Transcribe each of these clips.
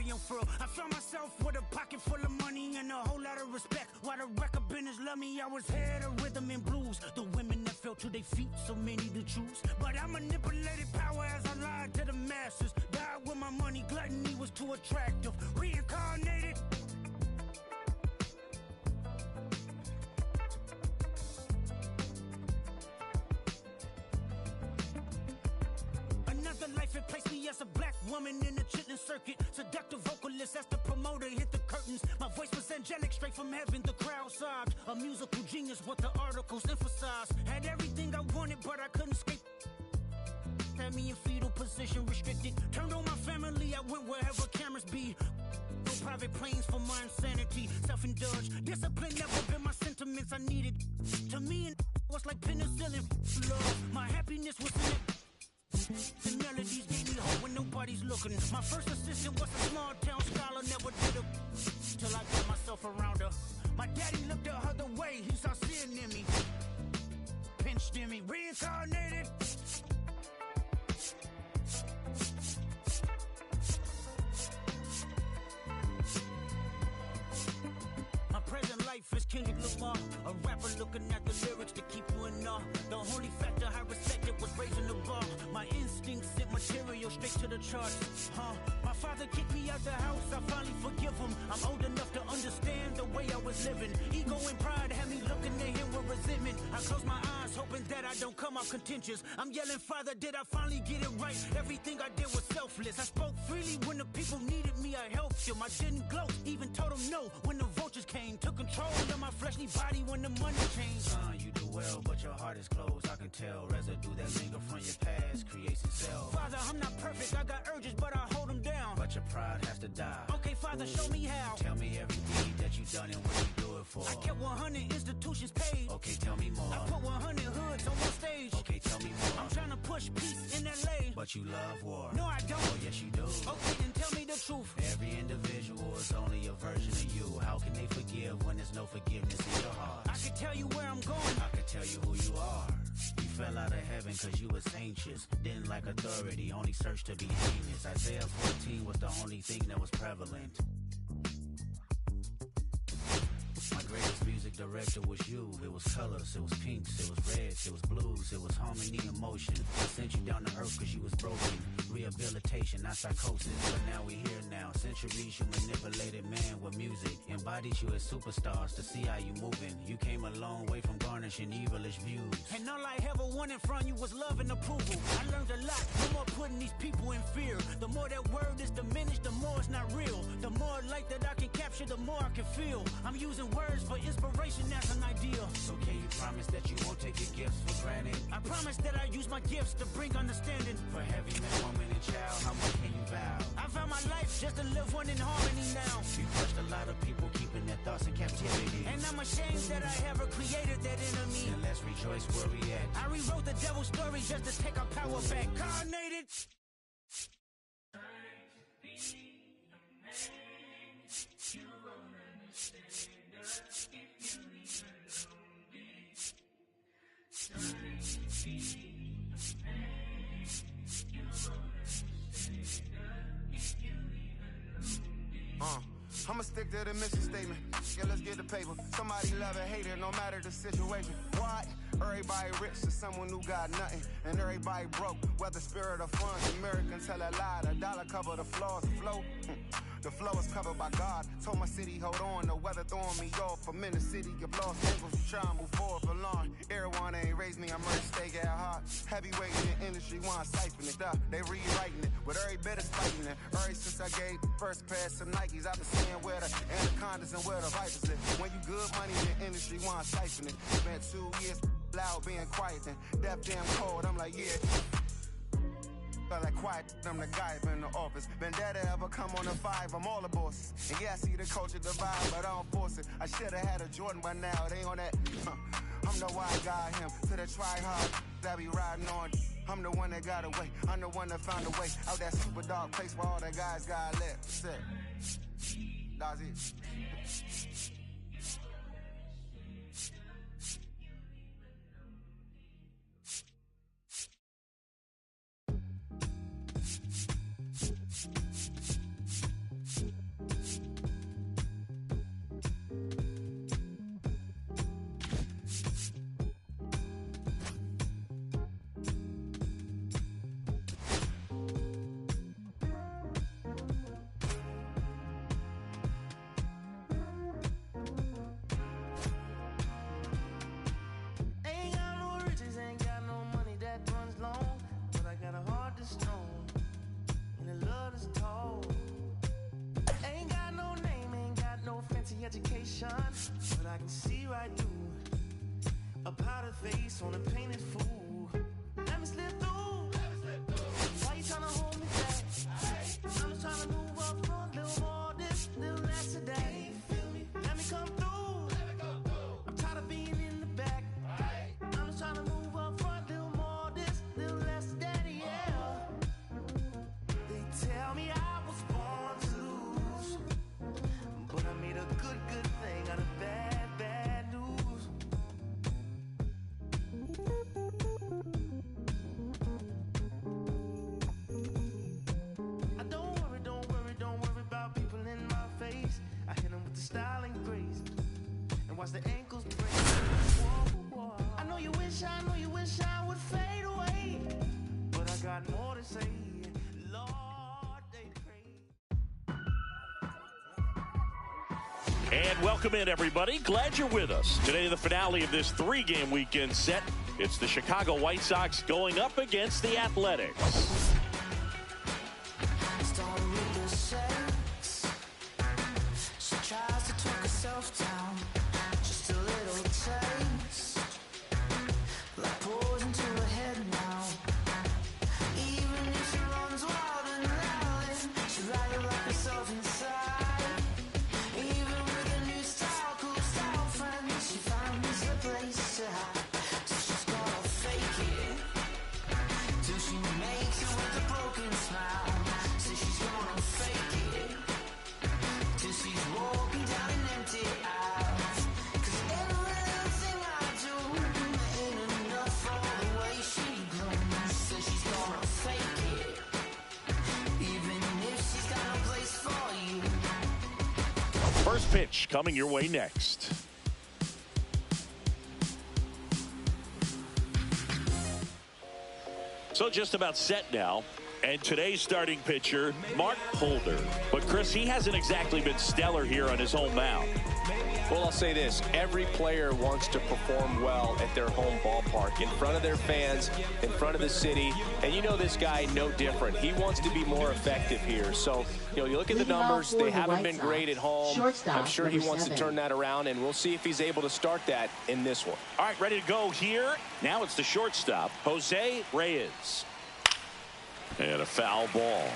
very unfurled. I found myself with a pocket full of money and a whole lot of respect. While the record business loved me, I was head of rhythm and blues. The women that fell to their feet, so many to choose. But I manipulated power as I lied to the masses. Died with my money, gluttony was too attractive. Reincarnated. Life it placed me as a black woman in the chitlin circuit. Seductive vocalist as the promoter hit the curtains. My voice was angelic straight from heaven. The crowd sobbed. A musical genius, what the articles emphasized. Had everything I wanted, but I couldn't escape. Had me in fetal position, restricted. Turned on my family, I went wherever cameras be. No private planes for my insanity. Self-indulged, discipline never been my sentiments I needed. To me, and was like penicillin. Love, my happiness was in it. The melodies gave me hope when nobody's looking. My first assistant was a small town scholar, never did a till I got myself around her. My daddy looked at her the way he saw sin in me, pinched in me, reincarnated. My present life is Kendrick Lamar, a rapper looking at the lyrics to keep you in awe. The only factor I respected was raising the bar. My instincts sent material straight to the charts. My father kicked me out the house, I finally forgive him. I'm old enough to understand the way I was living. Ego and pride had me looking at him with resentment. I close my eyes hoping that I don't come out contentious. I'm yelling, Father, did I finally get it right? Everything I did was selfless. I spoke freely when the people needed me, I helped them. I didn't gloat, even told them no when the vultures came. Took control of my fleshly body when the money changed. Son, you do well, but your heart is closed. I can tell residue that linger from your past creates itself. Father, I'm not perfect, I got urges, but I hold them down. But your pride has to die. Okay, Father, show me how. Tell me every deed that you done and what you do it for. I kept 100 institutions paid. Okay, tell me more. I put 100 hoods on one stage. Okay, tell me more. I'm trying to push peace in LA. But you love war. No, I don't. Oh, yes, you do. Okay, then tell me the truth. Every individual is only a version of you. How can they forgive when there's no forgiveness in your heart? I can tell you where I'm going. I can tell you who you are. You fell out of heaven cause you was anxious. Didn't like authority, only searched to be heinous. Isaiah 14 was the only thing that was prevalent. My greatest music director was you. It was colors, it was pinks, it was reds, it was blues, it was harmony and motion. I sent you down to earth cause you was broken. Rehabilitation, not psychosis. But now we here now. Centuries you manipulated man with music. Embodied you as superstars to see how you moving. You came a long way from garnishing evilish views. And all I ever wanted from you was love and approval. I learned a lot, no more putting these people in fear. The more that word is diminished, the more it's not real. The more light that I can capture, the more I can feel. I'm using words for inspiration as an ideal. So can you promise that you won't take your gifts for granted? I promise that I use my gifts to bring understanding. For heavy man, woman, and child, how much can you vow? I found my life just to live one in harmony now. You crushed a lot of people keeping their thoughts in captivity. And I'm ashamed that I ever created that enemy. And let's rejoice where we at. I rewrote the devil's story just to take our power back. Carnated. You won't understand us if you leave alone. Trying to be a man. You won't understand us if you leave alone. I'ma stick to the mission statement. Yeah, let's get the paper. Somebody love it, hate it, no matter the situation. What? Everybody rich to someone who got nothing. And everybody broke, whether spirit or funds. Americans tell a lie, the dollar cover the flaws, the flow. The flow is covered by God. Told my city, hold on, the weather throwing me off. I'm in the city, get lost angles, try and move forward for long. Everyone ain't raised me, I'm ready to stay at heart. Heavyweight in the industry, want to siphon it up. They rewriting it, with every bit of fighting it. Ever since I gave first pass to Nikes, I've been seeing where the anacondas and where the vipers live. When you good money in the industry, want to siphon it. Spent 2 years loud being quiet, then deaf damn cold, I'm like, yeah. Felt like quiet, I'm the guy up in the office. Vendetta ever come on the 5, I'm all the bosses. And yeah, I see the culture divide, but I don't force it. I should've had a Jordan by now, they on that. I'm the white guy, him, to the try hard that be riding on. I'm the one that got away, I'm the one that found a way out that super dark place where all the guys got lit. That's it. That's it. but I can see right through a powdered face on a painted fool. Let me slip through. Why you tryna hold me back? I'm just tryna move up front, little more this, little less today. Let me come through. I'm tired of being in the back. I'm just tryna move up front, little more this, little less daddy, yeah. They tell me I was born to lose, but I made a good thing out of bad news. I don't worry about people in my face. I hit them with the style and grace, and watch the ankles break. Whoa. I know you wish I would fade away, but I got more to say. Lord, they pray. And welcome in, everybody. Glad you're with us. Today, the finale of this three-game weekend set. It's the Chicago White Sox going up against the Athletics. Started with the sex. She tries to talk herself down. Just a little taste, like poison to her head now. Even if she runs wild and loud, she's riding like herself inside. Even with a new style, cool style friend, she finds a place to hide. So she's gonna fake it till she makes it with a broken smile. So she's gonna fake it till she's walking down an empty aisle. 'Cause everything I do ain't enough for the way she blooms. So she's gonna fake it, even if she's got no place for you. First pitch coming your way next. So just about set now. And today's starting pitcher, Mark Holder. But Chris, he hasn't exactly been stellar here on his home mound. Well, I'll say this. Every player wants to perform well at their home ballpark, in front of their fans, in front of the city. And you know this guy no different. He wants to be more effective here. So, you look at the numbers. They haven't been great at home. I'm sure he wants to turn that around, and we'll see if he's able to start that in this one. All right, ready to go here. Now it's the shortstop, Jose Reyes. And a foul ball.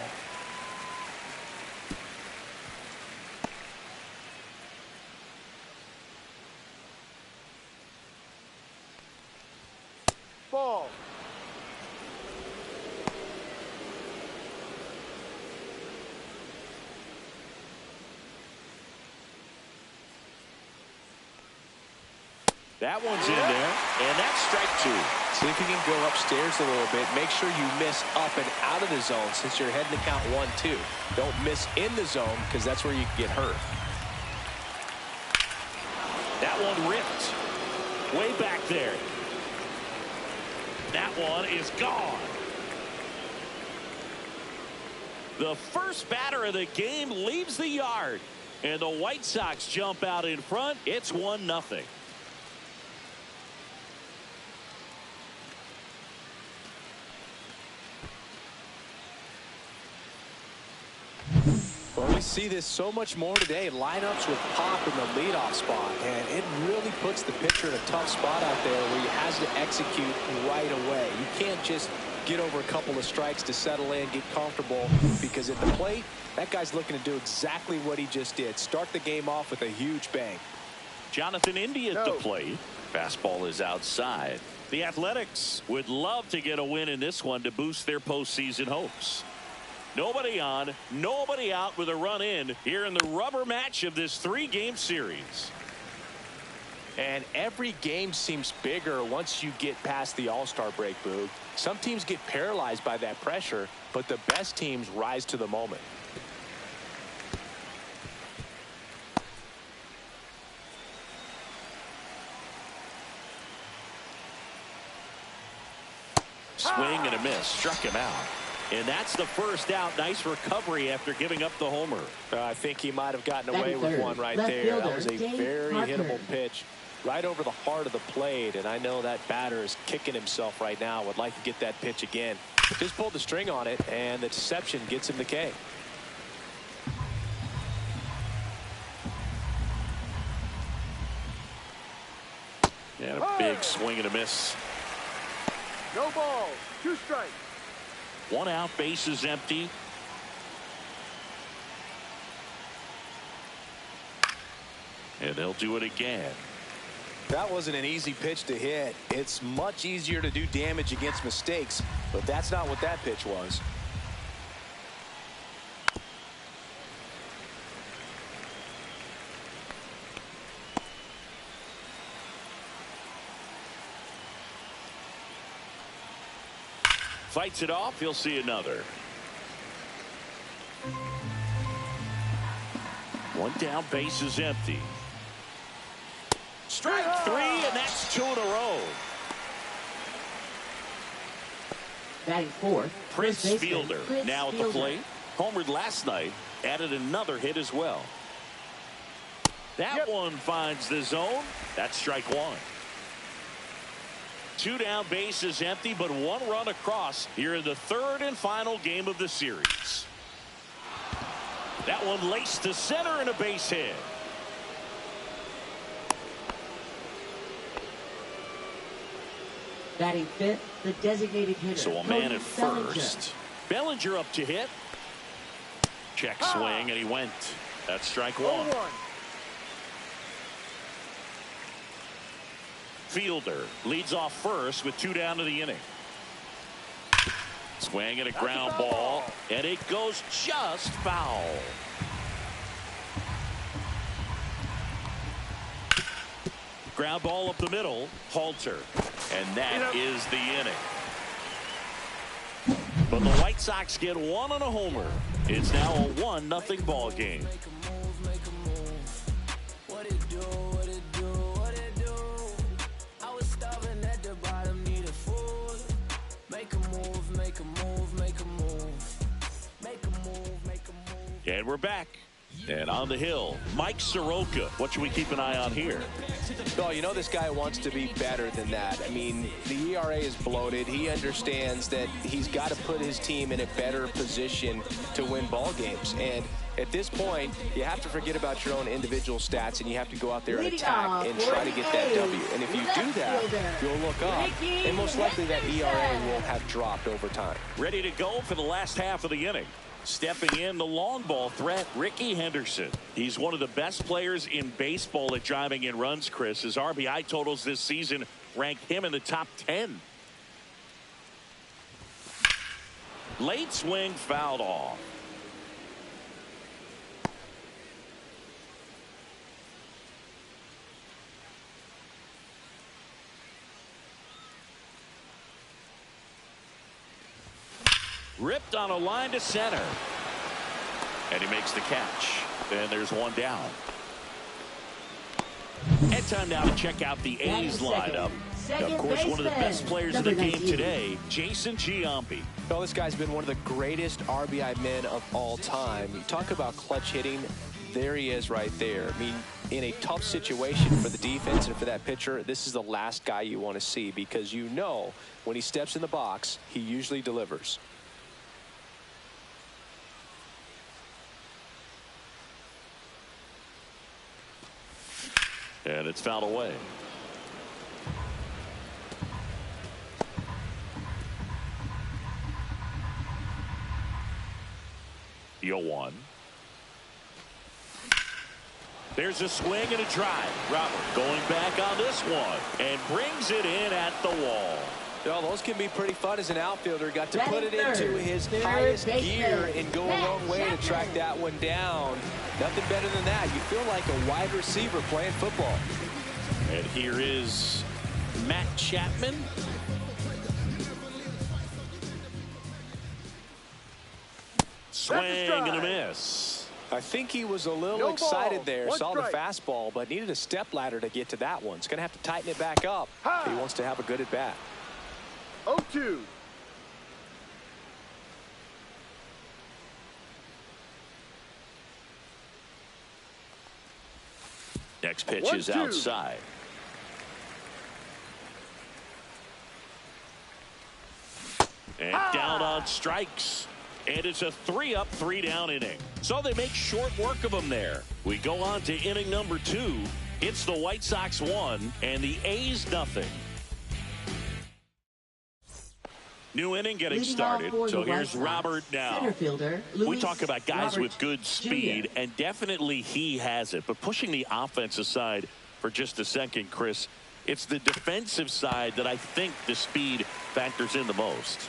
Ball. That one's in there, and that's strike two. See if you can go upstairs a little bit. Make sure you miss up and out of the zone since you're heading to count 1-2. Don't miss in the zone because that's where you can get hurt. That one ripped way back there. That one is gone. The first batter of the game leaves the yard, and the White Sox jump out in front. It's 1-0. Well, we see this so much more today. Lineups with pop in the leadoff spot, and it really puts the pitcher in a tough spot out there where he has to execute right away. You can't just get over a couple of strikes to settle in, get comfortable, because at the plate, that guy's looking to do exactly what he just did. Start the game off with a huge bang. Jonathan India at the plate. Fastball is outside. The Athletics would love to get a win in this one to boost their postseason hopes. Nobody on, nobody out with a run in here in the rubber match of this three-game series. And every game seems bigger once you get past the All-Star break, Boog. Some teams get paralyzed by that pressure, but the best teams rise to the moment. Swing and a miss. Struck him out. And that's the first out. Nice recovery after giving up the homer. I think he might have gotten away with one right there. That was a very hittable pitch right over the heart of the plate. And I know that batter is kicking himself right now. Would like to get that pitch again. Just pulled the string on it, and the deception gets him the K. And a big swing and a miss. No ball. 2 strikes. 1 out, bases empty. And they'll do it again. That wasn't an easy pitch to hit. It's much easier to do damage against mistakes, but that's not what that pitch was. Fights it off. He'll see another. 1 down, bases empty. Strike 3, and that's 2 in a row. Batting fourth, Prince Fielder now at the plate. Homered last night, added another hit as well. That one finds the zone. That's strike 1. 2 down, bases empty, but 1 run across here in the 3rd and final game of the series. That one laced to center and a base hit. Batting fifth, the designated hitter. So a man at first. Bellinger up to hit. Check swing, and he went. That's strike 1. Fielder leads off first with 2 down to the inning. Swing and a ground ball, and it goes just foul. Ground ball up the middle, Halter, and that is the inning. But the White Sox get 1 on a homer. It's now a 1-0 ball game. And we're back. And on the hill, Mike Soroka. What should we keep an eye on here? Oh, you know this guy wants to be better than that. I mean, the ERA is bloated. He understands that he's got to put his team in a better position to win ball games. And at this point, you have to forget about your own individual stats, and you have to go out there and attack and try to get that W. And if you do that, you'll look up, and most likely that ERA will have dropped over time. Ready to go for the last half of the inning. Stepping in the long ball threat, Ricky Henderson. He's one of the best players in baseball at driving in runs, Chris. His RBI totals this season rank him in the top 10. Late swing fouled off. Ripped on a line to center. And he makes the catch. And there's 1 down. And time now to check out the A's lineup. Of course, one of the best players in the game today, Jason Giambi. Well, this guy's been one of the greatest RBI men of all time. You talk about clutch hitting. There he is right there. I mean, in a tough situation for the defense and for that pitcher, this is the last guy you want to see, because you know when he steps in the box, he usually delivers. And it's fouled away. The 0-1. There's a swing and a drive. Robert going back on this one and brings it in at the wall. Well, those can be pretty fun as an outfielder. Got to put it into his highest gear and go a long way to track that one down. Nothing better than that. You feel like a wide receiver playing football. And here is Matt Chapman. Swing and a miss. I think he was a little excited there. Saw the fastball, but needed a step ladder to get to that one. He's going to have to tighten it back up if he wants to have a good at bat. 0-2. Next pitch is outside. And down on strikes. And it's a 3-up, 3-down inning. So they make short work of them there. We go on to inning number 2. It's the White Sox 1 and the A's nothing. New inning getting started. So here's Robert now. We talk about guys with good speed, and definitely he has it. But pushing the offense aside for just a second, Chris, it's the defensive side that I think the speed factors in the most.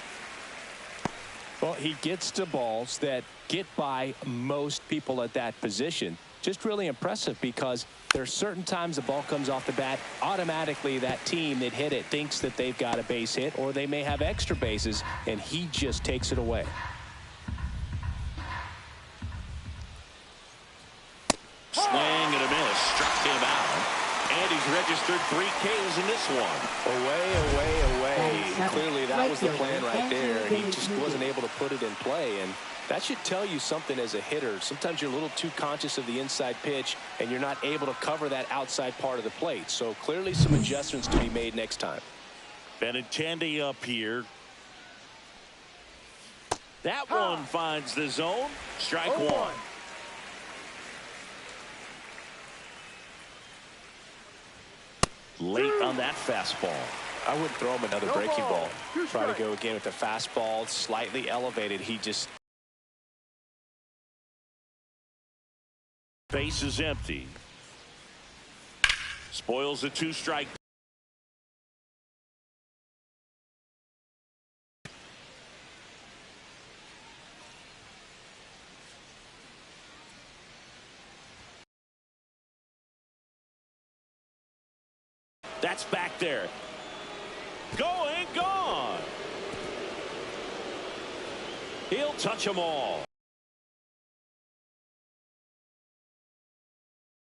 Well, he gets to balls that get by most people at that position. Just really impressive because there are certain times the ball comes off the bat, automatically that team that hit it thinks that they've got a base hit, or they may have extra bases, and he just takes it away. Swing and a miss. Struck him out. And he's registered 3 Ks in this one. Away. Clearly that was the plan right there. He just wasn't able to put it in play. And that should tell you something as a hitter. Sometimes you're a little too conscious of the inside pitch, and you're not able to cover that outside part of the plate. So clearly some adjustments to be made next time. Benintendi up here. That one finds the zone. Strike 1. Late on that fastball. I wouldn't throw him another breaking ball. Try to go again with the fastball, slightly elevated. He just... Base is empty. Spoils the 2-strike. That's back there. Going, gone. He'll touch them all.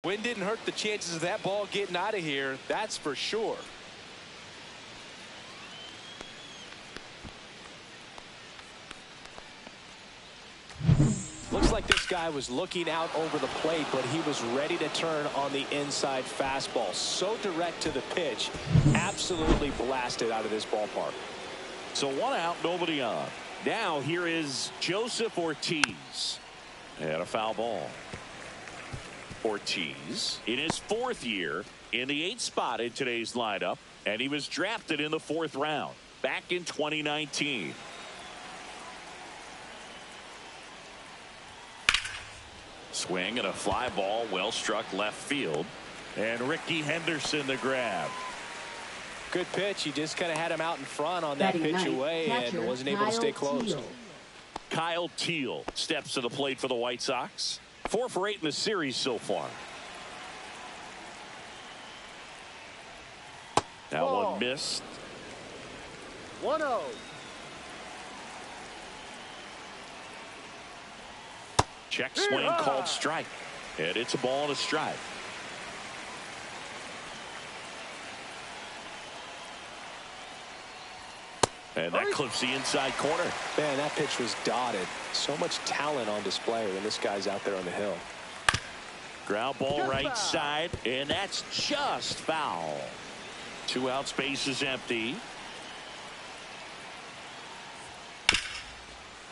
Wind didn't hurt the chances of that ball getting out of here, that's for sure. Looks like this guy was looking out over the plate, but he was ready to turn on the inside fastball. So direct to the pitch, absolutely blasted out of this ballpark. So 1 out, nobody on. Now here is Joseph Ortiz. And a foul ball. Ortiz in his 4th year in the 8th spot in today's lineup, and he was drafted in the 4th round back in 2019. Swing and a fly ball, well struck left field, and Ricky Henderson the grab. Good pitch. He just kind of had him out in front on that pitch away and wasn't able to stay close. Kyle Teal steps to the plate for the White Sox. 4 for 8 in the series so far. That one missed. 1-0. Check swing called strike. And it's a ball and a strike. And that clips the inside corner. Man, that pitch was dotted. So much talent on display when this guy's out there on the hill. Ground ball right side, and that's just foul. 2 out, space is empty.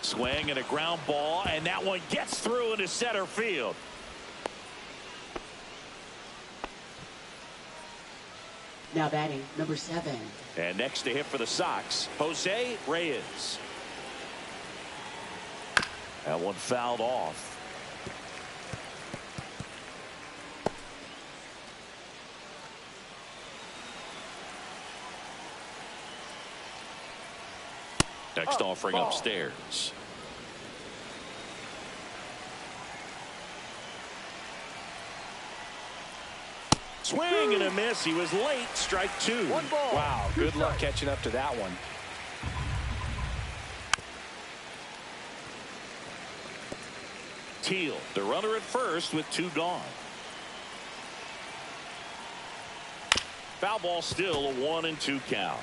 Swing and a ground ball, and that one gets through into center field. Now batting, number 7. And next to hit for the Sox, Jose Reyes. That one fouled off. Next offering upstairs. Swing and a miss. He was late. Strike 2. Wow, good luck catching up to that one. Teal, the runner at first with 2 gone. Foul ball, still a 1-2 count.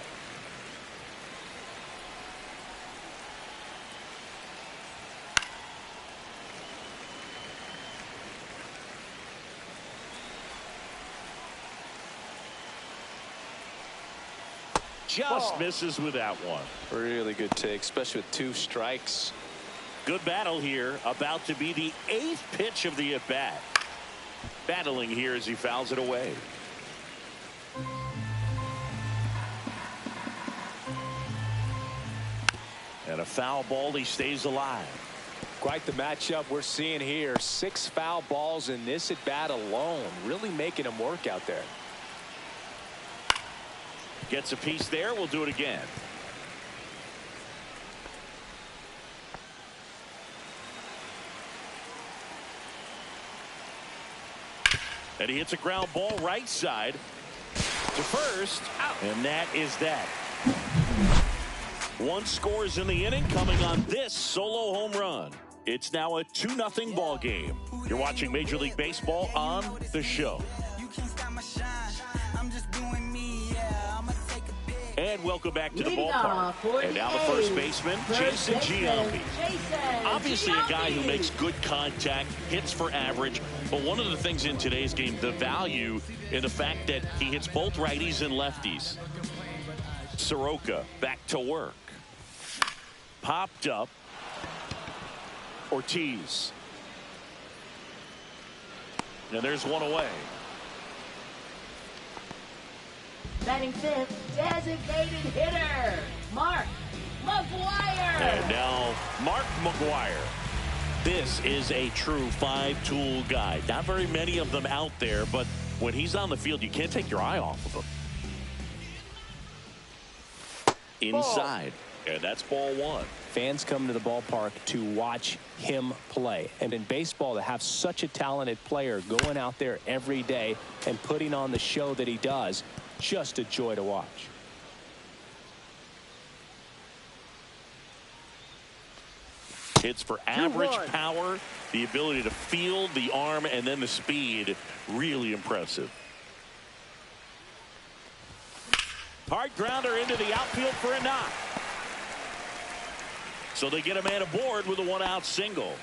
Just misses with that one. Really good take, especially with 2 strikes. Good battle here. About to be the 8th pitch of the at-bat. battling here as he fouls it away. And a foul ball, he stays alive. Quite the matchup we're seeing here. 6 foul balls in this at bat alone, really making him work out there. Gets a piece there. We'll do it again. And he hits a ground ball right side to first. Out. And that is that. 1 scores in the inning, coming on this solo home run. It's now a 2-0 ball game. You're watching Major League Baseball on the show. And welcome back to the ballpark. And now the first baseman, Jason Giambi. Obviously a guy who makes good contact, hits for average. But one of the things in today's game, the value in the fact that he hits both righties and lefties. Soroka back to work. Popped up. Ortiz. And there's one away. Batting 5th, designated hitter, Mark McGwire. And now Mark McGwire. This is a true 5-tool guy. Not very many of them out there, but when he's on the field, you can't take your eye off of him. Inside. And that's ball 1. Fans come to the ballpark to watch him play. And in baseball, to have such a talented player going out there every day and putting on the show that he does, just a joy to watch. Hits for average power, the ability to field, the arm, and then the speed. Really impressive. Hard grounder into the outfield for a knock. So they get a man aboard with a 1-out single.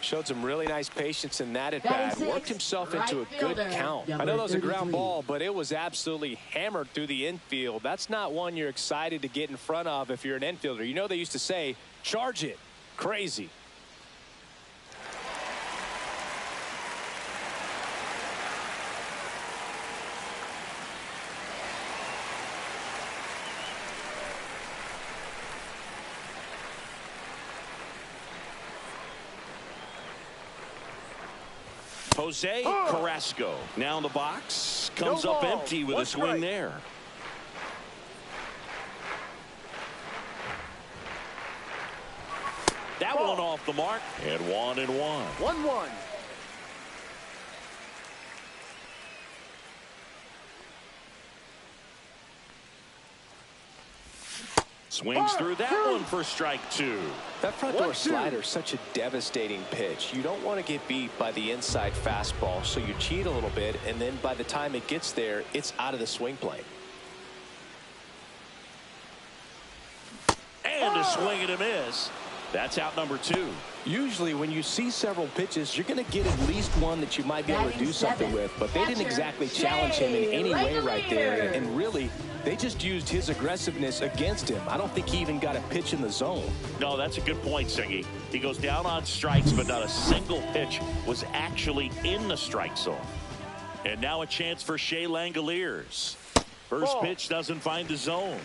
Showed some really nice patience in that at bat. Worked himself into a good count. I know that was a ground ball, but it was absolutely hammered through the infield. That's not one you're excited to get in front of if you're an infielder. You know they used to say, charge it. Crazy. Jose Carrasco now in the box. Comes up empty with a swing there. That one off the mark. And 1-1. 1-1. Swings through that one for strike 2. That front door slider is such a devastating pitch. You don't want to get beat by the inside fastball, so you cheat a little bit, and then by the time it gets there, it's out of the swing plane. And a swing and a miss. That's out number 2. Usually when you see several pitches, you're going to get at least one that you might be able to do something with, but they didn't exactly challenge him in any way right there, and really they just used his aggressiveness against him. I don't think he even got a pitch in the zone. No, that's a good point, Singy. He goes down on strikes, but not a single pitch was actually in the strike zone. And now a chance for Shea Langoliers. First pitch doesn't find the zone.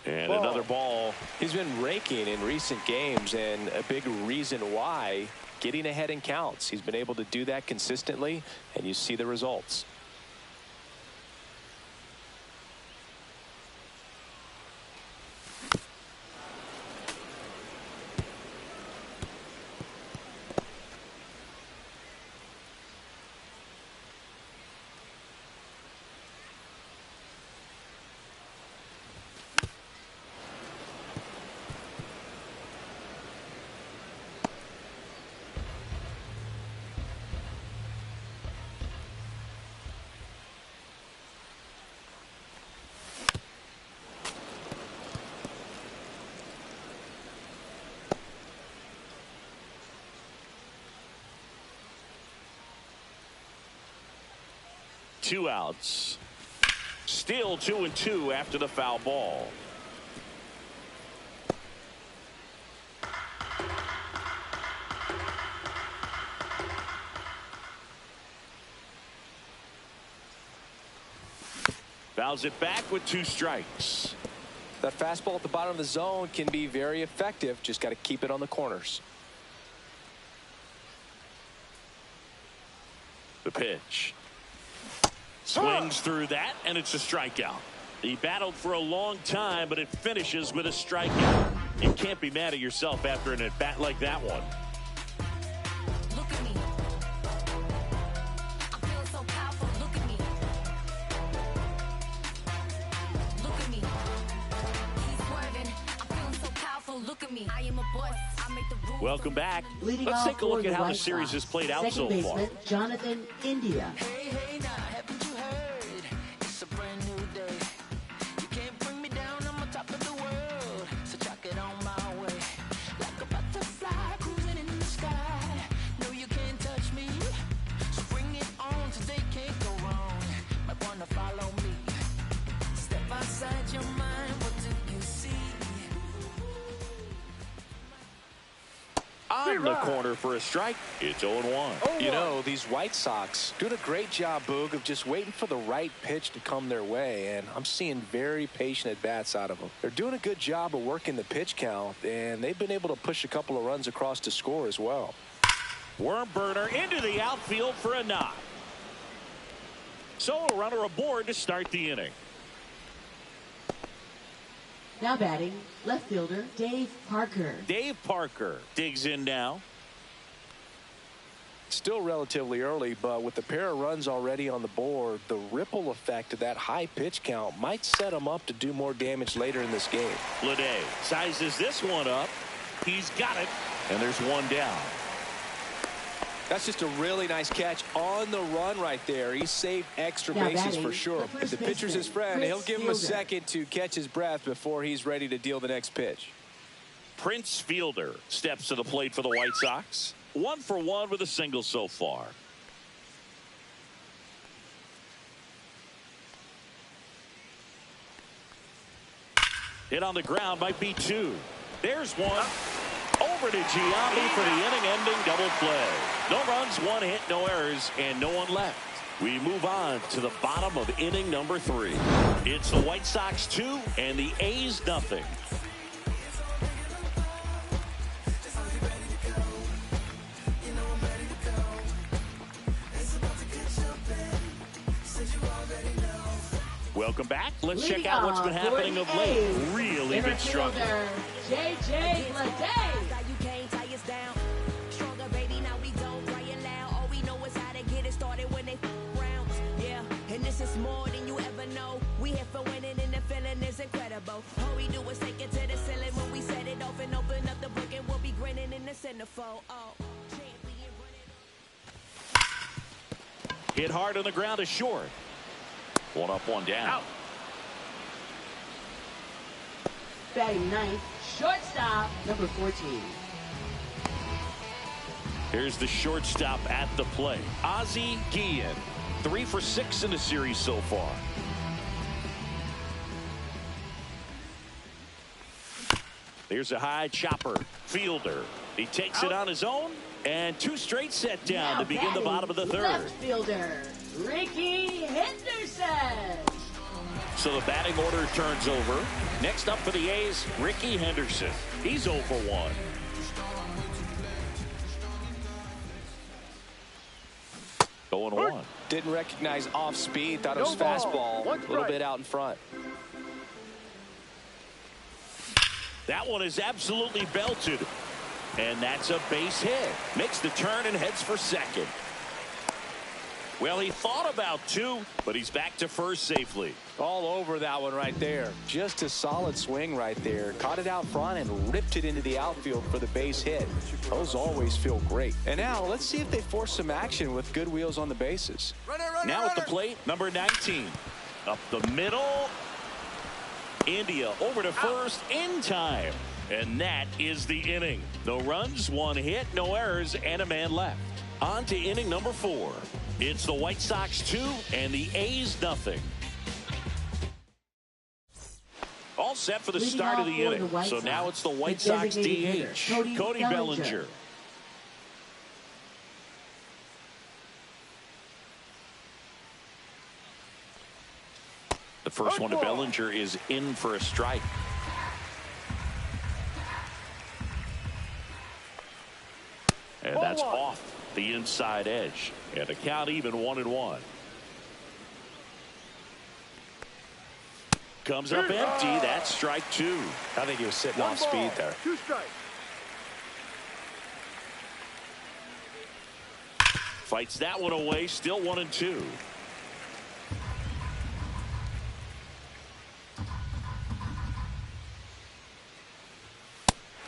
And another ball. He's been raking in recent games, and a big reason why, getting ahead in counts. He's been able to do that consistently, and you see the results. 2 outs. Still 2-2 after the foul ball. Fouls it back with 2 strikes. That fastball at the bottom of the zone can be very effective. Just got to keep it on the corners. The pitch. Swings through that, and it's a strikeout. He battled for a long time, but it finishes with a strikeout. You can't be mad at yourself after an at-bat like that one. Look at me. I'm feeling so powerful. Look at me. Look at me. He's swerving. I'm feeling so powerful. Look at me. I am a boss. I make the rules. Welcome back. Leading Let's off take a look for at the how the White series Sox, has played out so second far. baseman Jonathan India. Hey, hey, now, haven't you heard? It's a brand new day. You can't bring me down, I'm on top of the world. So chuck it on my way. Like a butterfly cruising in the sky. No, you can't touch me. So bring it on, today can't go wrong. Might wanna follow me. Step outside your mind, what do you see? On the corner for a strike. It's 0-1. You know, these White Sox doing a great job, Boog, of just waiting for the right pitch to come their way, and I'm seeing very patient at-bats out of them. They're doing a good job of working the pitch count, and they've been able to push a couple of runs across to score as well. Worm burner into the outfield for a knock. So a runner aboard to start the inning. Now batting, left fielder Dave Parker. Dave Parker digs in now. Still relatively early, but with the pair of runs already on the board, the ripple effect of that high pitch count might set him up to do more damage later in this game. Lede sizes this one up. He's got it, and there's one down. That's just a really nice catch on the run right there. He saved extra Now bases batting, for sure. the first If the pitcher's his baseman, friend, Chris he'll give him a Fielder. second to catch his breath before he's ready to deal the next pitch. Prince Fielder steps to the plate for the White Sox. 1 for 1 with a single so far. Hit on the ground might be 2. There's one. Over to Giambi for the inning-ending double play. No runs, 1 hit, no errors, and no one left. We move on to the bottom of inning number 3. It's the White Sox 2 and the A's nothing. Welcome back. Let's check out what's been happening of late. Really been struggling. JJ Lede. You can't tie us down. Stronger, baby, now we don't cry it loud. All we know is how to get it started when they rounds. Yeah, and this is more than you ever know. We here for winning and the feeling is incredible. All we do is take it to the ceiling when we set it off and open up the book and we'll be grinning in the centerfold. Oh, champion running. Hit hard on the ground is short. 1 up, 1 down. Out. Batting ninth, shortstop number 14. Here's the shortstop at the plate. Ozzie Guillen. 3 for 6 in the series so far. There's a high chopper. Fielder. He takes it on his own. And 2 straight set down Now to begin the batting, bottom of the 3rd. Left fielder Ricky Henderson. So the batting order turns over. Next up for the A's, Ricky Henderson. He's 0 for 1. Going 1. Didn't recognize off speed. Thought it was No ball. fastball. One A little strike. bit out in front. That one is absolutely belted. And that's a base hit. Makes the turn and heads for second. Well, he thought about 2, but he's back to first safely. All over that one right there. Just a solid swing right there. Caught it out front and ripped it into the outfield for the base hit. Those always feel great. And now let's see if they force some action with good wheels on the bases. Now at the plate, number 19. Up the middle. India over to first in time. And that is the inning. No runs, 1 hit, no errors, and a man left. On to inning number 4. It's the White Sox 2 and the A's nothing. All set for the start of the inning. So now it's the White Sox DH, Cody Bellinger. The first one to Bellinger is in for a strike. And that's off the inside edge. And the count even 1-1. Comes up empty. That's strike 2. I think he was sitting off speed there. 2 strikes. Fights that one away. Still 1-2.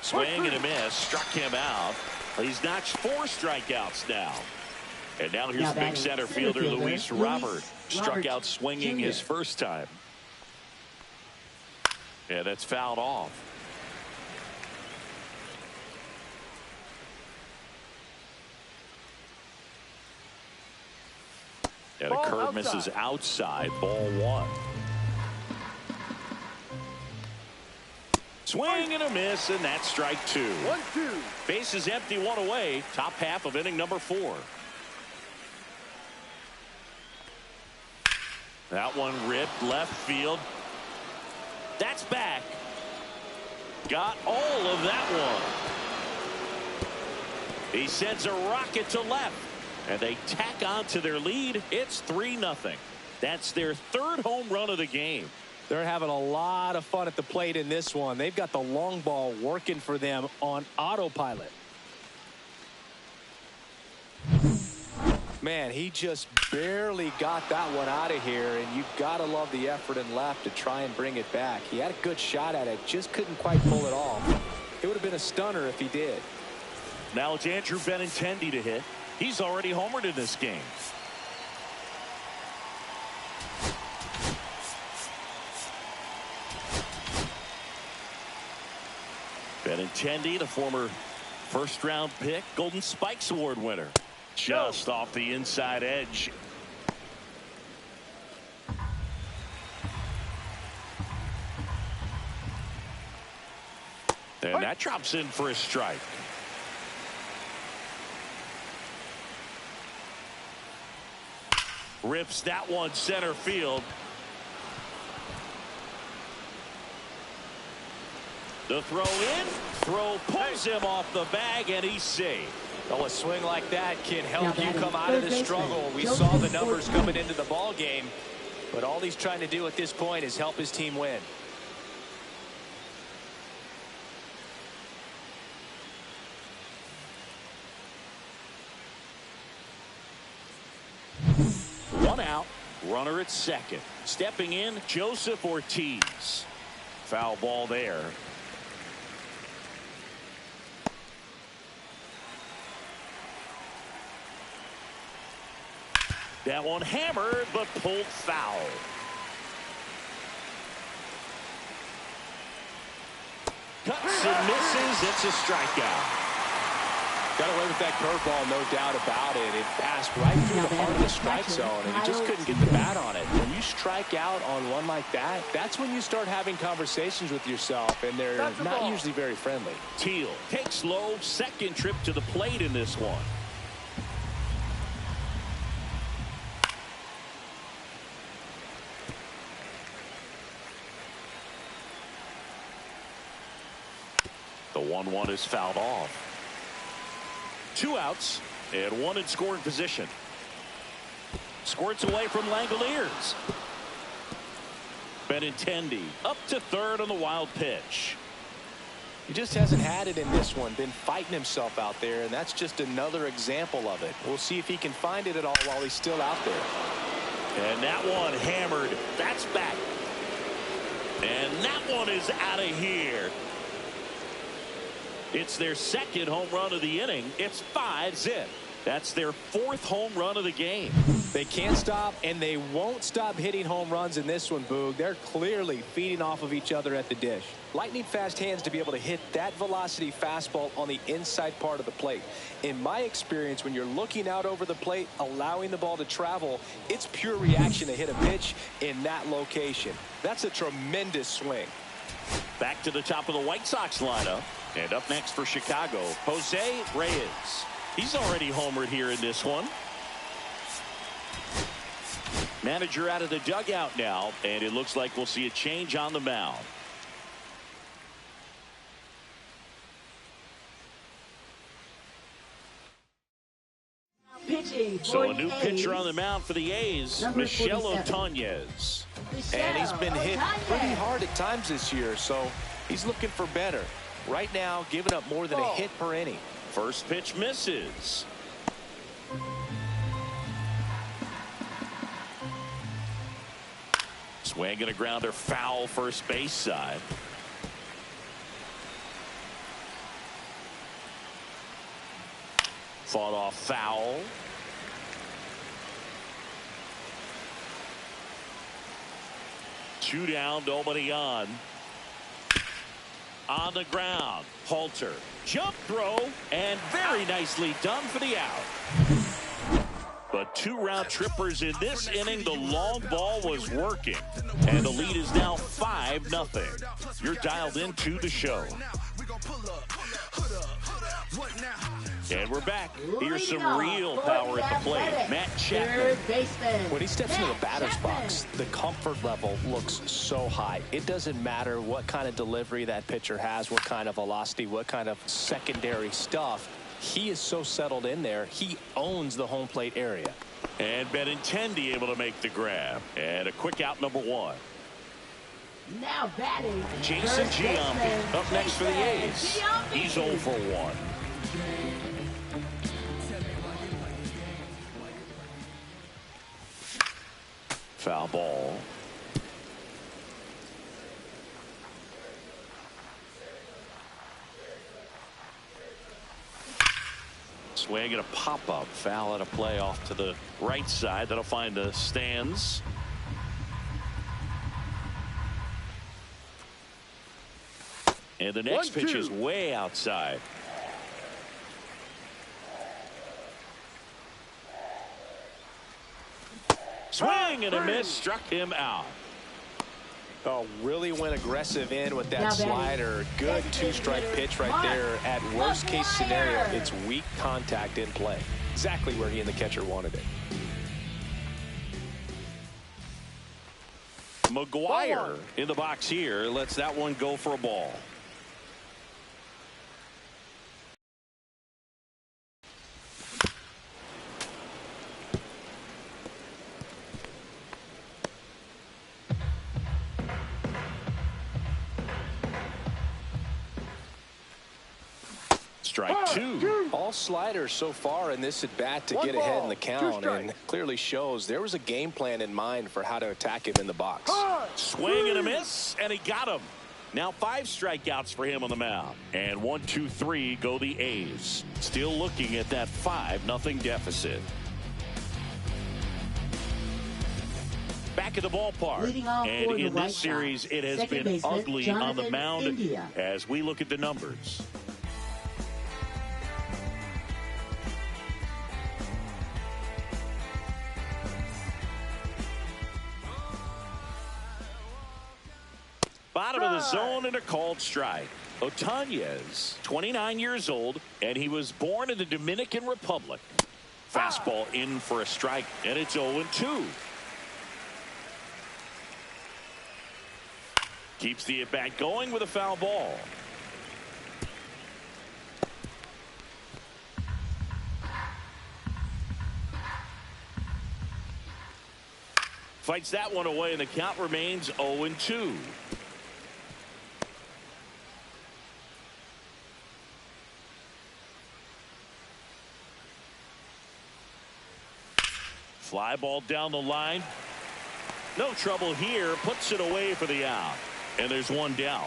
Swing and a miss. Struck him out. He's notched 4 strikeouts now. And now here's big center fielder Luis Robert. Struck out swinging his first time. Yeah, that's fouled off. And a curve misses outside. Ball 1. Swing and a miss, and that's strike 2. 1-2. Base is empty, 1 away. Top half of inning number 4. That one ripped left field. That's back. Got all of that one. He sends a rocket to left. And they tack on to their lead. It's 3-0. That's their 3rd home run of the game. They're having a lot of fun at the plate in this one. They've got the long ball working for them on autopilot. Man, he just barely got that one out of here, and you've got to love the effort in left to try and bring it back. He had a good shot at it, just couldn't quite pull it off. It would have been a stunner if he did. Now it's Andrew Benintendi to hit. He's already homered in this game. Benintendi, the former first-round pick, Golden Spikes Award winner. Just off the inside edge. And that drops in for a strike. Rips that one center field. The throw in. Throw pulls him off the bag, and he's safe. Well, a swing like that can help you come out of the struggle. We saw the numbers coming into the ball game, but all he's trying to do at this point is help his team win. One out, runner at second. Stepping in, Joseph Ortiz. Foul ball there. That one hammered, but pulled foul. Cuts and misses. It's a strikeout. Got away with that curveball, no doubt about it. It passed right through the heart of the strike zone, and he just couldn't get the bat on it. When you strike out on one like that, that's when you start having conversations with yourself, and they're not usually very friendly. Teal takes low, second trip to the plate in this one. The 1-1 is fouled off. 2 outs and 1 in scoring position. Squirts away from Langoliers. Benintendi up to third on the wild pitch. He just hasn't had it in this one. Been fighting himself out there, and that's just another example of it. We'll see if he can find it at all while he's still out there. And that one hammered. That's back. And that one is out of here. It's their second home run of the inning. It's 5-0. That's their 4th home run of the game. They can't stop, and they won't stop hitting home runs in this one, Boog. They're clearly feeding off of each other at the dish. Lightning fast hands to be able to hit that velocity fastball on the inside part of the plate. In my experience, when you're looking out over the plate, allowing the ball to travel, it's pure reaction to hit a pitch in that location. That's a tremendous swing. Back to the top of the White Sox lineup. And up next for Chicago, Jose Reyes. He's already homered here in this one. Manager out of the dugout now, and it looks like we'll see a change on the mound. So a new pitcher on the mound for the A's, Michel Otañez. And he's been hit pretty hard at times this year, so he's looking for better. Right now, giving up more than a hit per inning. First pitch misses. Swing and a grounder foul first base side. Fought off foul. Two down, nobody on. On the ground, Halter, jump throw, and very nicely done for the out. But 2 round trippers in this inning. The long ball was working, and the lead is now 5-0. You're dialed into the show. And we're back. Here's some real power at the plate. Matt Chapman. When he steps into the batter's box, the comfort level looks so high. It doesn't matter what kind of delivery that pitcher has, what kind of velocity, what kind of secondary stuff. He is so settled in there. He owns the home plate area. And Benintendi able to make the grab. And a quick out, number 1. Now batting, Jason Giambi up next for the A's. He's 0 for 1. Foul ball. Swing and a pop-up. Foul at a play off to the right side. That'll find the stands. And the next pitch is way outside. Swing and a miss, struck him out. Oh, really went aggressive in with that slider. Good 2-strike pitch right there. At worst case scenario, it's weak contact in play. Exactly where he and the catcher wanted it. McGuire in the box here lets that one go for a ball. Strike 2. All sliders so far in this at bat to get ahead in the count, and clearly shows there was a game plan in mind for how to attack him in the box. Swing and a miss, and he got him. Now 5 strikeouts for him on the mound. And 1, 2, 3 go the A's. Still looking at that 5-0 deficit. Back at the ballpark, and in this series it has been ugly on the mound as we look at the numbers. Bottom of the zone and a called strike. Otañez, 29 years old, and he was born in the Dominican Republic. Fastball in for a strike, and it's 0-2. Keeps the at-bat going with a foul ball. Fights that one away, and the count remains 0-2. Fly ball down the line. No trouble here. Puts it away for the out. And there's one down.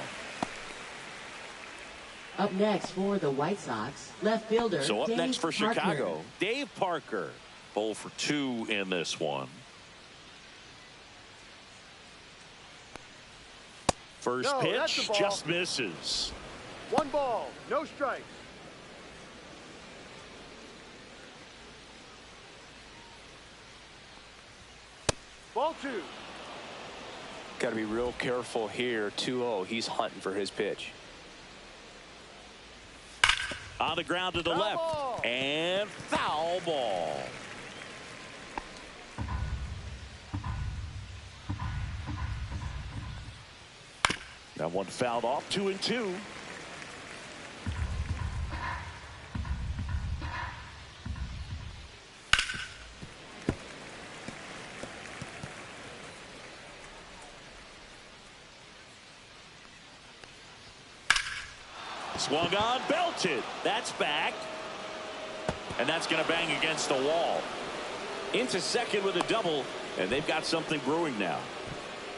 Up next for the White Sox, left fielder So up Dave next for Parker. Chicago, Dave Parker. 0 for 2 in this one. First pitch just misses. 1 ball, no strikes. Ball 2. Got to be real careful here. 2-0. He's hunting for his pitch. On the ground to the Foul left. ball. And foul ball. That one fouled off. 2-2. Swung on, belted. That's back. And that's going to bang against the wall. Into second with a double, and they've got something brewing now.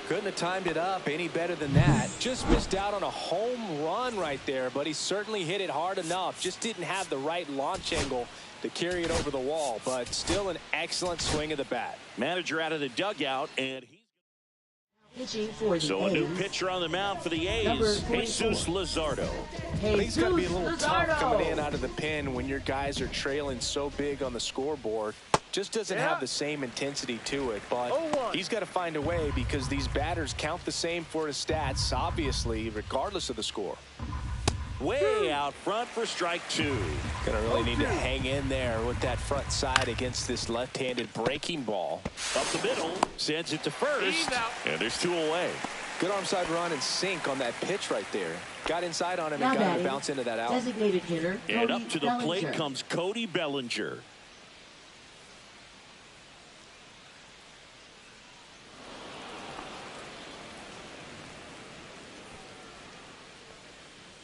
Couldn't have timed it up any better than that. Just missed out on a home run right there, but he certainly hit it hard enough. Just didn't have the right launch angle to carry it over the wall, but still an excellent swing of the bat. Manager out of the dugout, and Pitching for the so a new A's, pitcher on the mound for the A's, Number Jesus 24. Luzardo. He's got to be a little tough Luzardo. coming in out of the pen when your guys are trailing so big on the scoreboard. Just doesn't have the same intensity to it, but he's got to find a way because these batters count the same for his stats, obviously, regardless of the score. Way out front for strike 2. Gonna really need to hang in there with that front side against this left-handed breaking ball. Up the middle, sends it to first, and there's 2 away. Good arm side run and sink on that pitch right there. Got inside on him Now and got him batting, to bounce into that out. designated hitter And Cody up to the Bellinger. plate comes Cody Bellinger.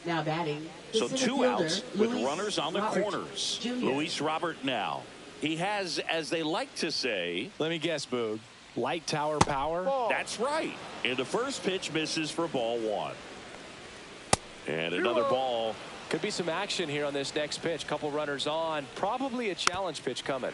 Now batting, the So center 2 fielder, outs with Luis runners on the Robert corners. Jr. Luis Robert now. He has, as they like to say, Let me guess, Boog. Light tower power? that's right. And the first pitch misses for ball 1. And another ball. Could be some action here on this next pitch. Couple runners on. Probably a challenge pitch coming.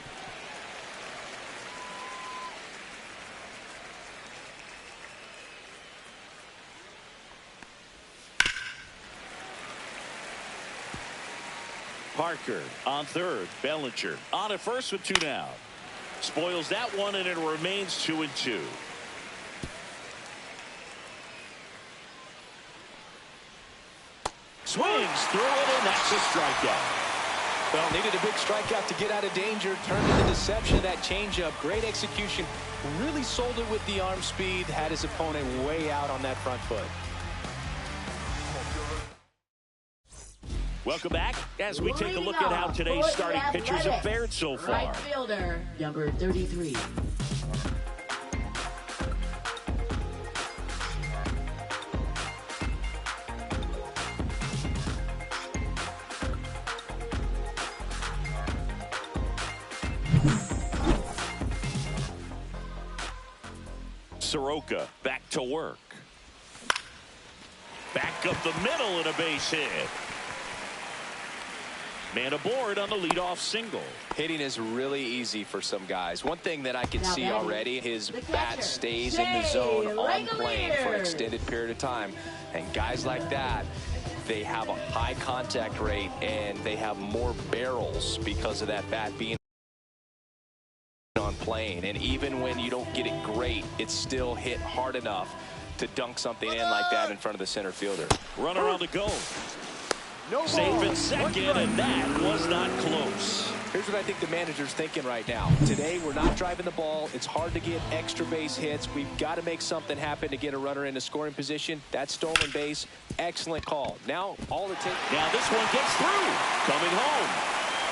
Parker on third. Bellinger on at first with 2 down. Spoils that one, and it remains 2-2. Swings through it, and that's a strikeout. Well, needed a big strikeout to get out of danger. Turned into deception. That changeup. Great execution. Really sold it with the arm speed. Had his opponent way out on that front foot. Welcome back as we take a look at how today's starting pitchers have fared so far. Right fielder, number 33. Soroka back to work. Back up the middle and a base hit. Man aboard on the leadoff single. Hitting is really easy for some guys. One thing that I can Now see batting, already, his the bat catcher, stays in the Jay zone on Langelier. plane for an extended period of time. And guys like that, they have a high contact rate and they have more barrels because of that bat being on plane. And even when you don't get it great, it's still hit hard enough to dunk something in like that in front of the center fielder. Runner on the go. No Safe ball. in second, and that was not close. Here's what I think the manager's thinking right now. Today, we're not driving the ball. It's hard to get extra base hits. We've got to make something happen to get a runner into scoring position. That stolen base, excellent call. Now, all it takes. Now this one gets through. Coming home.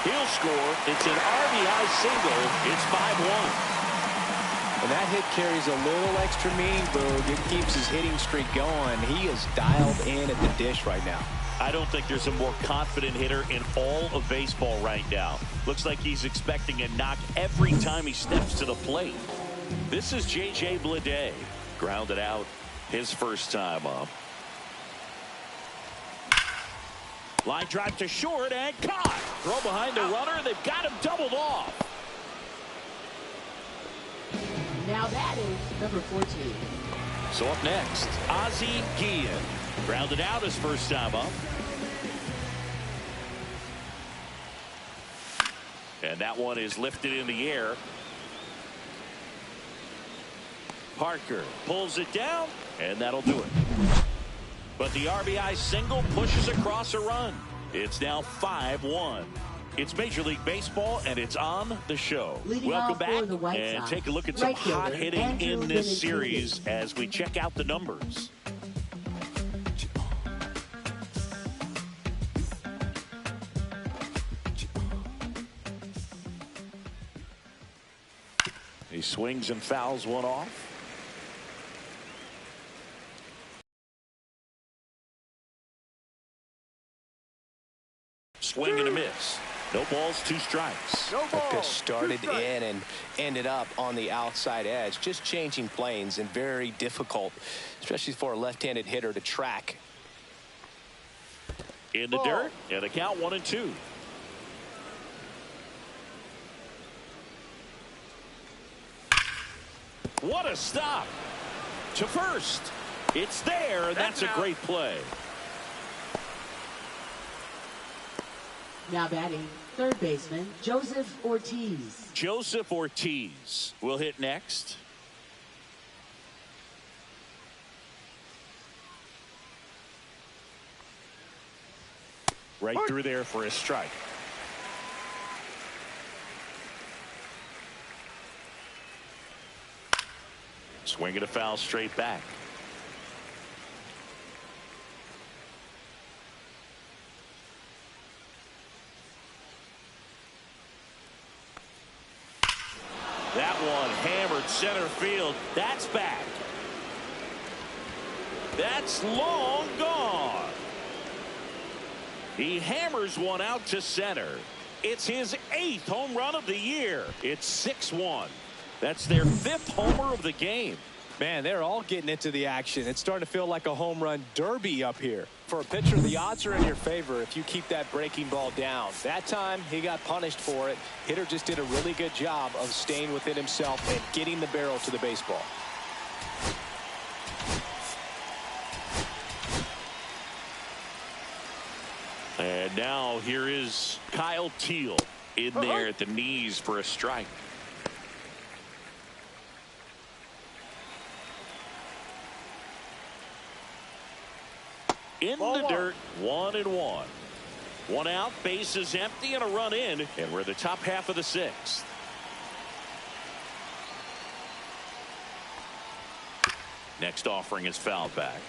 He'll score. It's an RBI single. It's 5-1. And that hit carries a little extra meaning, Boog. It keeps his hitting streak going. He is dialed in at the dish right now. I don't think there's a more confident hitter in all of baseball right now. Looks like he's expecting a knock every time he steps to the plate. This is J.J. Bleday. Grounded out his first time up. Line drive to short and caught. Throw behind the runner. They've got him doubled off. Now batting, number 14. So up next, Ozzie Guillen. Grounded out his first time up. And that one is lifted in the air. Parker pulls it down, and that'll do it. But the RBI single pushes across a run. It's now 5-1. It's Major League Baseball, and it's on the show. Welcome back, and take a look at some hot hitting in this series as we check out the numbers. He swings and fouls one off. Swing and a miss. No balls, 2 strikes. No That ball. pitch started 2 strikes. in and ended up on the outside edge. Just changing planes and very difficult, especially for a left-handed hitter to track. In the dirt, and the count 1-2. What a stop. To first. It's there, and that's a great play. Now batting, third baseman, Joseph Ortiz. Joseph Ortiz will hit next. Right through there for a strike. Swing and a foul straight back. That one hammered center field. That's back. That's long gone. He hammers one out to center. It's his 8th home run of the year. It's 6-1. That's their 5th homer of the game. Man, they're all getting into the action. It's starting to feel like a home run derby up here. For a pitcher, the odds are in your favor if you keep that breaking ball down. That time, he got punished for it. Hitter just did a really good job of staying within himself and getting the barrel to the baseball. And now here is Kyle Teal in there at the knees for a strike. In the dirt, 1-1. One out, bases empty, and a run in, and we're the top half of the 6th. Next offering is fouled back.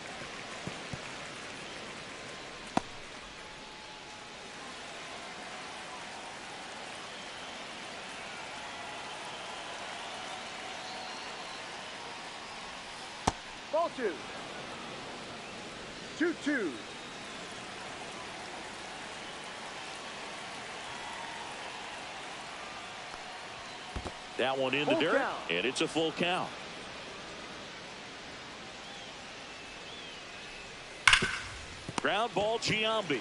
Ball 2. 2-2. That one in the dirt, and it's a full count. Ground ball, Giambi.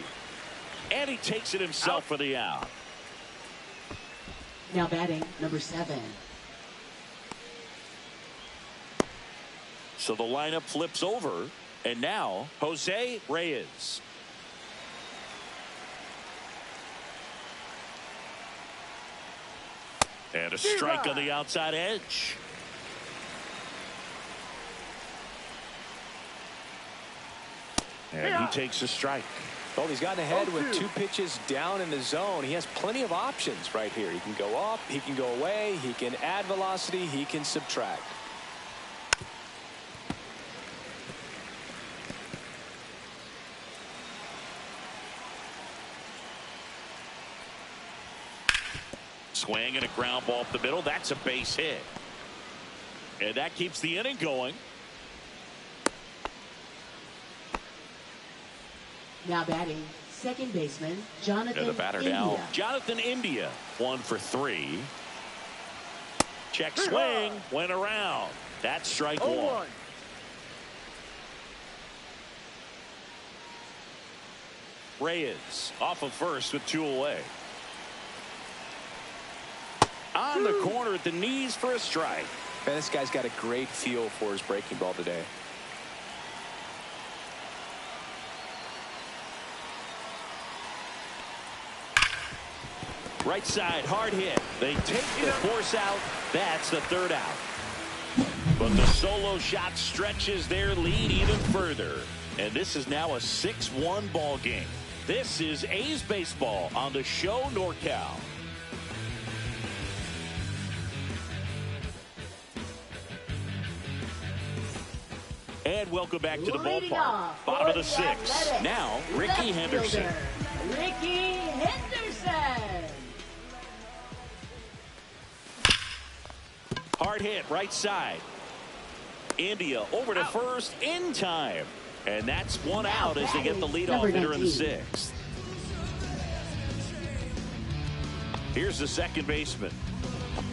And he takes it himself for the out. Now batting, number 7. So the lineup flips over, and now Jose Reyes. And a strike on the outside edge. And he takes a strike. Well, he's gotten ahead with 2 pitches down in the zone. He has plenty of options right here. He can go up, he can go away, he can add velocity, he can subtract. Swing and a ground ball up the middle. That's a base hit. And that keeps the inning going. Now batting, second baseman, Jonathan And the batter India. now, Jonathan India, 1 for 3. Check swing, went around. That's strike 1. Reyes off of first with 2 away. On the corner at the knees for a strike. Man, this guy's got a great feel for his breaking ball today. Right side, hard hit. They take the force out. That's the 3rd out. But the solo shot stretches their lead even further. And this is now a 6-1 ball game. This is A's baseball on the show NorCal. And welcome back to the ballpark. Bottom of the 6th. Now, Ricky Henderson. Ricky Henderson. Hard hit, right side. India over to first in time. And that's 1 out as they get the leadoff hitter in the 6th. Here's the second baseman.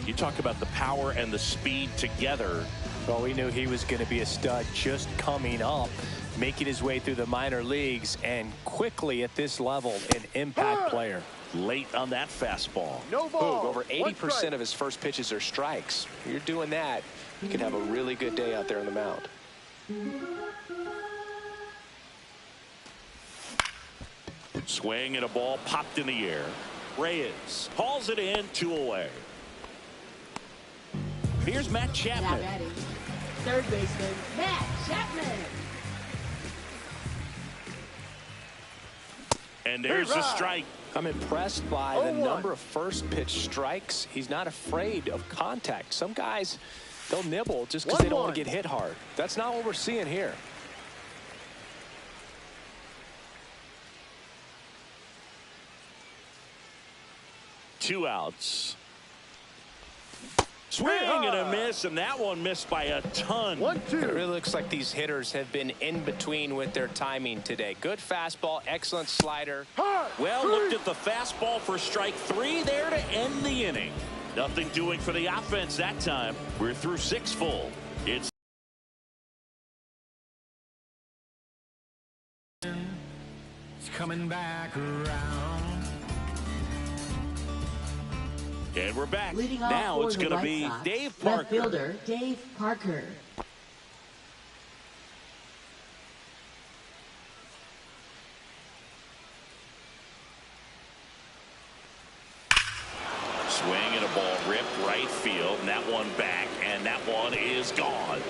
You talk about the power and the speed together. Well, we knew he was going to be a stud just coming up, making his way through the minor leagues, and quickly at this level, an impact player. Late on that fastball. No ball. Boog, over 80% of his first pitches are strikes. You're doing that, you can have a really good day out there on the mound. Swing and a ball popped in the air. Reyes hauls it in, 2 away. Here's Matt Chapman. Third baseman, Matt Chapman. And there's the strike. I'm impressed by the number of first pitch strikes. He's not afraid of contact. Some guys, they'll nibble just because they don't want to get hit hard. That's not what we're seeing here. Two outs. Swing and a miss, and that one missed by a ton. 1-2. It really looks like these hitters have been in between with their timing today. Good fastball, excellent slider. Well, looked at the fastball for strike 3 there to end the inning. Nothing doing for the offense that time. We're through 6 full. It's coming back around. And we're back. Leading off now for it's the going to White be Sox, Dave left Parker. fielder Dave Parker. Swing and a ball ripped right field, and that one back, and that one is gone.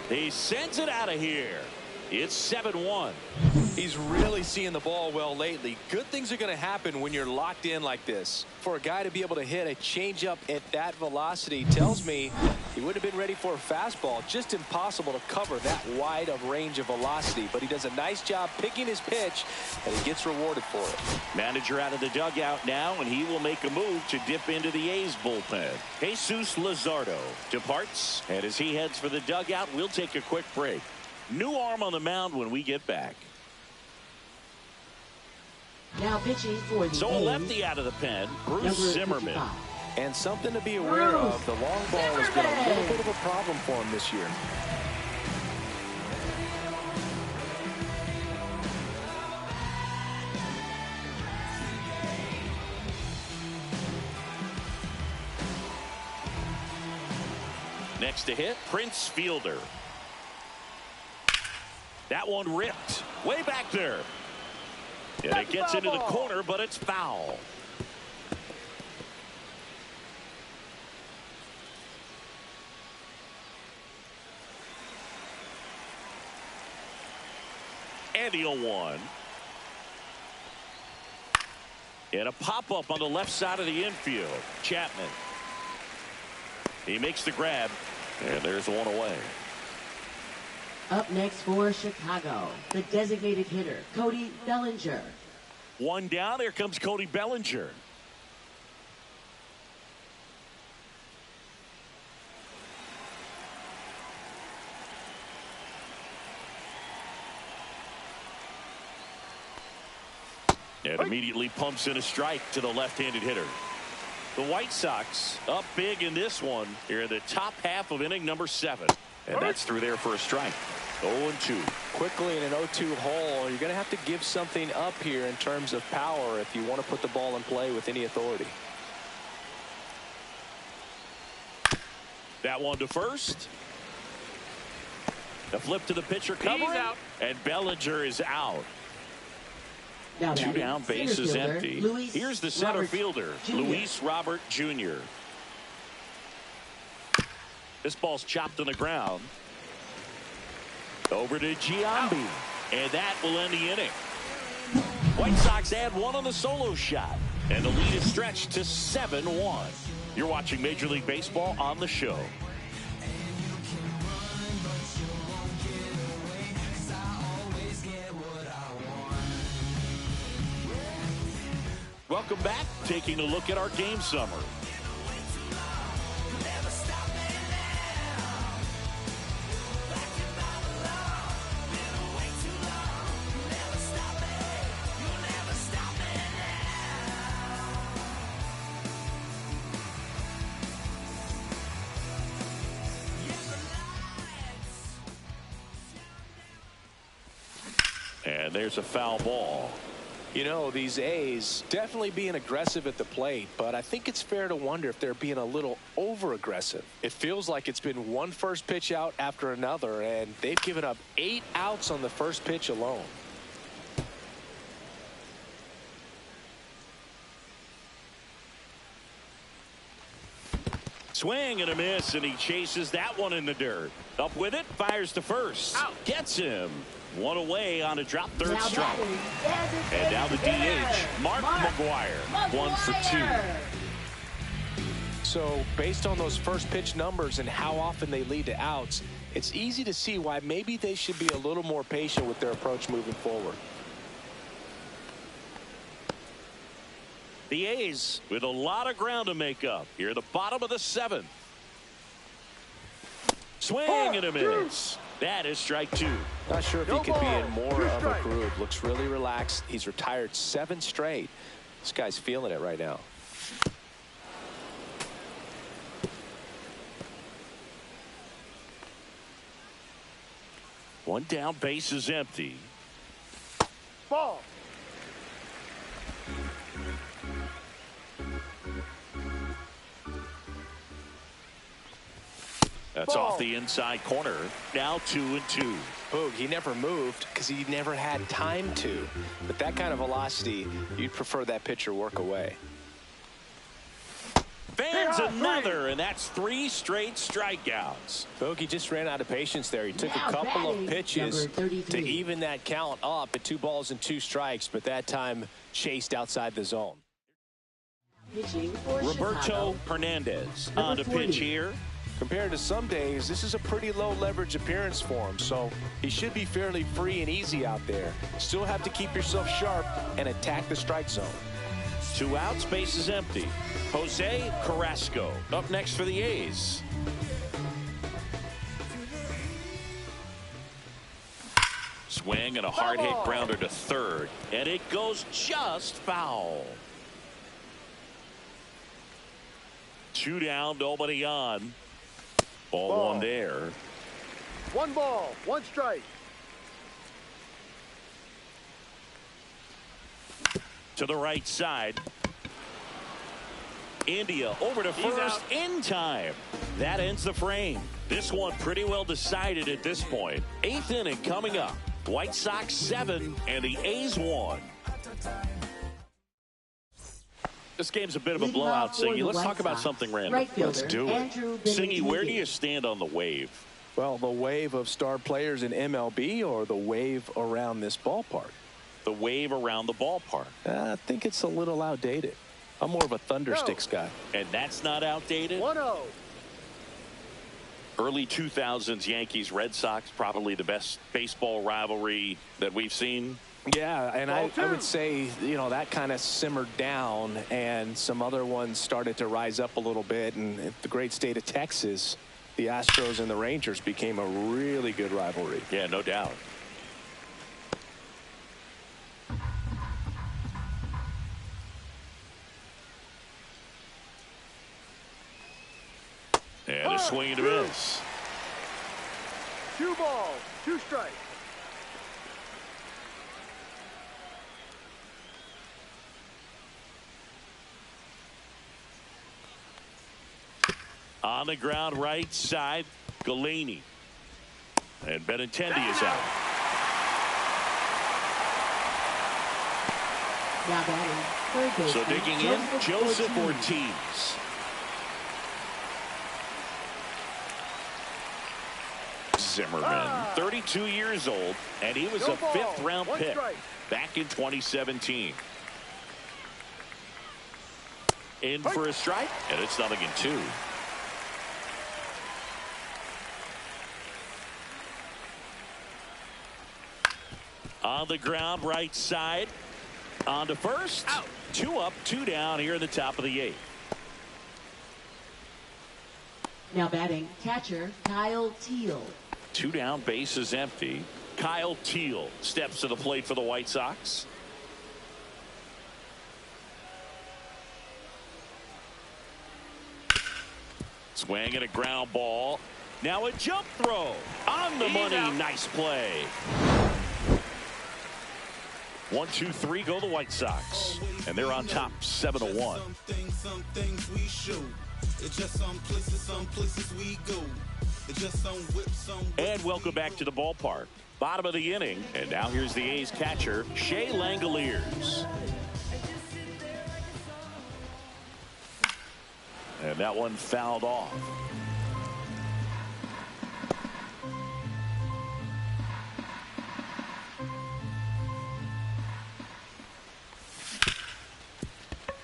He sends it out of here. It's 7-1. He's really seeing the ball well lately. Good things are going to happen when you're locked in like this. For a guy to be able to hit a changeup at that velocity tells me he would have been ready for a fastball. Just impossible to cover that wide of range of velocity. But he does a nice job picking his pitch, and he gets rewarded for it. Manager out of the dugout now, and he will make a move to dip into the A's bullpen. Jesus Luzardo departs, and as he heads for the dugout, we'll take a quick break. New arm on the mound when we get back. Now pitching for the So a A's, lefty out of the pen, Bruce number Zimmerman. 55. And something to be aware of, the long ball has been a little bit of a problem for him this year. Next to hit, Prince Fielder. That one ripped way back there. And it gets into the corner, but it's foul. And the 0-1. And a pop-up on the left side of the infield. Chapman. He makes the grab. And there's one away. Up next for Chicago, the designated hitter, Cody Bellinger. One down. Here comes Cody Bellinger. And immediately pumps in a strike to the left-handed hitter. The White Sox up big in this one here in the top half of inning number 7. And that's through there for a strike. 0-2. quickly in an 0-2 hole, you're going to have to give something up here in terms of power if you want to put the ball in play with any authority. That one to first. The flip to the pitcher covering, and Bellinger is out. Now 2 down, bases empty. Here's the center Robert fielder, Jr. Luis Robert Jr. This ball's chopped on the ground. Over to Giambi, and that will end the inning. White Sox add 1 on the solo shot, and the lead is stretched to 7-1. You're watching Major League Baseball on the show. Welcome back. Taking a look at our game summary. And there's a foul ball. You know, these A's definitely being aggressive at the plate, but I think it's fair to wonder if they're being a little over-aggressive. It feels like it's been one first pitch out after another, and they've given up 8 outs on the first pitch alone. Swing and a miss, and he chases that one in the dirt. Up with it, fires to first. Out. Gets him. 1 away on a drop third strike. And now the DH, Mark McGwire, 1 for 2. So based on those first pitch numbers and how often they lead to outs, it's easy to see why maybe they should be a little more patient with their approach moving forward. The A's with a lot of ground to make up here at the bottom of the 7th. Swing and a miss. That is strike 2. Not sure if he could be in more of a groove. Looks really relaxed. He's retired 7 straight. This guy's feeling it right now. One down, base is empty. Ball. That's off the inside corner. Now 2-2. Boog, he never moved because he never had time to. But that kind of velocity, you'd prefer that pitcher work away. Fans another, and that's 3 straight strikeouts. Boog, he just ran out of patience there. He took a couple of pitches to even that count up at 2 balls and 2 strikes, but that time chased outside the zone. Roberto Hernandez on the pitch here. Compared to some days, this is a pretty low leverage appearance for him, so he should be fairly free and easy out there. Still have to keep yourself sharp and attack the strike zone. 2 outs, base is empty. Jose Carrasco up next for the A's. Swing and a hard hit grounder to third, and it goes just foul. 2 down, nobody on. Ball 1 there. 1 ball, 1 strike. To the right side. India over to first in time. That ends the frame. This one pretty well decided at this point. 8th inning coming up. White Sox 7 and the A's 1. This game's a bit of a blowout, Singy. Let's talk about something random. Let's do it. Singy, where do you stand on the wave? Well, the wave of star players in MLB or the wave around this ballpark? The wave around the ballpark. I think it's a little outdated. I'm more of a Thundersticks guy. And that's not outdated? 1-0. Early 2000s Yankees Red Sox, probably the best baseball rivalry that we've seen. Yeah, and I would say, you know, that kind of simmered down and some other ones started to rise up a little bit. And the great state of Texas, the Astros and the Rangers became a really good rivalry. Yeah, no doubt. And a swing and a miss. 2 balls, 2 strikes. On the ground, right side, Galaney. And Benintendi is out. Now batting, third baseman, So digging in, Joseph Ortiz. Zimmerman, 32 years old, and he was a fifth-round pick back in 2017. In for a strike, and it's 0-2. On the ground, right side. On to first. Out. 2 up, 2 down here in the top of the 8th. Now batting, catcher Kyle Teal. 2 down, base is empty. Kyle Teal steps to the plate for the White Sox. Swing and a ground ball. Now a jump throw. On the money. Nice play. 1, 2, 3 go the White Sox. And they're on top 7-1. Some things we show. It's just some places we go. It's just some whips, and welcome back to the ballpark. Bottom of the inning. And now here's the A's catcher, Shea Langoliers. And that one fouled off.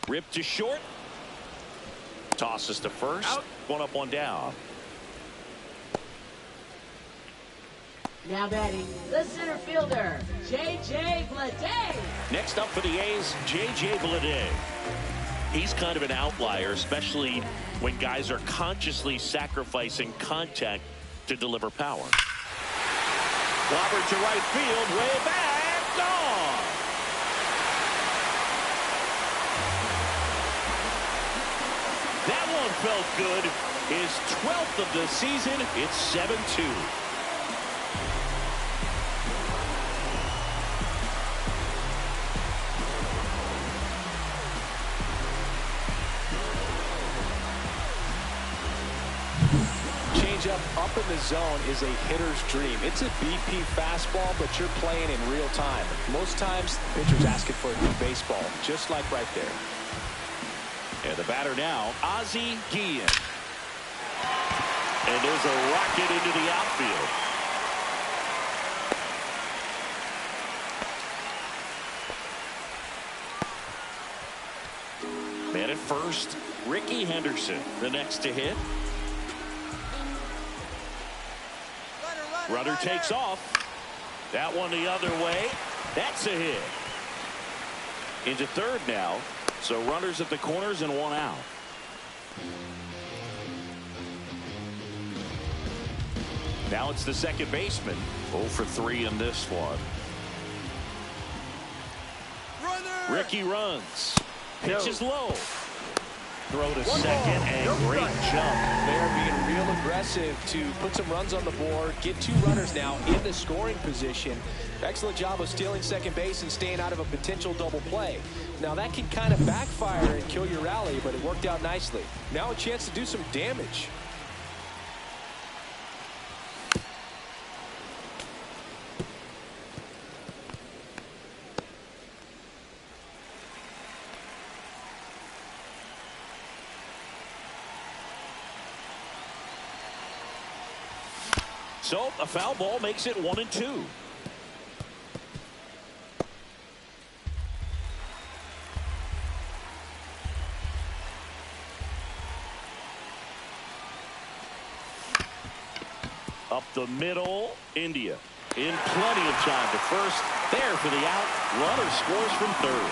Ripped to short. Tosses to first. Out. 1 up, 1 down. Now batting, the center fielder, J.J. Bleday. Next up for the A's, J.J. Bleday. He's kind of an outlier, especially when guys are consciously sacrificing contact to deliver power. Robert to right field, way back, gone. That one felt good. His 12th of the season. It's 7-2. Up in the zone is a hitter's dream. It's a BP fastball, but you're playing in real time. Most times, the pitcher's asking for a new baseball, just like right there. And the batter now, Ozzie Guillen. And there's a rocket into the outfield. Man at first, Ricky Henderson, the next to hit. Runner takes off. That one the other way. That's a hit. Into third now. So runners at the corners and 1 out. Now it's the second baseman. 0 for 3 in this one. Runner. Ricky runs. Pitches low. Throw to second and great jump. They're being real aggressive to put some runs on the board. Get 2 runners now in the scoring position. Excellent job of stealing second base and staying out of a potential double play. Now that can kind of backfire and kill your rally, but it worked out nicely. Now a chance to do some damage. So a foul ball makes it 1-2. Up the middle, India. In plenty of time to first. There for the out. Runner scores from third.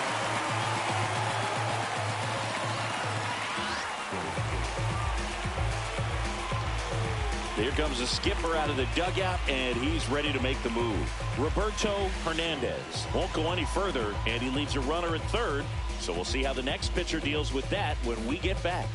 Here comes the skipper out of the dugout, and he's ready to make the move. Roberto Hernandez won't go any further, and he leaves a runner at third. So we'll see how the next pitcher deals with that when we get back.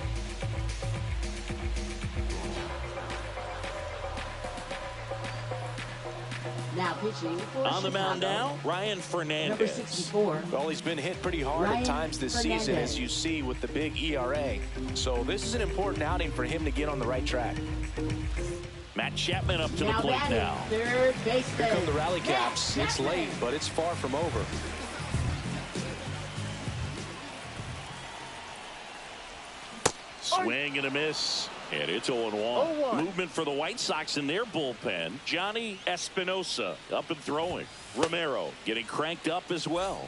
Now pitching for On the mound Chicago, now, Ryan number Fernandez. 64. Well, he's been hit pretty hard at times this season, as you see with the big ERA. So this is an important outing for him to get on the right track. Matt Chapman up to the plate batting, now. third baseman. Here come the rally caps. Matt It's Chapman. late, but it's far from over. Swing and a miss. And it's 0-1. 0-1. Movement for the White Sox in their bullpen. Johnny Espinosa up and throwing. Romero getting cranked up as well.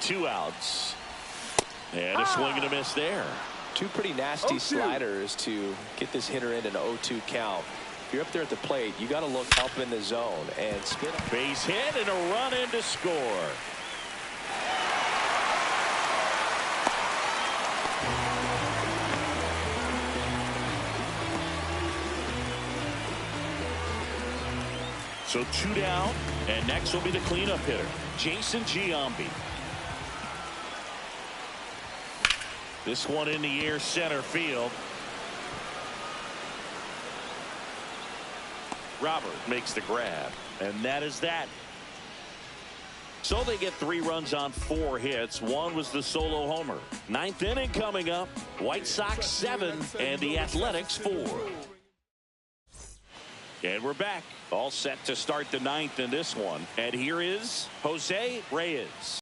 Two outs. And a swing and a miss there. Two pretty nasty 0-2. sliders to get this hitter in an 0-2 count. If you're up there at the plate, you got to look up in the zone and spin. Base hit and a run in to score. So two down, and next will be the cleanup hitter, Jason Giambi. This one in the air, center field. Robert makes the grab, and that is that. So they get 3 runs on 4 hits. One was the solo homer. 9th inning coming up. White Sox 7 and the Athletics 4. And we're back. All set to start the 9th in this one. And here is Jose Reyes.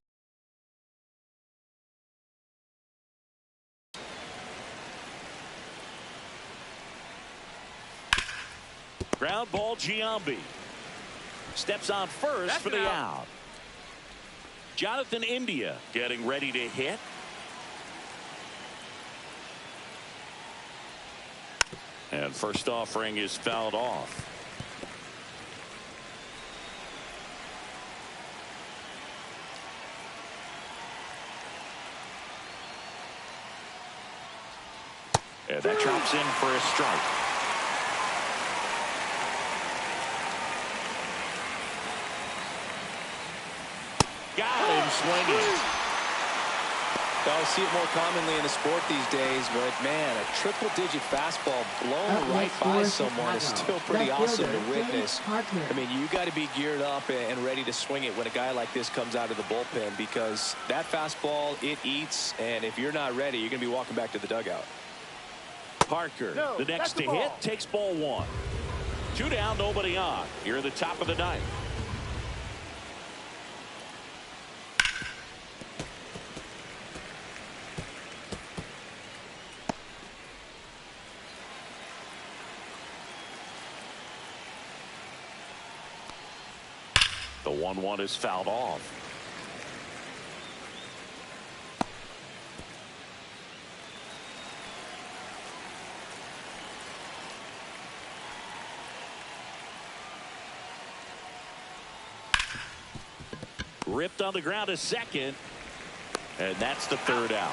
Ground ball, Giambi. Steps on first for the out. Jonathan India getting ready to hit. And first offering is fouled off. And that drops in for a strike. Got him swinging. I see it more commonly in the sport these days, but man, a triple-digit fastball blown right by someone is still pretty awesome to witness. I mean, you got to be geared up and ready to swing it when a guy like this comes out of the bullpen, because that fastball, it eats, and if you're not ready, you're going to be walking back to the dugout. Parker, the next to hit, takes ball 1. 2 down, nobody on. Here at the top of the 9th. The 1-1 is fouled off. Ripped on the ground a second, and that's the 3rd out.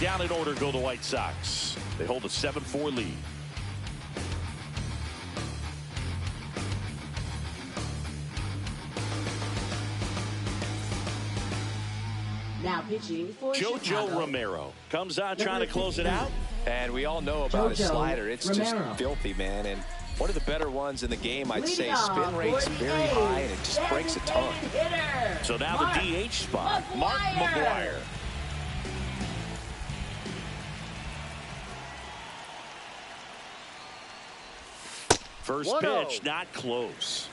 Down in order go the White Sox. They hold a 7-4 lead. Now pitching for JoJo Chicago. Romero comes out trying to close it out. And we all know about his slider. It's just Romero. filthy, man. And one of the better ones in the game, I'd say. Leading Spin off rate's for the very A's, high, and it just breaks a ton. designated hitter, So now Mark the DH spot, Mark McGuire. First 1-0. pitch, not close.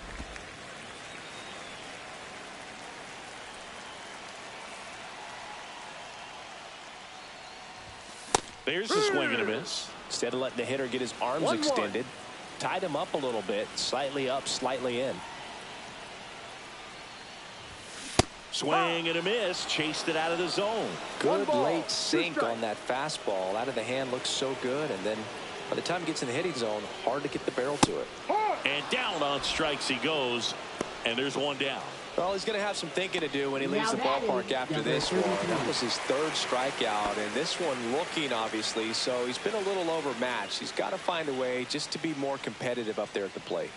There's a swing and a miss. Instead of letting the hitter get his arms 1-1. extended, tied him up a little bit, slightly up, slightly in. Swing and a miss, chased it out of the zone. Good ball, late 2 sink strikes. on that fastball. Out of the hand looks so good, and then by the time it gets in the hitting zone, hard to get the barrel to it. And down on strikes he goes, and there's 1 down. Well, he's going to have some thinking to do when he leaves the Now batting, ballpark after number this one. 33. That was his 3rd strikeout, and this one looking, obviously, so he's been a little overmatched. He's got to find a way just to be more competitive up there at the plate.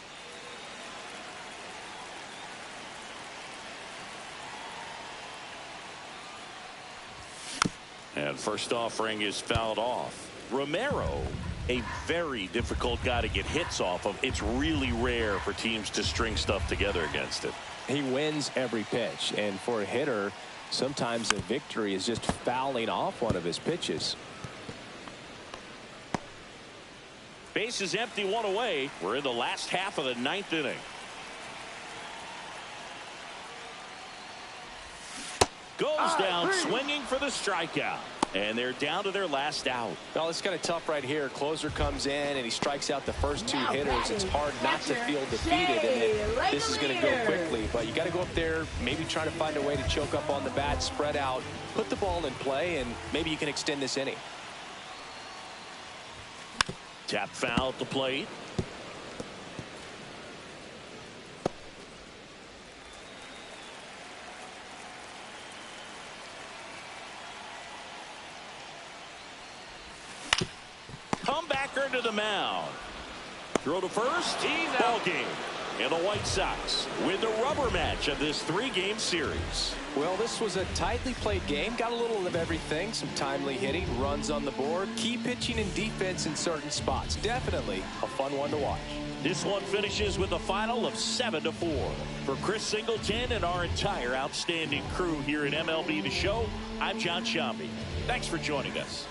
And first offering is fouled off. Romero, a very difficult guy to get hits off of. It's really rare for teams to string stuff together against it. He wins every pitch, and for a hitter, sometimes a victory is just fouling off one of his pitches. Base is empty, one away. We're in the last half of the ninth inning. Goes down swinging for the strikeout. And they're down to their last out. Well, it's kind of tough right here. Closer comes in and he strikes out the first two hitters. It's hard not to feel defeated, and then this is going to go quickly. But you got to go up there, maybe trying to find a way to choke up on the bat, spread out, put the ball in play, and maybe you can extend this inning. Tap foul at the plate. Comebacker to the mound. Throw to first. Ball game. And the White Sox win the rubber match of this 3-game series. Well, this was a tightly played game. Got a little of everything. Some timely hitting, runs on the board, key pitching and defense in certain spots. Definitely a fun one to watch. This one finishes with a final of 7-4. For Chris Singleton and our entire outstanding crew here at MLB The Show, I'm John Shambi. Thanks for joining us.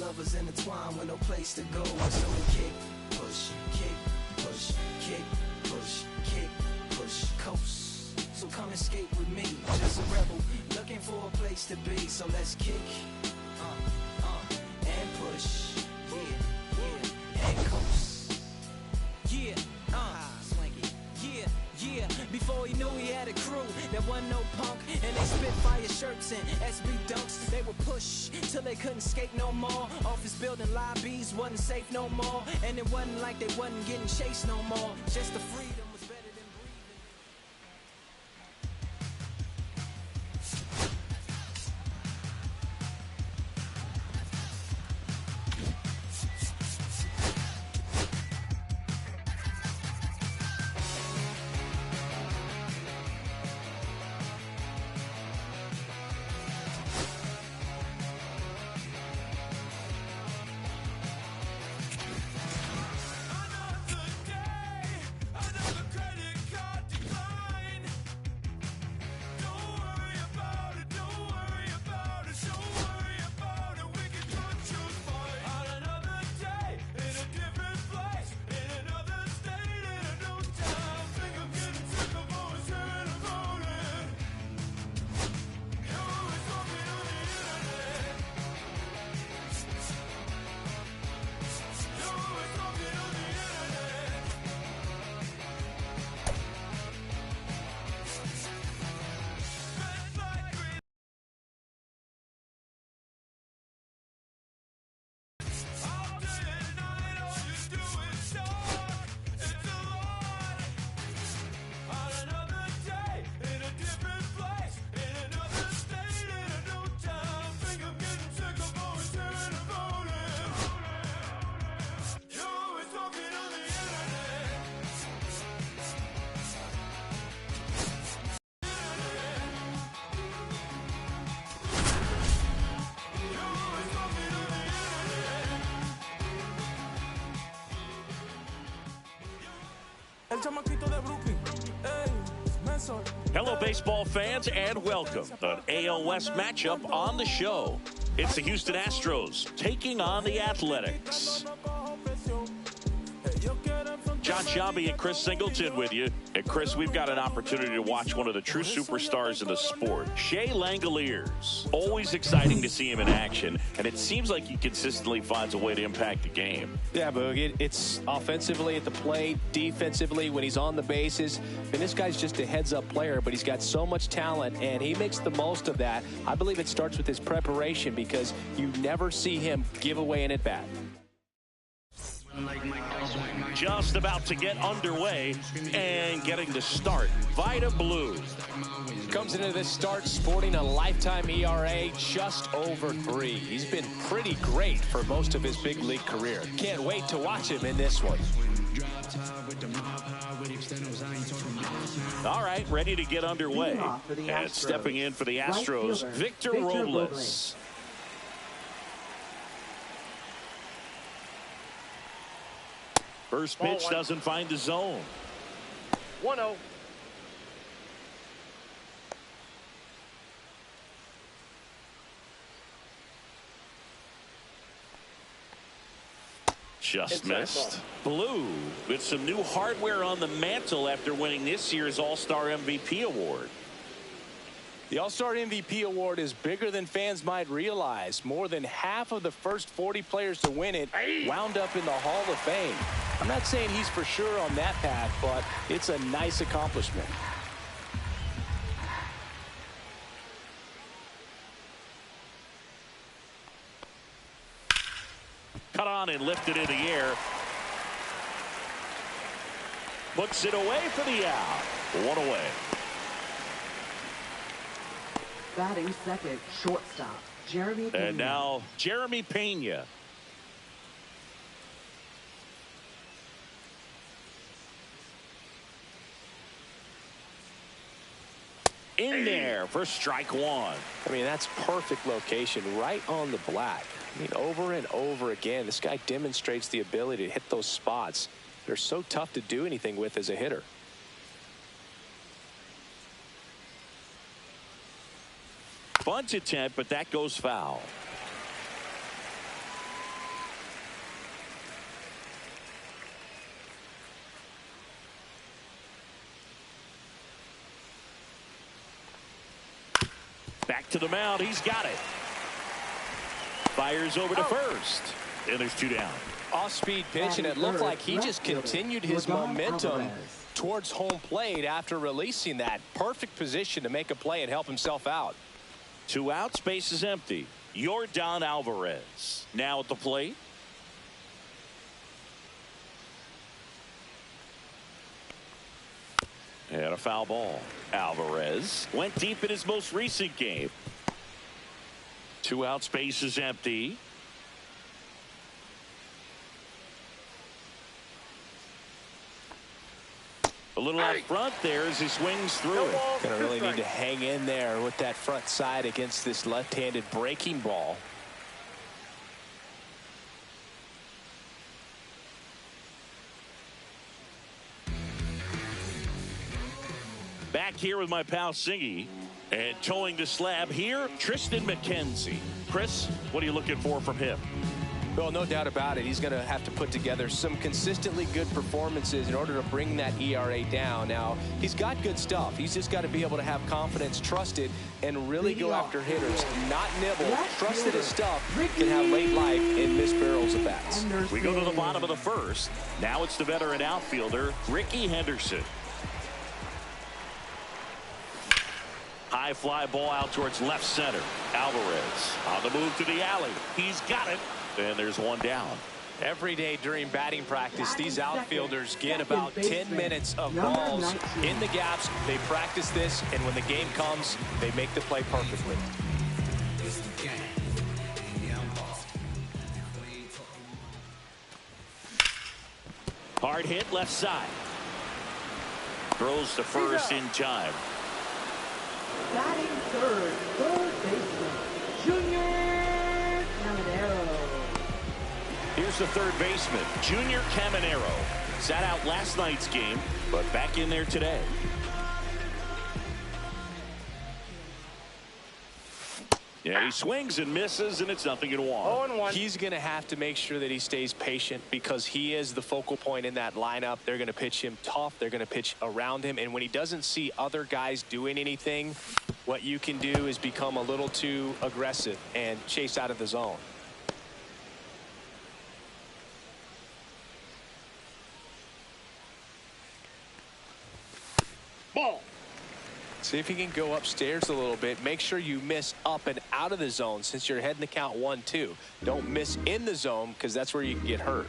Lovers intertwined with no place to go. So kick, push, kick, push, kick, push, kick, push, coast. So come escape with me, just a rebel looking for a place to be. So let's kick, and push, yeah, and coast. Yeah, swanky, yeah. Before he knew he had a crew, there wasn't no punk, and they spit fire shirts and SB dunks. They would push till they couldn't skate no more. Office building lobbies wasn't safe no more, and it wasn't like they wasn't getting chased no more. Just the freedom was better than Hello, baseball fans, and welcome to an AL West matchup on the show. It's the Houston Astros taking on the Athletics. John Shambi and Chris Singleton with you. And Chris, we've got an opportunity to watch one of the true superstars in the sport, Shea Langoliers. Always exciting to see him in action, and it seems like he consistently finds a way to impact the game. Yeah, Boog, it's offensively at the plate, defensively when he's on the bases. And this guy's just a heads-up player, but he's got so much talent, and he makes the most of that. I believe it starts with his preparation because you never see him give away an at-bat. Just about to get underway and getting the start. Vida Blue comes into this start sporting a lifetime ERA just over 3. He's been pretty great for most of his big league career. Can't wait to watch him in this one. All right, ready to get underway. And stepping in for the Astros, Victor Robles. First pitch doesn't find the zone. 1-0. Just missed. Blue with some new hardware on the mantle after winning this year's All-Star MVP award. The All-Star MVP award is bigger than fans might realize. More than half of the first 40 players to win it wound up in the Hall of Fame. I'm not saying he's for sure on that path, but it's a nice accomplishment. Cut on and lifted in the air. Puts it away for the out. One away. Batting second, shortstop, Jeremy Pena. And now Jeremy Pena. In there for strike one. I mean, that's perfect location, right on the black. I mean, over and over again, this guy demonstrates the ability to hit those spots. They're so tough to do anything with as a hitter. Bunt attempt, but that goes foul. Back to the mound. He's got it. Fires over to first. And there's 2 down. Off-speed pitch, and it looked like he just continued his momentum towards home plate after releasing that. Perfect position to make a play and help himself out. 2 outs, base is empty. Yordan Alvarez now at the plate. And a foul ball. Alvarez went deep in his most recent game. 2 outs, base is empty. A little out front there as he swings through it. Gonna really need to hang in there with that front side against this left-handed breaking ball. Back here with my pal Singy, and towing the slab here, Tristan McKenzie. Chris, what are you looking for from him? Well, no doubt about it. He's going to have to put together some consistently good performances in order to bring that ERA down. Now, he's got good stuff. He's just got to be able to have confidence, trust it, and really go after hitters, not nibble. Trust that his stuff can have late life and miss barrels of bats. We go to the bottom of the first. Now it's the veteran outfielder, Ricky Henderson. High fly ball out towards left center. Alvarez on the move to the alley. He's got it. And there's 1 down. Every day during batting practice, these outfielders get about 10 minutes of balls in the gaps. They practice this, and when the game comes, they make the play perfectly. Hard hit left side. Throws to first in time. Batting third baseman, Junior Caminero. Here's the third baseman, Junior Caminero. Sat out last night's game, but back in there today. Yeah, he swings and misses, and it's 0-1. He's going to have to make sure that he stays patient because he is the focal point in that lineup. They're going to pitch him tough. They're going to pitch around him. And when he doesn't see other guys doing anything, what you can do is become a little too aggressive and chase out of the zone. Ball. See if he can go upstairs a little bit. Make sure you miss up and out of the zone since you're heading the count 1-2. Don't miss in the zone because that's where you can get hurt.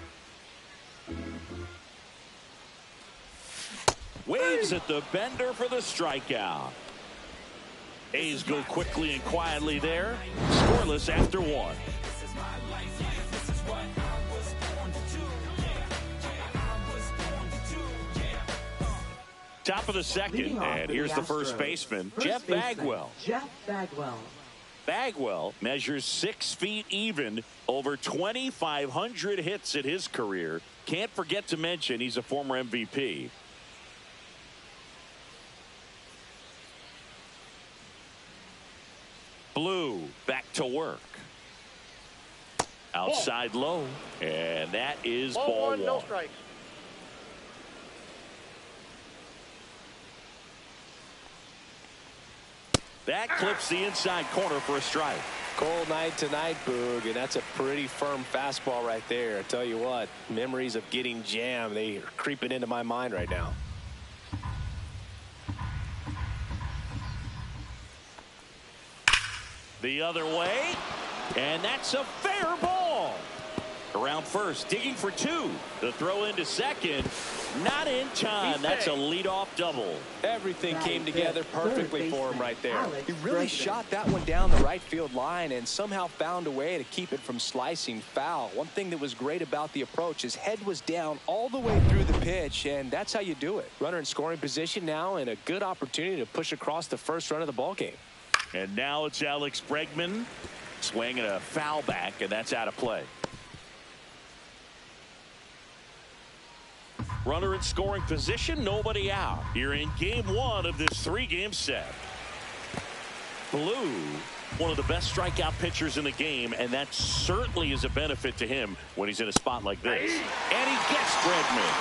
Waves at the bender for the strikeout. A's go quickly and quietly there. Scoreless after 1. Top of the second, and here's the first baseman, Jeff Bagwell. Bagwell measures 6 feet even, over 2,500 hits in his career. Can't forget to mention he's a former MVP. Blue back to work. Outside low, and that is ball 1. No strikes. That clips the inside corner for a strike. Cold night tonight, Boog, and that's a pretty firm fastball right there. I tell you what, memories of getting jammed, they are creeping into my mind right now. The other way, and that's a fair ball. Around first, digging for 2. The throw into second, not in time. That's a leadoff double. Everything came together perfectly for him right there. He really shot that one down the right field line and somehow found a way to keep it from slicing foul. One thing that was great about the approach, his head was down all the way through the pitch, and that's how you do it. Runner in scoring position now, and a good opportunity to push across the first run of the ball game. And now it's Alex Bregman swinging a foul back, and that's out of play. Runner in scoring position, nobody out. You're in game 1 of this 3-game set. Blue, one of the best strikeout pitchers in the game, and that certainly is a benefit to him when he's in a spot like this. And he gets Bregman.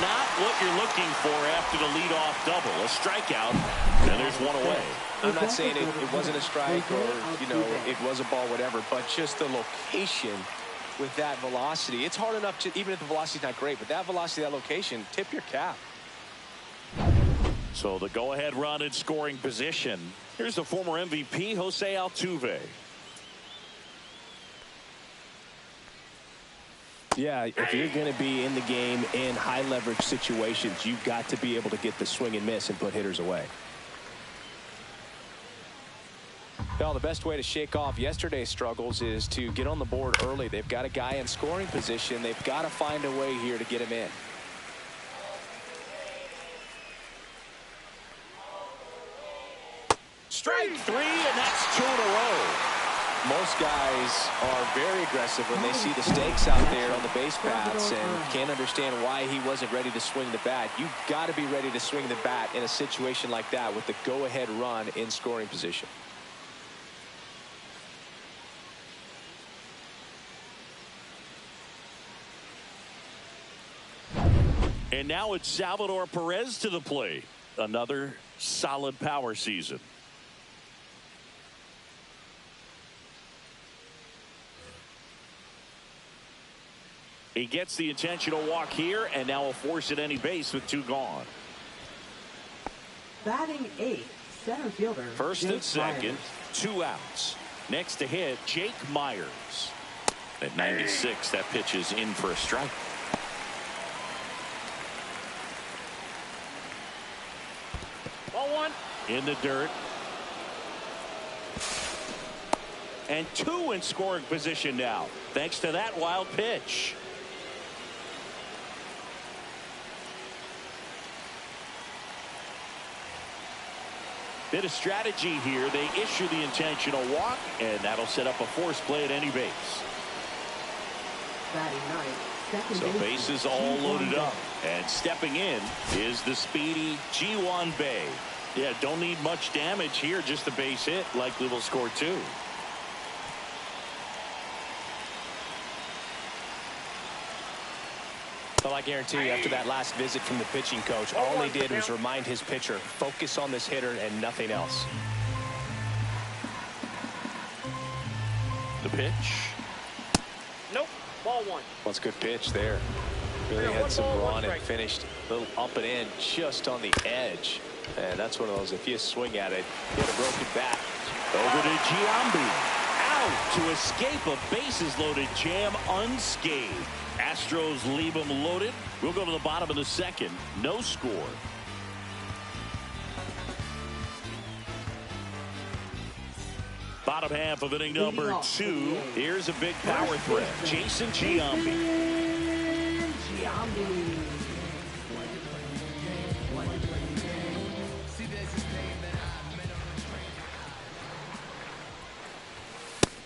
Not what you're looking for after the leadoff double. A strikeout, and there's one away. I'm not saying it wasn't a strike or, it was a ball, whatever, but just the location with that velocity. It's hard enough to, even if the velocity's not great, but that velocity, that location, tip your cap. So the go-ahead run in scoring position. Here's the former MVP, Jose Altuve. Yeah, if you're going to be in the game in high-leverage situations, you've got to be able to get the swing and miss and put hitters away. Well, the best way to shake off yesterday's struggles is to get on the board early. They've got a guy in scoring position. They've got to find a way here to get him in. Strike 3, and that's 2 in a row. Most guys are very aggressive when they see the stakes out there on the base paths and can't understand why he wasn't ready to swing the bat. You've got to be ready to swing the bat in a situation like that with the go-ahead run in scoring position. And now it's Salvador Perez to the plate. Another solid power season. He gets the intentional walk here, and now will force at any base with 2 gone. Batting 8th, center fielder. First and second, 2 outs. Next to hit, Jake Myers. At 96, that pitch is in for a strike. Ball 1. In the dirt. And 2 in scoring position now, thanks to that wild pitch. Bit of strategy here. They issue the intentional walk, and that'll set up a force play at any base. So bases all loaded up, and stepping in is the speedy Ji-Hwan Bae. Yeah, don't need much damage here, just a base hit. Likely will score 2. Well, I guarantee you, after that last visit from the pitching coach, all he did was remind his pitcher, focus on this hitter and nothing else. The pitch. Nope. Ball 1. Well, it's a good pitch there. Really had some run and finished a little up and in just on the edge. And that's one of those, if you swing at it, you get a broken bat. Over to Giambi. Out to escape a bases loaded jam unscathed. Astros leave them loaded. We'll go to the bottom of the second. No score. Bottom half of inning number 2. Here's a big power threat. Jason Giambi.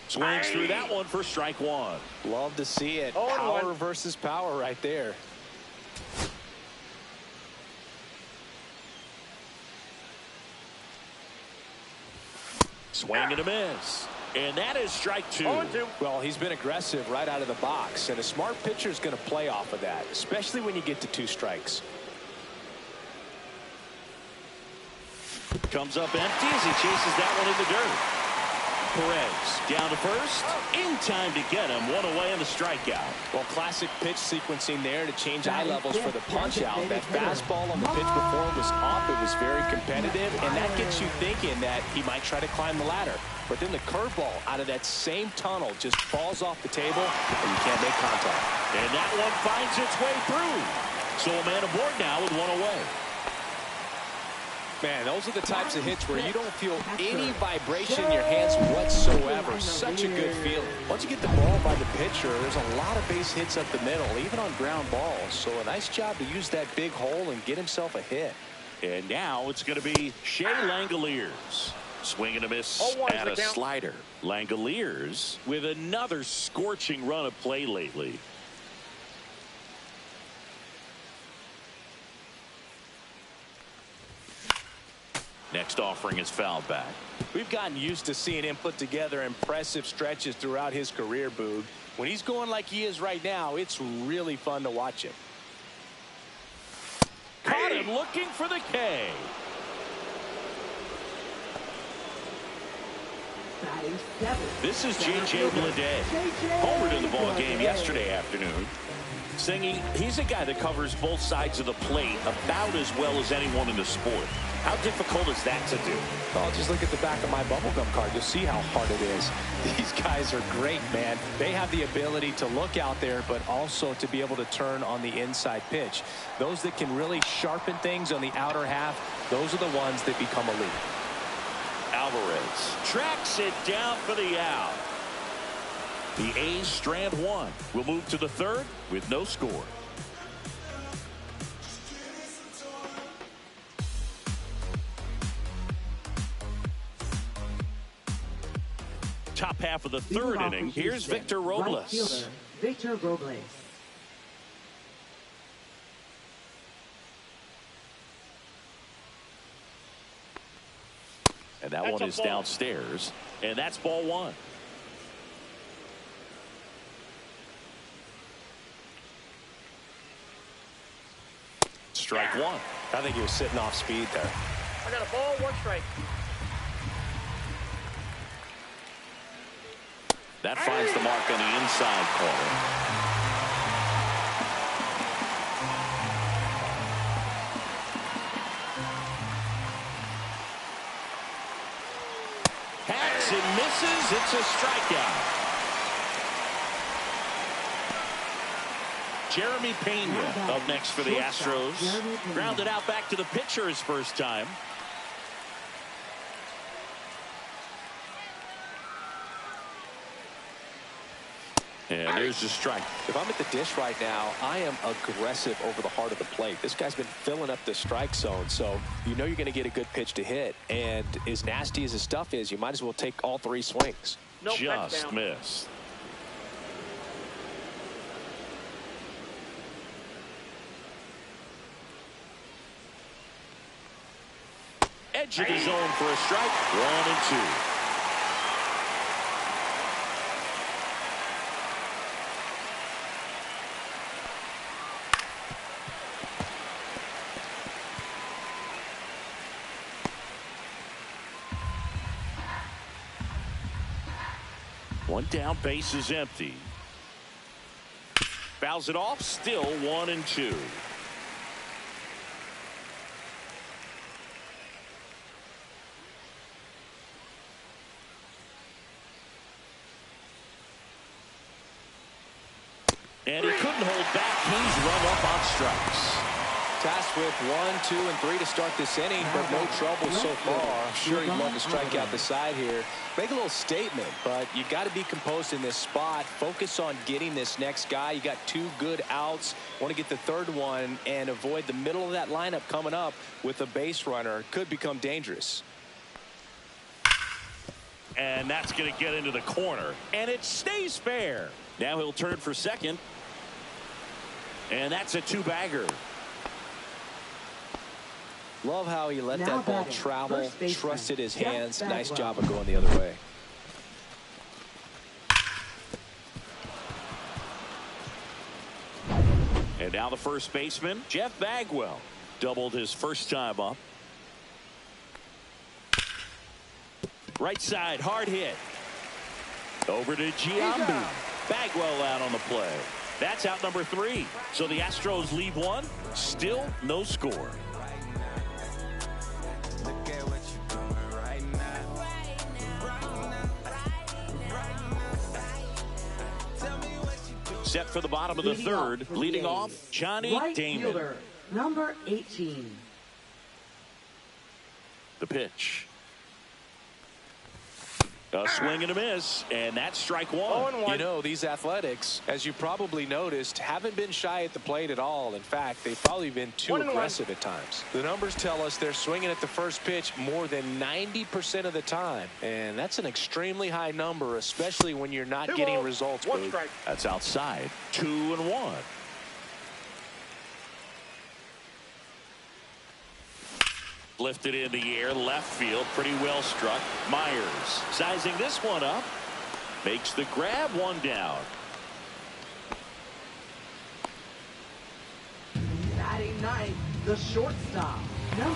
Swings through that one for strike 1. Love to see it. Power versus power right there. Swing and a miss. And that is strike 2. Well, he's been aggressive right out of the box, and a smart pitcher is going to play off of that, especially when you get to 2 strikes. Comes up empty as he chases that one in the dirt. Perez down to first. In time to get him. 1 away on the strikeout. Well, classic pitch sequencing there to change eye levels for the punch out. That fastball on the pitch before was up. It was very competitive, and that gets you thinking that he might try to climb the ladder. But then the curveball out of that same tunnel just falls off the table, and you can't make contact. And that one finds its way through. So a man aboard now with 1 away. Man, those are the types of hits where you don't feel any vibration in your hands whatsoever. Such a good feeling. Once you get the ball by the pitcher, there's a lot of base hits up the middle, even on ground balls. So a nice job to use that big hole and get himself a hit. And now it's going to be Shea Langoliers. Swing and a miss and a slider. Langoliers with another scorching run of play lately. Next offering is fouled back. We've gotten used to seeing him put together impressive stretches throughout his career, Boog. When he's going like he is right now, it's really fun to watch him. Caught him looking for the K. This is J.J. Bleday. Homered in the ball game yesterday afternoon. Singing, he's a guy that covers both sides of the plate about as well as anyone in the sport. How difficult is that to do? Oh, just look at the back of my bubblegum card. You'll see how hard it is. These guys are great, man. They have the ability to look out there, but also to be able to turn on the inside pitch. Those that can really sharpen things on the outer half, those are the ones that become elite. Alvarez tracks it down for the out. The A's strand 1. Will move to the 3rd with no score. Top half of the 3rd inning. Here's Victor Robles. Victor Robles. And that one is downstairs. And that's ball 1. Strike 1. I think he was sitting off speed there. I got a ball, 1 strike. That finds the mark on the inside corner. Hacks and misses. It's a strikeout. Jeremy Pena up next for the Astros. Grounded out back to the pitcher his first time. And there's the strike. If I'm at the dish right now, I am aggressive over the heart of the plate. This guy's been filling up the strike zone, so you know you're going to get a good pitch to hit. And as nasty as his stuff is, you might as well take all 3 swings. Nope, just missed. Edge of the zone for a strike. 1 and 2. One down, base is empty. Fouls it off, still 1 and 2. And he couldn't hold back. He's run up on strikes. Tasked with 1, 2, and 3 to start this inning, but no trouble so far. I'm sure he'd love to strike out the side here. Make a little statement, but you got to be composed in this spot. Focus on getting this next guy. You got 2 good outs. Want to get the third one and avoid the middle of that lineup coming up with a base runner. Could become dangerous. And that's going to get into the corner. And it stays fair. Now he'll turn for second. And that's a 2-bagger. Love how he let that ball travel, trusted his hands. Nice job of going the other way. And now the first baseman, Jeff Bagwell, doubled his first time up. Right side, hard hit. Over to Giambi. Bagwell out on the play. That's out number 3. So the Astros leave 1. Still no score. Set for the bottom of the third. Leading off, Johnny Damon. Fielder, number 18. The pitch. A swing and a miss, and that's strike 1. You know, these Athletics, as you probably noticed, haven't been shy at the plate at all. In fact, they've probably been too aggressive at times. The numbers tell us they're swinging at the first pitch more than 90% of the time, and that's an extremely high number, especially when you're not getting results. That's outside. 2-1. Lifted in the air, left field, pretty well struck. Myers sizing this one up. Makes the grab, 1 down. Batting ninth, the shortstop.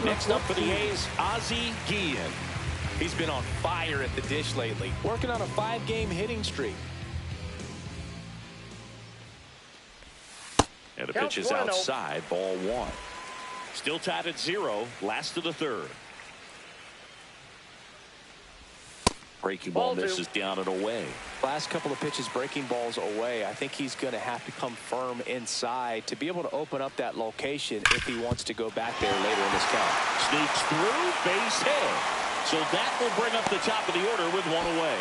Next up for the A's, Ozzie Guillen. He's been on fire at the dish lately, working on a 5-game hitting streak. And the pitch is outside, ball 1. Still tied at 0, last of the third. Breaking ball misses down and away. Last couple of pitches breaking balls away. I think he's going to have to come firm inside to be able to open up that location if he wants to go back there later in this count. Sneaks through, base hit. So that will bring up the top of the order with 1 away.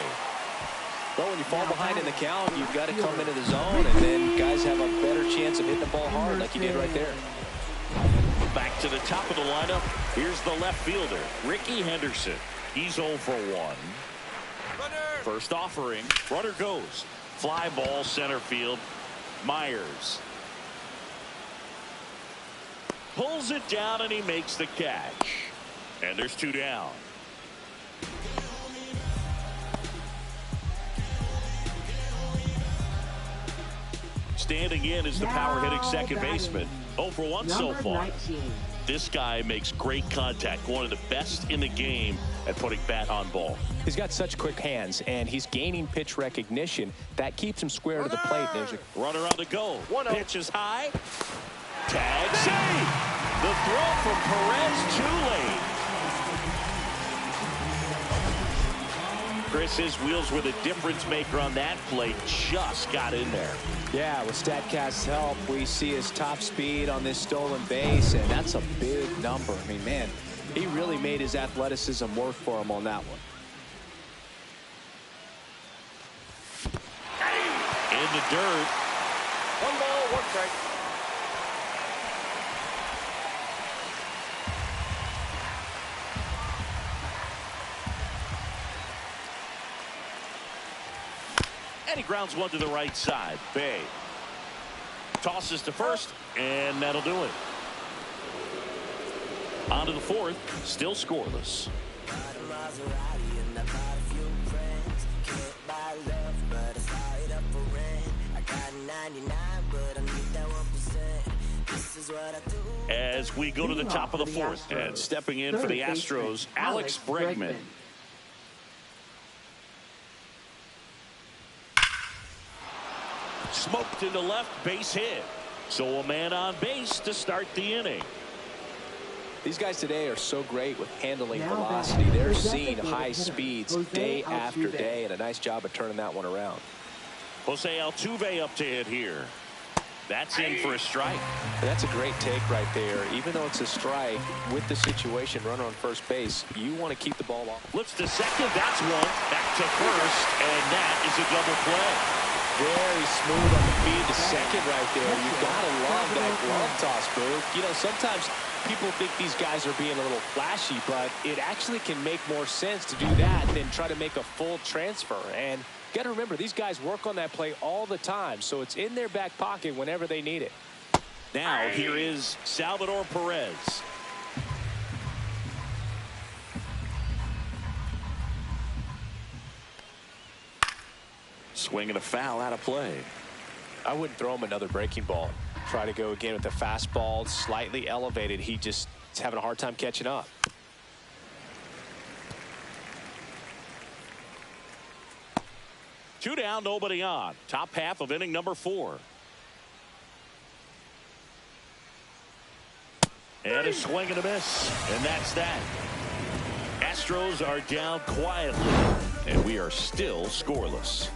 Well, when you fall behind in the count, you've got to come into the zone, and then guys have a better chance of hitting the ball hard like he did right there. Back to the top of the lineup. Here's the left fielder, Ricky Henderson. He's 0 for 1. First offering. Runner goes. Fly ball center field. Myers pulls it down and he makes the catch. And there's 2 down. Standing in is the power-hitting second baseman. 0 for 1 so far. 19. This guy makes great contact. One of the best in the game at putting bat on ball. He's got such quick hands, and he's gaining pitch recognition. That keeps him square to the plate. There's a runner on the go. Pitch is high. Tag save. The throw from Perez too late. Chris, his wheels were the difference maker on that play. Just got in there. Yeah, with StatCast's help, we see his top speed on this stolen base, and that's a big number. I mean, man, he really made his athleticism work for him on that one. In the dirt. 1 ball, 1 strike. And he grounds one to the right side. Bay tosses to first, and that'll do it. On to the fourth, still scoreless. As we go to the top of the fourth, and stepping in for the Astros, Alex Bregman. Smoked into left, base hit. So a man on base to start the inning. These guys today are so great with handling velocity. They're seeing high speeds day after day, and a nice job of turning that one around. Jose Altuve up to hit here. That's in for a strike. That's a great take right there. Even though it's a strike, with the situation, runner on first base, you want to keep the ball off. Flips to second. That's one. Back to first, and that is a double play. Very smooth on the feed to second right there. You got to love that glove toss, Boo. You know, sometimes people think these guys are being a little flashy, but it actually can make more sense to do that than try to make a full transfer. And you got to remember, these guys work on that play all the time, so it's in their back pocket whenever they need it. Now here is Salvador Perez. Swing and a foul out of play. I wouldn't throw him another breaking ball. Try to go again with the fastball, slightly elevated. He just is having a hard time catching up. Two down, nobody on. Top half of inning number 4. And a swing and a miss. And that's that. Astros are down quietly. And we are still scoreless.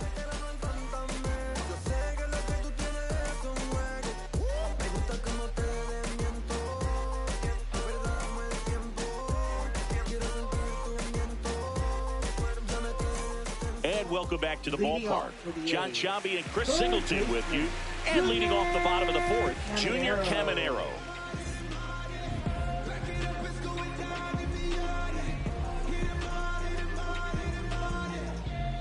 And welcome back to the ballpark. John Sciambi and Chris Singleton with you. And leading off the bottom of the 4th, Junior Caminero.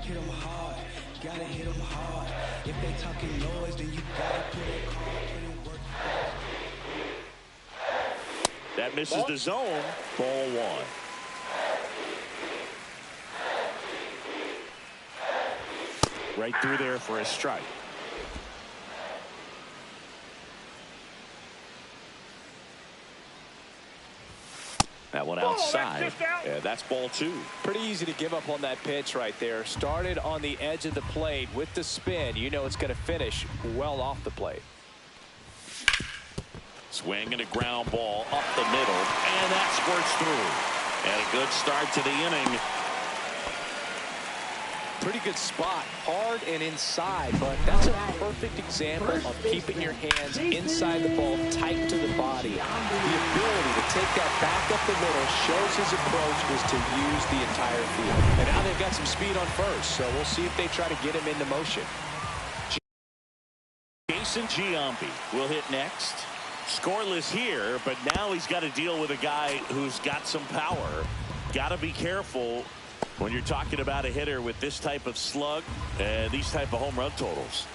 Hit 'em hard, gotta hit 'em hard. If they talking noise, then you gotta put it hard, put in work. That misses the zone. Ball 1. Right through there for a strike. That one outside. Yeah, that's ball 2. Pretty easy to give up on that pitch right there. Started on the edge of the plate with the spin. You know it's going to finish well off the plate. Swing and a ground ball up the middle, and that squirts through. And a good start to the inning. Pretty good spot, hard and inside, but that's a perfect example of keeping your hands inside the ball, tight to the body. The ability to take that back up the middle shows his approach was to use the entire field. And now they've got some speed on first, so we'll see if they try to get him into motion. Jason Giambi will hit next. Scoreless here, but now he's got to deal with a guy who's got some power. Got to be careful when you're talking about a hitter with this type of slug and these type of home run totals.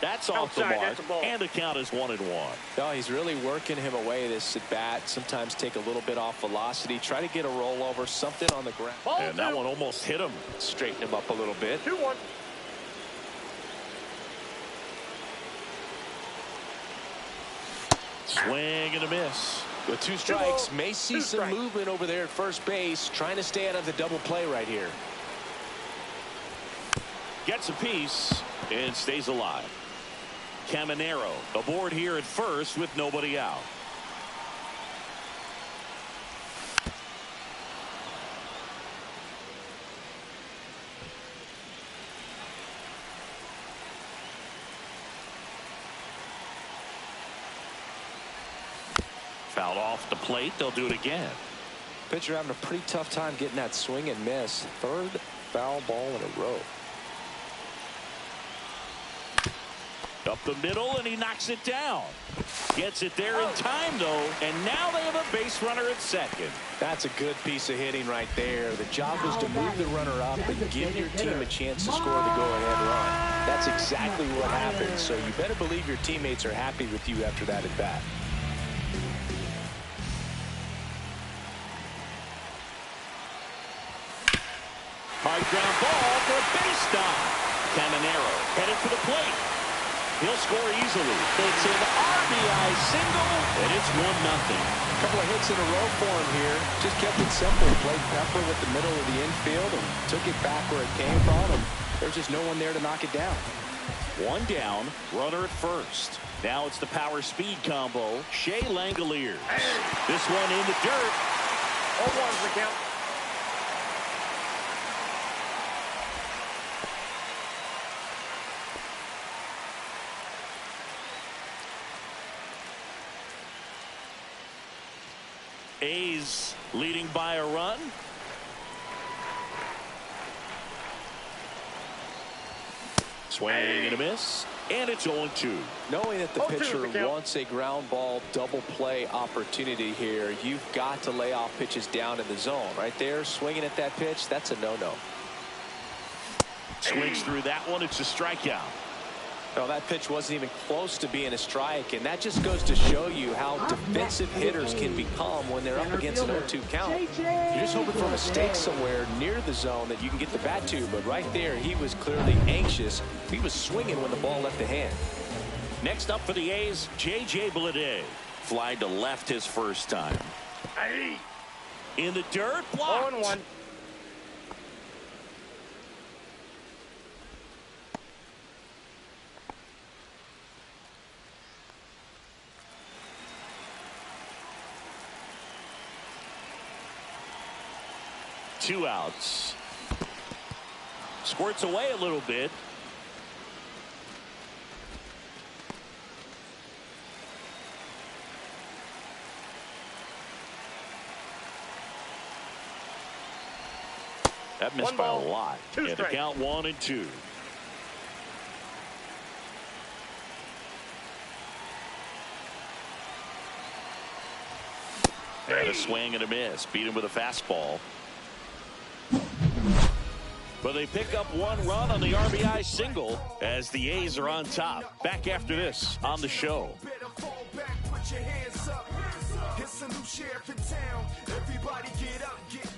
That's off the mark, and the count is 1-1. No, he's really working him away this at bat. Sometimes take a little bit off velocity, try to get a rollover, something on the ground. And that one almost hit him. Straighten him up a little bit. 2-1. Swing and a miss. With 2 strikes, may see some movement over there at first base, trying to stay out of the double play right here. Gets a piece and stays alive. Caminero aboard here at first with nobody out. Fouled off the plate. They'll do it again. Pitcher having a pretty tough time getting that swing and miss. 3rd foul ball in a row. Up the middle, and he knocks it down. Gets it there in time, though, and now they have a base runner at second. That's a good piece of hitting right there. The job was to move the runner up and give your team a chance to score the go-ahead run. That's exactly what happened, so you better believe your teammates are happy with you after that at bat. Hard ground ball for a base stop. Caminero headed for the plate. He'll score easily. It's an RBI single, and it's 1-0. A couple of hits in a row for him here. Just kept it simple. Played Pepper with the middle of the infield and took it back where it came from. And there's just no one there to knock it down. 1 down, runner at first. Now it's the power speed combo. Shea Langoliers. This one in the dirt. 0-1's the count. A's leading by a run. Swing and a miss, and it's 0-2. Knowing that the pitcher wants a ground ball double play opportunity here, you've got to lay off pitches down in the zone. Right there, swinging at that pitch, that's a no-no. Swings through that one. It's a strikeout. No, that pitch wasn't even close to being a strike, and that just goes to show you how defensive hitters can become when they're up against an 0-2 count. You're just hoping for a mistake somewhere near the zone that you can get the bat to, but right there, he was clearly anxious. He was swinging when the ball left the hand. Next up for the A's, J.J. Bleday. Flied to left his first time. In the dirt, blocked. 0-1. Two outs. Squirts away a little bit. That missed by a lot. And the count 1-2. And a swing and a miss. Beat him with a fastball. But they pick up one run on the RBI single as the A's are on top. Back after this on the show.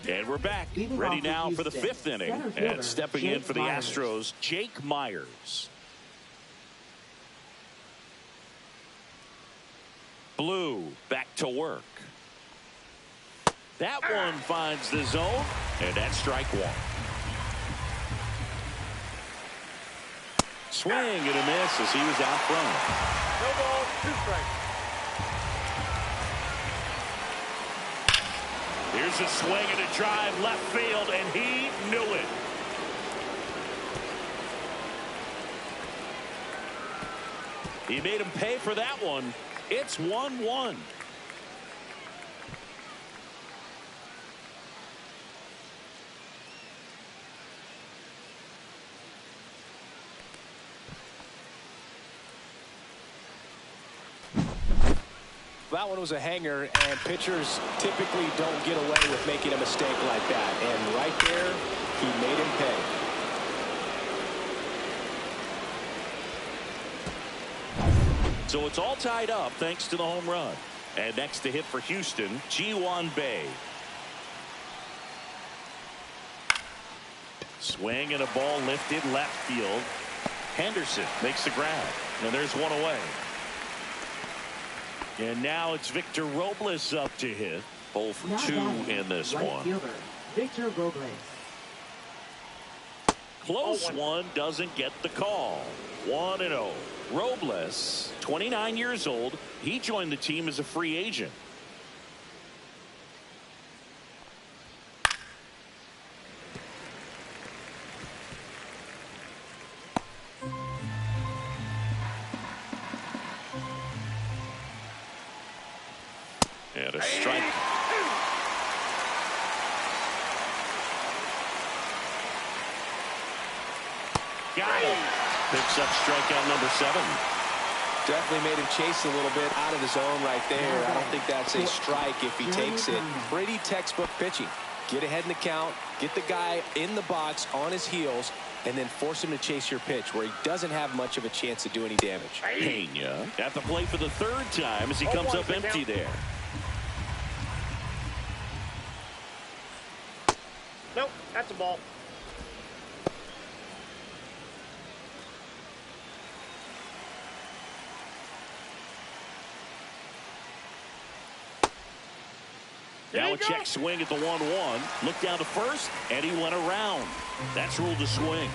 And we're back. Ready now for the fifth inning. And stepping in for the Astros, Jake Myers. Blue back to work. That one finds the zone, and that's strike one. Swing and a miss as he was out front. No ball, 2 strikes. Here's a swing and a drive left field, and he knew it. He made him pay for that one. It's 1-1. That one was a hanger, and pitchers typically don't get away with making a mistake like that. And right there, he made him pay. So it's all tied up thanks to the home run. And next to hit for Houston, Ji-Hwan Bae. Swing and a ball lifted left field. Henderson makes the grab, and there's one away. And now it's Victor Robles up to hit. 0 for 2 in this one. Fielder, Victor Robles. Close one, doesn't get the call. 1-0. Robles, 29 years old. He joined the team as a free agent. And a strike. Got him. Picks up strikeout number 7. Definitely made him chase a little bit out of the zone right there. I don't think that's a strike if he takes it. Pretty textbook pitching. Get ahead in the count, get the guy in the box on his heels, and then force him to chase your pitch where he doesn't have much of a chance to do any damage. Pena at the plate for the 3rd time as he comes up empty there. Nope, that's a ball. Now a check swing at the 1-1. Looked down to first, and he went around. That's ruled a swing.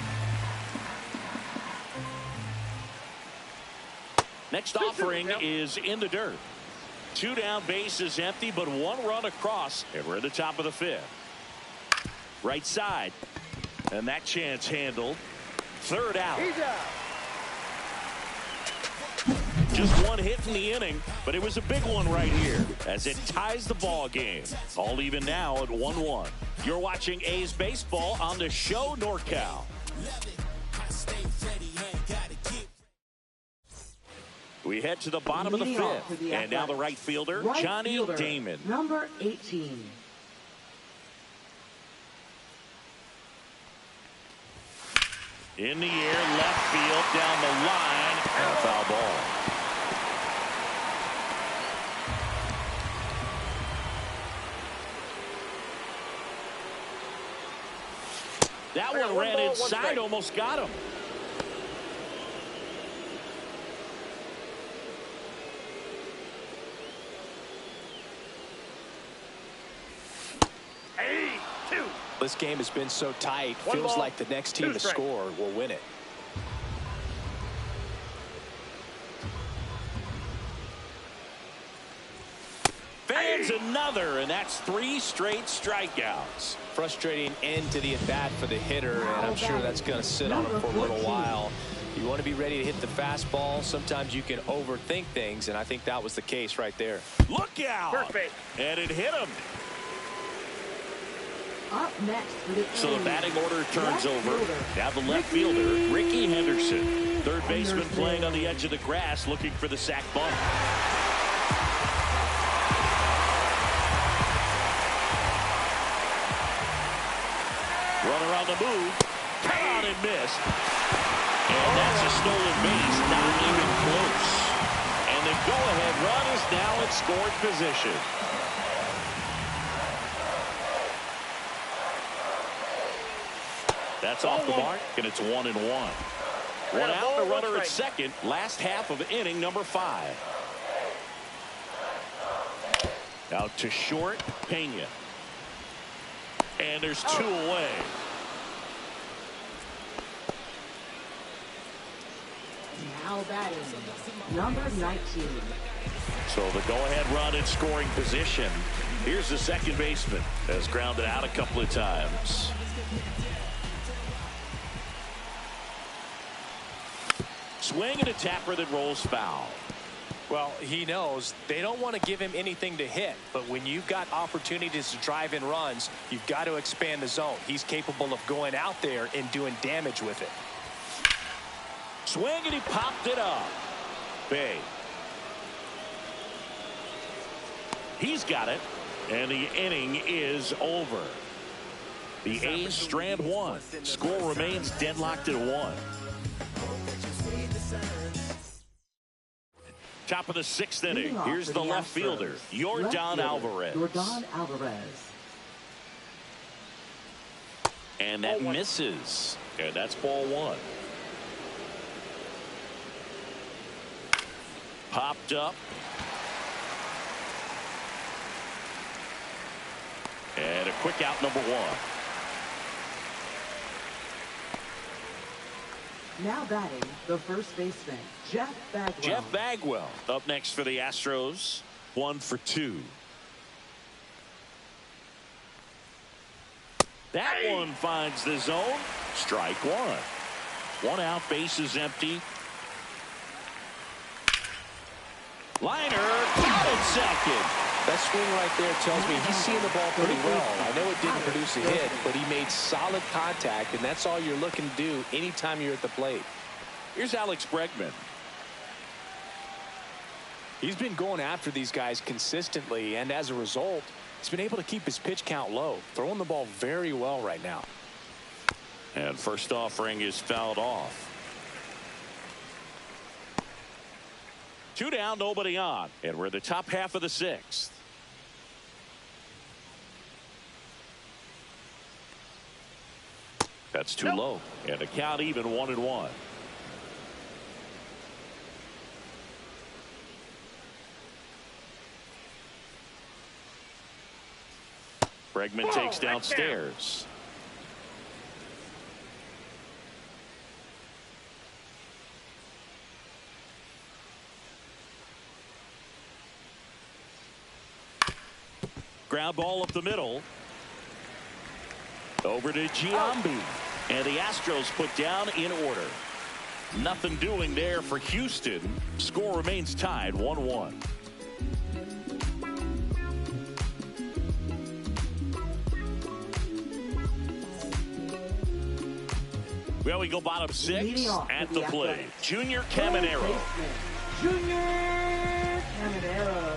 Next offering is in the dirt. 2 down, bases empty, but 1 run across, and we're at the top of the 5th. Right side, and that chance handled. 3rd out. He's out. just one hit in the inning, but it was a big one right here as it ties the ball game. All even now at 1-1. You're watching A's baseball on the show NorCal. We head to the bottom of the fifth, and now the right fielder, Johnny Damon. Number 18. In the air, left field, down the line, and a foul ball. That one ran inside, almost got him. This game has been so tight. Feels like the next team to score will win it. Fans another, and that's 3 straight strikeouts. Frustrating end to the at-bat for the hitter, and I'm sure that's going to sit on him for a little while. You want to be ready to hit the fastball. Sometimes you can overthink things, and I think that was the case right there. Look out! Perfect. And it hit him. Up next for the So the A's, batting order turns over. fielder, Now the left fielder, Ricky Henderson. Third baseman Henderson. playing on the edge of the grass, looking for the sac bunt. Runner on the move. Come on and missed. And that's a stolen base, not even close. And the go-ahead run is now in scoring position. That's off the mark, and it's 1-1. One out, the runner at second. Last half of inning number 5. Now to short, Pena. And there's 2 away. Now batting, number 19. So the go-ahead run in scoring position. Here's the second baseman. Has grounded out a couple of times. Swing and a tapper that rolls foul. Well, he knows they don't want to give him anything to hit, but when you've got opportunities to drive in runs, you've got to expand the zone. He's capable of going out there and doing damage with it. Swing and he popped it up. Bay. He's got it, and the inning is over. The A's strand 1. Score remains deadlocked at 1. Top of the 6th inning. Here's the left fielder, Yordan Alvarez. Yordan Alvarez. And that misses. And that's ball 1. Popped up. And a quick out, number 1. Now batting, the first baseman, Jeff Bagwell. Jeff Bagwell up next for the Astros. 1 for 2. That one finds the zone. Strike 1. 1 out, base is empty. Liner caught at second. That swing right there tells me he's seeing the ball pretty well. I know it didn't produce a hit, but he made solid contact, and that's all you're looking to do anytime you're at the plate. Here's Alex Bregman. He's been going after these guys consistently, and as a result, he's been able to keep his pitch count low, throwing the ball very well right now. And first offering is fouled off. 2 down, nobody on, and we're in the top half of the 6th. That's too low, and the count even 1-1. Bregman takes downstairs. Ground ball up the middle. Over to Giambi. And the Astros put down in order. Nothing doing there for Houston. Score remains tied 1-1. Well, we go bottom 6 at the plate. Junior Caminero. Junior Caminero.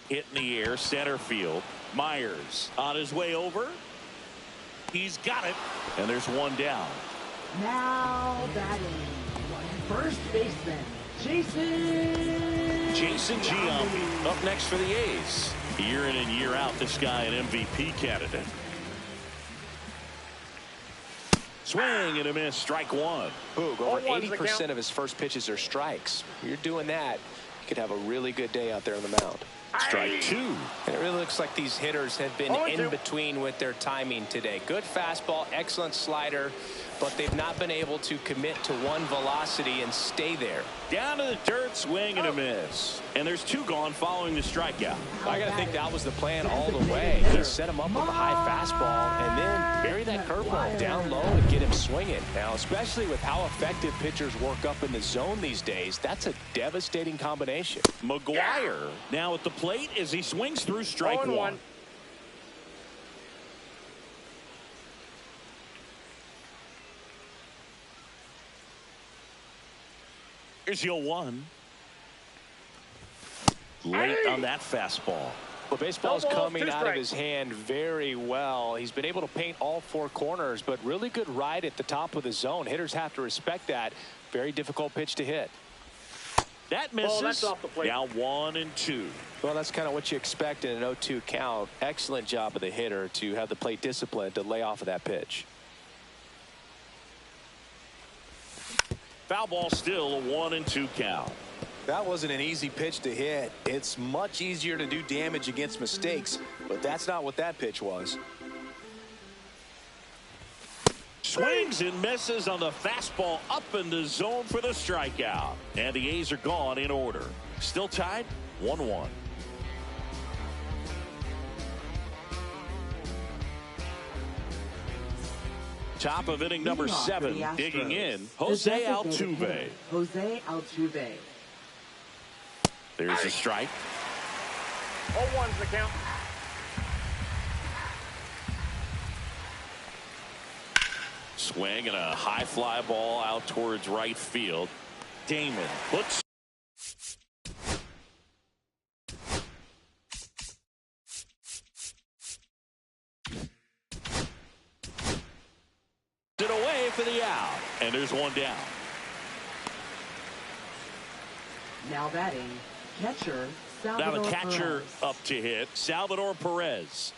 Hit in the air, center field. Myers on his way over. He's got it, and there's one down. Now batting, first baseman, Jason Giambi up next for the A's. Year in and year out, this guy an MVP candidate. Swing and a miss, strike one. Boog, over 80% of his first pitches are strikes. You're doing that, you could have a really good day out there on the mound. Strike two. And it really looks like these hitters have been in between with their timing today. Good fastball, excellent slider, but they've not been able to commit to one velocity and stay there. Down to the dirt, swing and a miss. And there's two gone following the strikeout. I got to think that was the plan all the way. He set him up with a high fastball and then bury that curveball down low and get him swinging. Now, especially with how effective pitchers work up in the zone these days, that's a devastating combination. McGuire now at the plate as he swings through strike one. Here's your one. Late on that fastball. Well, baseball's coming out of his hand very well. He's been able to paint all four corners, but really good ride at the top of the zone. Hitters have to respect that. Very difficult pitch to hit. That misses. That's off the plate. Now 1-2. Well, that's kind of what you expect in an 0-2 count. Excellent job of the hitter to have the plate discipline to lay off of that pitch. Foul ball, still a 1-2 count. That wasn't an easy pitch to hit. It's much easier to do damage against mistakes, but that's not what that pitch was. Swings and misses on the fastball up in the zone for the strikeout. And the A's are gone in order. Still tied 1-1. Top of inning number 7, digging in, Jose Altuve. Jose Altuve. There's a strike. 0-1's the count. Swing and a high fly ball out towards right field. Damon puts it away for the out, and there's one down. Now batting, catcher Now the catcher Perez. up to hit, Salvador Perez.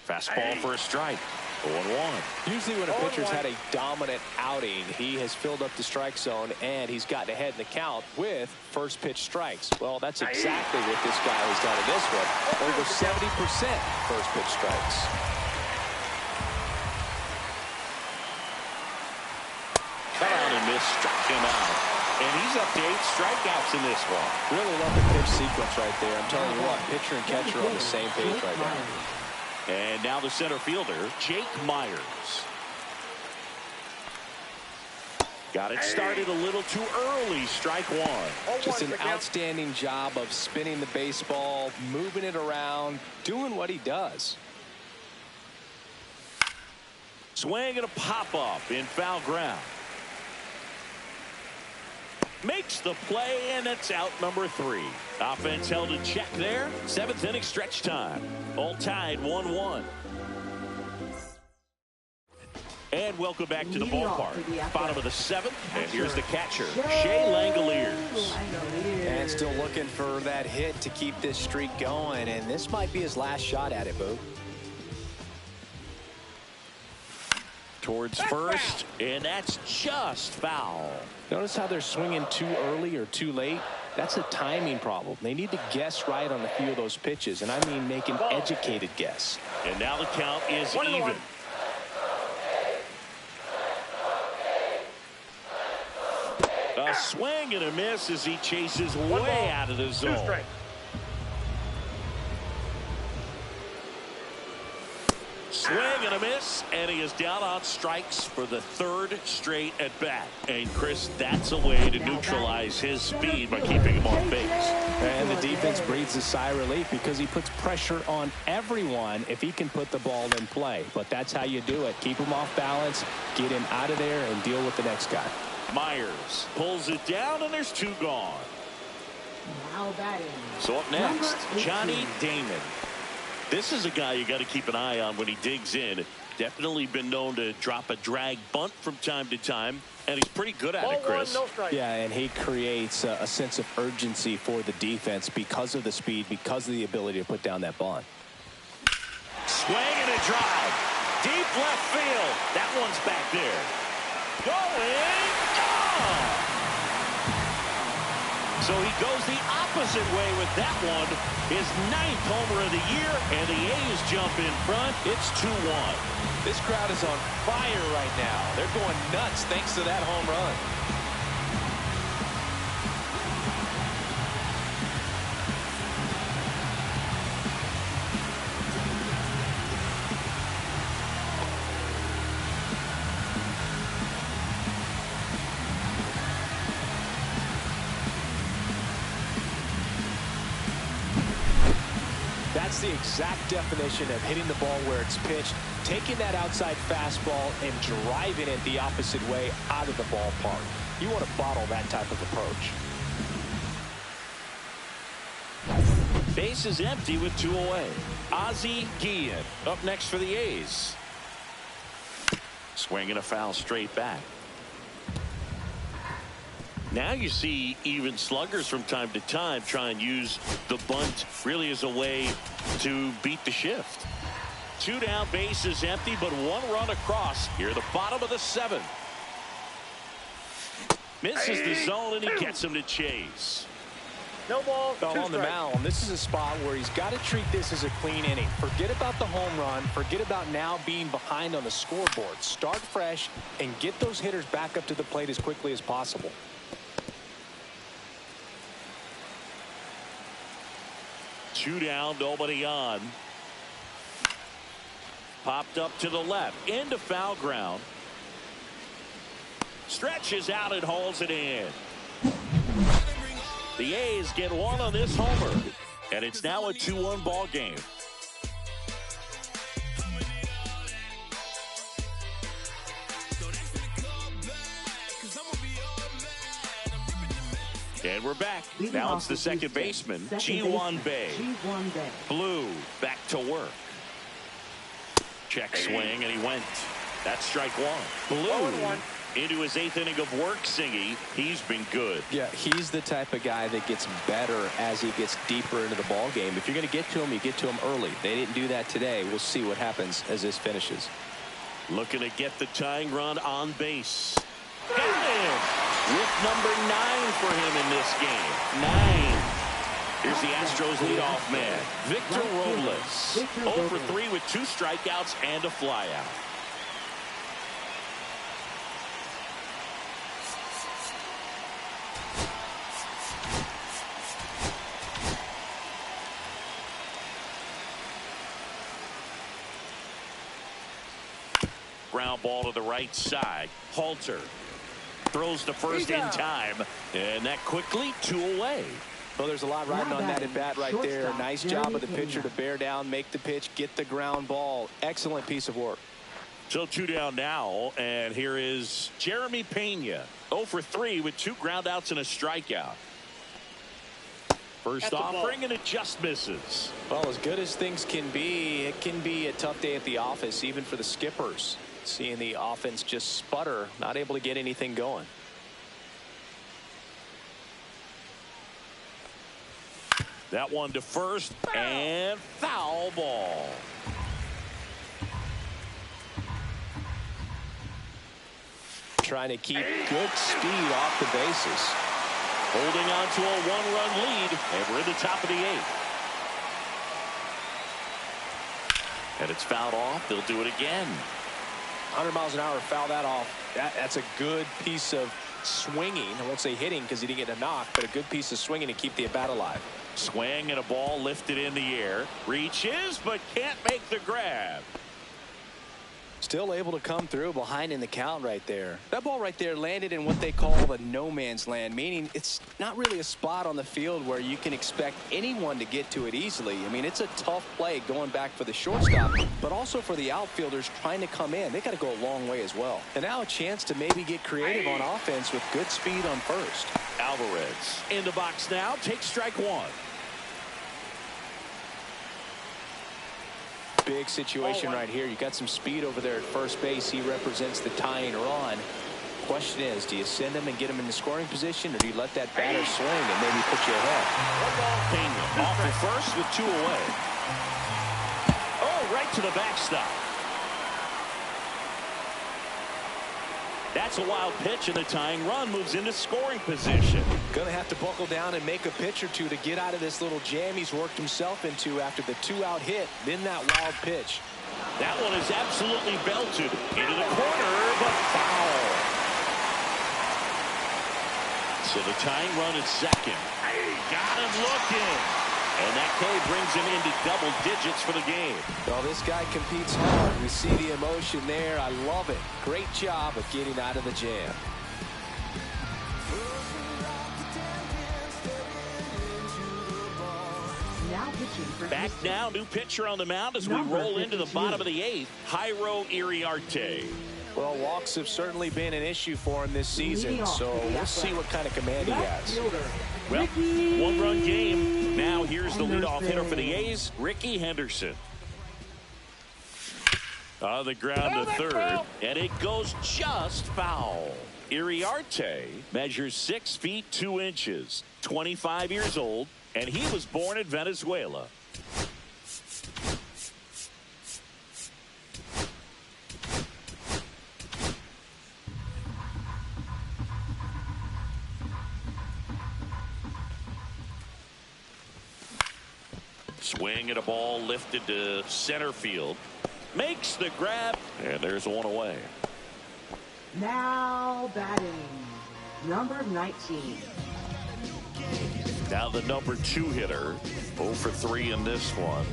Fastball for a strike. 0-1. Usually when a pitcher's had a dominant outing, he has filled up the strike zone and he's gotten ahead in the count with first pitch strikes. Well, that's exactly what this guy has done in this one. Over 70% first pitch strikes. Cut out and missed, struck him out. And he's up to 8 strikeouts in this one. Really love the pitch sequence right there. I'm telling you what, pitcher and catcher on the same page right now. And now the center fielder, Jake Myers. Got it started a little too early, strike one. Just an outstanding job of spinning the baseball, moving it around, doing what he does. Swing and a pop-up in foul ground. Makes the play, and it's out number 3. Offense held in check there. 7th inning stretch time. All tied 1-1. And welcome back to the ballpark. Bottom of the 7th, and here's the catcher, Shea Langoliers. And still looking for that hit to keep this streak going, and this might be his last shot at it, Boo. Towards first, and that's just foul. Notice how they're swinging too early or too late? That's a timing problem. They need to guess right on a few of those pitches, and I mean make an educated guess. And now the count is even. A swing and a miss as he chases way out of the zone. Swing and a miss, and he is down on strikes for the third straight at bat. And Chris, that's a way to neutralize his speed by keeping him off base. And the defense breathes a sigh of relief because he puts pressure on everyone if he can put the ball in play. But that's how you do it. Keep him off balance, get him out of there, and deal with the next guy. Myers pulls it down, and there's two gone. Now batting. So up next, Johnny Damon. This is a guy you got to keep an eye on when he digs in. Definitely been known to drop a drag bunt from time to time, and he's pretty good at it, Chris. Yeah, and he creates a sense of urgency for the defense because of the speed, because of the ability to put down that bunt. Swing and a drive. Deep left field. That one's back there. Going. Gone. So he goes the opposite way with that one. His 9th homer of the year, and the A's jump in front. It's 2-1. This crowd is on fire right now. They're going nuts thanks to that home run. That's the exact definition of hitting the ball where it's pitched, taking that outside fastball and driving it the opposite way out of the ballpark. You want to bottle that type of approach. Base is empty with 2 away. Ozzie Guillen up next for the A's. Swing and a foul straight back. Now you see even sluggers from time to time try and use the bunt really as a way to beat the shift. 2 down, base is empty, but 1 run across here at the bottom of the 7th. Misses the zone, and he gets him to chase. No ball, on the mound. This is a spot where he's got to treat this as a clean inning. Forget about the home run. Forget about now being behind on the scoreboard. Start fresh and get those hitters back up to the plate as quickly as possible. Two down, nobody on. Popped up to the left, into foul ground. Stretches out and hauls it in. The A's get 1 on this homer, and it's now a 2-1 ball game. And we're back. Now it's the second baseman, Ji-Hwan Bae. Blue back to work. Check swing, and he went. That's strike 1. Blue into his 8th inning of work, Singy. He's been good. Yeah, he's the type of guy that gets better as he gets deeper into the ball game. If you're going to get to him, you get to him early. They didn't do that today. We'll see what happens as this finishes. Looking to get the tying run on base. Got him with number 9 for him in this game. 9. Here's the Astros leadoff man, Victor Robles. 0 for 3 with 2 strikeouts and a flyout. Ground ball to the right side. Halter throws to first in time, and that quickly 2 away. Well, there's a lot riding on that at bat right there. Nice job of the pitcher to bear down, make the pitch, get the ground ball. Excellent piece of work. So 2 down now, and here is Jeremy Pena. 0 for 3 with 2 groundouts and a strikeout. First offering, and it just misses. Well, as good as things can be, it can be a tough day at the office, even for the skippers. Seeing the offense just sputter, not able to get anything going. That one to first, and foul ball. Trying to keep good speed off the bases. Holding on to a 1-run lead, and we're in the top of the 8th. And it's fouled off. They'll do it again. 100 miles an hour, foul that off. That's a good piece of swinging. I won't say hitting because he didn't get a knock, but a good piece of swinging to keep the at-bat alive. Swing and a ball lifted in the air. Reaches, but can't make the grab. Still able to come through behind in the count right there. That ball right there landed in what they call the no man's land, meaning it's not really a spot on the field where you can expect anyone to get to it easily. I mean, it's a tough play going back for the shortstop, but also for the outfielders trying to come in. They got to go a long way as well. And now a chance to maybe get creative on offense with good speed on first. Alvarez in the box now, takes strike one. Big situation right here. You got some speed over there at first base. He represents the tying run. Question is, do you send him and get him in the scoring position, or do you let that batter swing and maybe put you ahead? Pena off at first with 2 away. Oh, right to the backstop. That's a wild pitch, and the tying run moves into scoring position. Going to have to buckle down and make a pitch or two to get out of this little jam he's worked himself into after the 2-out hit, then that wild pitch. That one is absolutely belted into the corner, but foul. So the tying run is second. Got him looking. And that K brings him into double digits for the game. Well, this guy competes hard. We see the emotion there. I love it. Great job of getting out of the jam. Now pitching for Back now, new pitcher on the mound as we roll into the bottom of the 8th, Jairo Iriarte. Well, walks have certainly been an issue for him this season, so we'll see what kind of command he has. Well, 1-run game. Now here's the leadoff hitter for the A's, Ricky Henderson. On the ground to third, and it goes just foul. Iriarte measures 6 feet 2 inches, 25 years old, and he was born in Venezuela. Swing and a ball lifted to center field. Makes the grab, and there's one away. Now batting, number 19. Now the number 2 hitter, 0 for 3 in this one.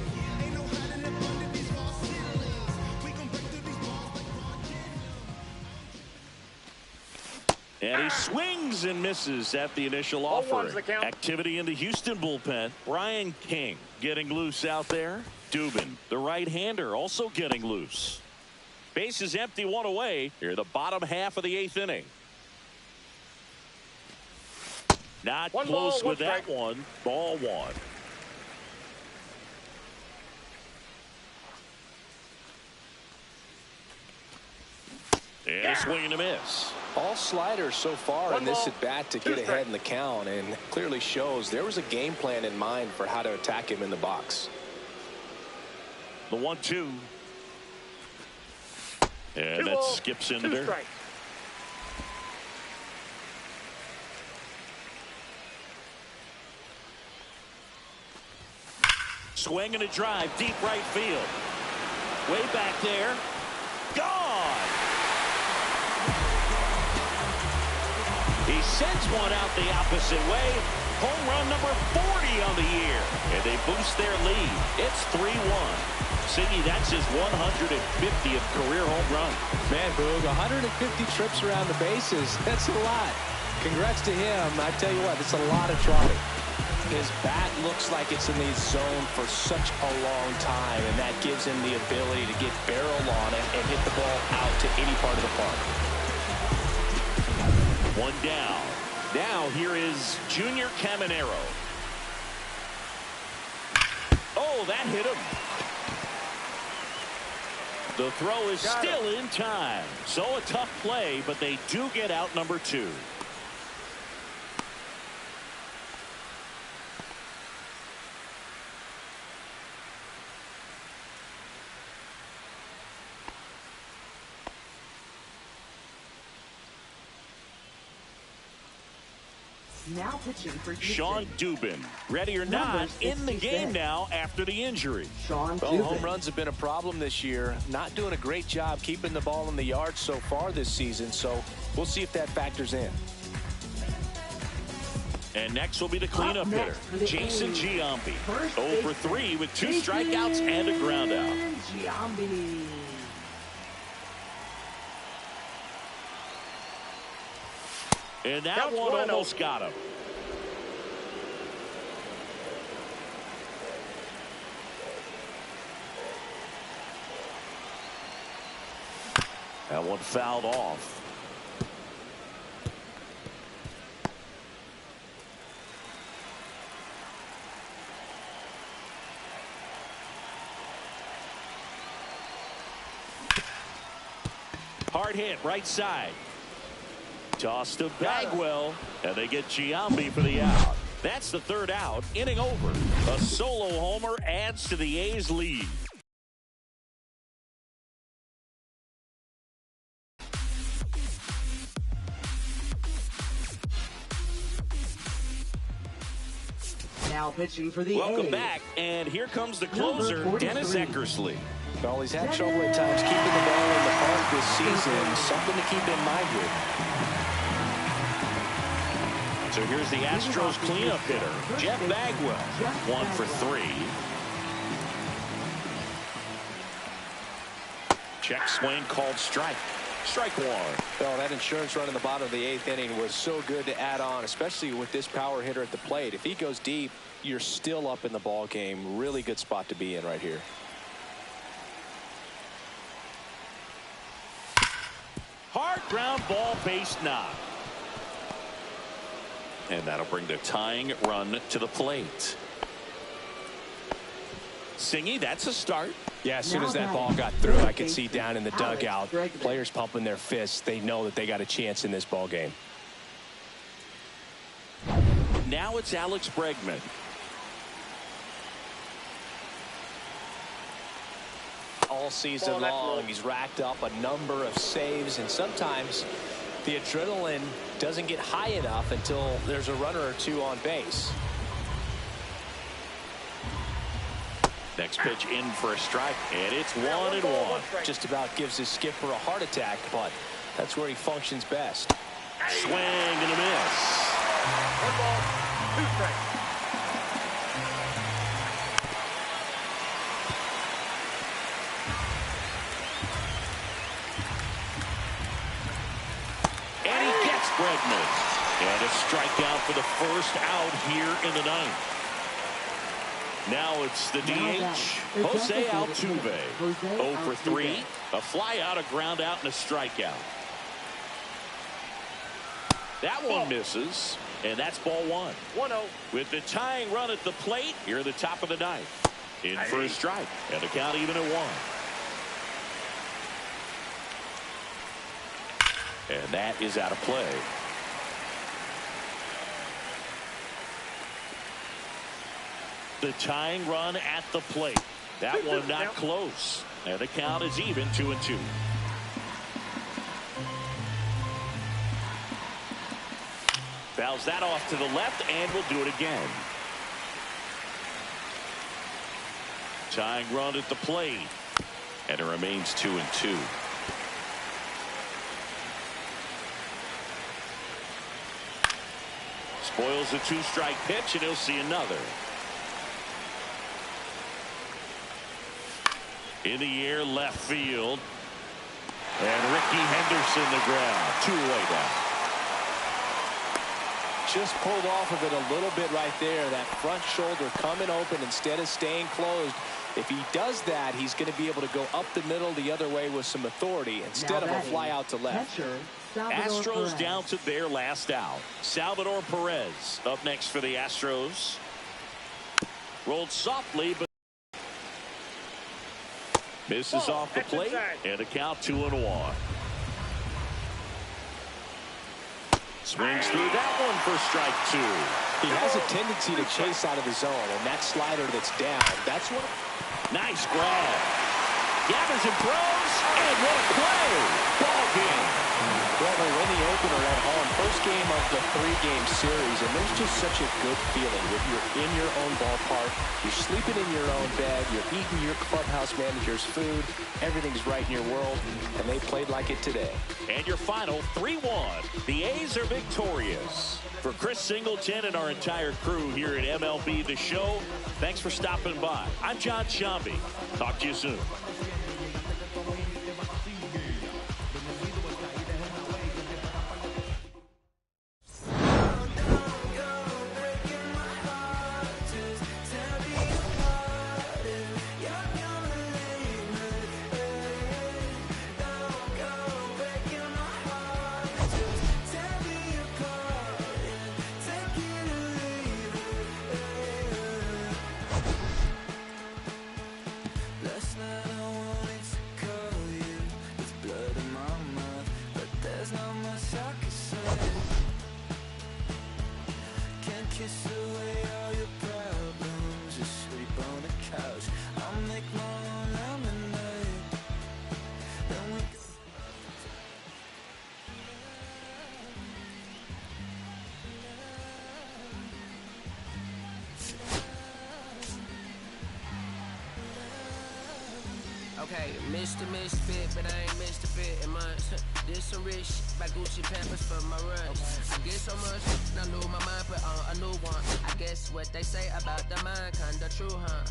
And he swings and misses at the initial offering. Activity in the Houston bullpen. Brian King getting loose out there. Dubin, the right-hander, also getting loose. Base is empty, 1 away. Here, the bottom half of the 8th inning. Not close with that one. Ball 1. And a swing and a miss. All sliders so far in this at-bat to get ahead in the count, and clearly shows there was a game plan in mind for how to attack him in the box. The 1-2. And that skips into there. Swing and a drive, deep right field. Way back there. Gone! He sends one out the opposite way. Home run number 40 on the year. And they boost their lead. It's 3-1. Siggy, that's his 150th career home run. Man, Boog, 150 trips around the bases. That's a lot. Congrats to him. I tell you what, it's a lot of trotting. His bat looks like it's in the zone for such a long time, and that gives him the ability to get barrel on it and hit the ball out to any part of the park. 1 down. Now here is Junior Caminero. Oh, that hit him. The throw is still in time. So a tough play, but they do get out number 2. Now pitching for Sean Dubin, ready or not, in the game now after the injury. Sean Well, Dubin. home runs have been a problem this year. Not doing a great job keeping the ball in the yard so far this season, so we'll see if that factors in. And next will be the cleanup hitter, Jason Giambi. 0 for 3 with 2 strikeouts and a ground out. Giambi. And that one almost got him. That one fouled off. Hard hit right side. Tossed to Bagwell, and they get Giambi for the out. That's the 3rd out, inning over. A solo homer adds to the A's lead. Now pitching for the Welcome A's. back, and here comes the closer, Dennis Eckersley. Well, he's had trouble at times keeping the ball in the park this season. Something to keep in mind here. So here's the Astros cleanup hitter, Jeff Bagwell. 1 for 3. Check swing called strike. Strike 1. Well, that insurance run in the bottom of the 8th inning was so good to add on, especially with this power hitter at the plate. If he goes deep, you're still up in the ball game. Really good spot to be in right here. Hard ground ball, base knock. And that'll bring the tying run to the plate. Singy, that's a start. Yeah, as soon as that ball got through, I could see down in the dugout, players pumping their fists. They know that they got a chance in this ball game. Now it's Alex Bregman. All season long, he's racked up a number of saves, and sometimes the adrenaline doesn't get high enough until there's a runner or two on base. Next pitch in for a strike, and it's 1-1. Just about gives his skipper a heart attack, but that's where he functions best. Swing and a miss. 1 ball, 2 strikes. And he gets Bregman. And a strikeout for the first out here in the 9th. Now it's the DH, Jose Altuve. 0 for 3, a fly out, a ground out, and a strikeout. That one misses, and that's ball 1. 1-0. With the tying run at the plate, here at the top of the 9th. In for a strike, and the count even at 1. And that is out of play. The tying run at the plate. That one not close. And the count is even 2-2. Fouls that off to the left, and will do it again. Tying run at the plate. And it remains 2-2. Spoils the 2-strike pitch, and he'll see another. In the air, left field. And Ricky Henderson the ground. 2 away now. Just pulled off of it a little bit right there. That front shoulder coming open instead of staying closed. If he does that, he's going to be able to go up the middle the other way with some authority instead of a fly out to left. Astros down to their last out. Salvador Perez up next for the Astros. Rolled softly, but misses off the plate, and a count 2-1. Swings through that one for strike 2. He has a tendency to chase out of the zone, and that slider that's down, that's what. Nice grab. Gathers and throws, and what a play. Ball game. Well, they win the opener at home. First game of the 3-game series, and there's just such a good feeling when you're in your own ballpark, you're sleeping in your own bed, you're eating your clubhouse manager's food, everything's right in your world, and they played like it today. And your final 3-1. The A's are victorious. For Chris Singleton and our entire crew here at MLB The Show, thanks for stopping by. I'm John Shambi. Talk to you soon. Okay, Mr. Misfit, but I ain't Mr. Fit in mine. This some rich shit by Gucci Pampers for my runs. I get so much, I lose my mind, put on a new one. I guess what they say about the mind, kinda true, huh?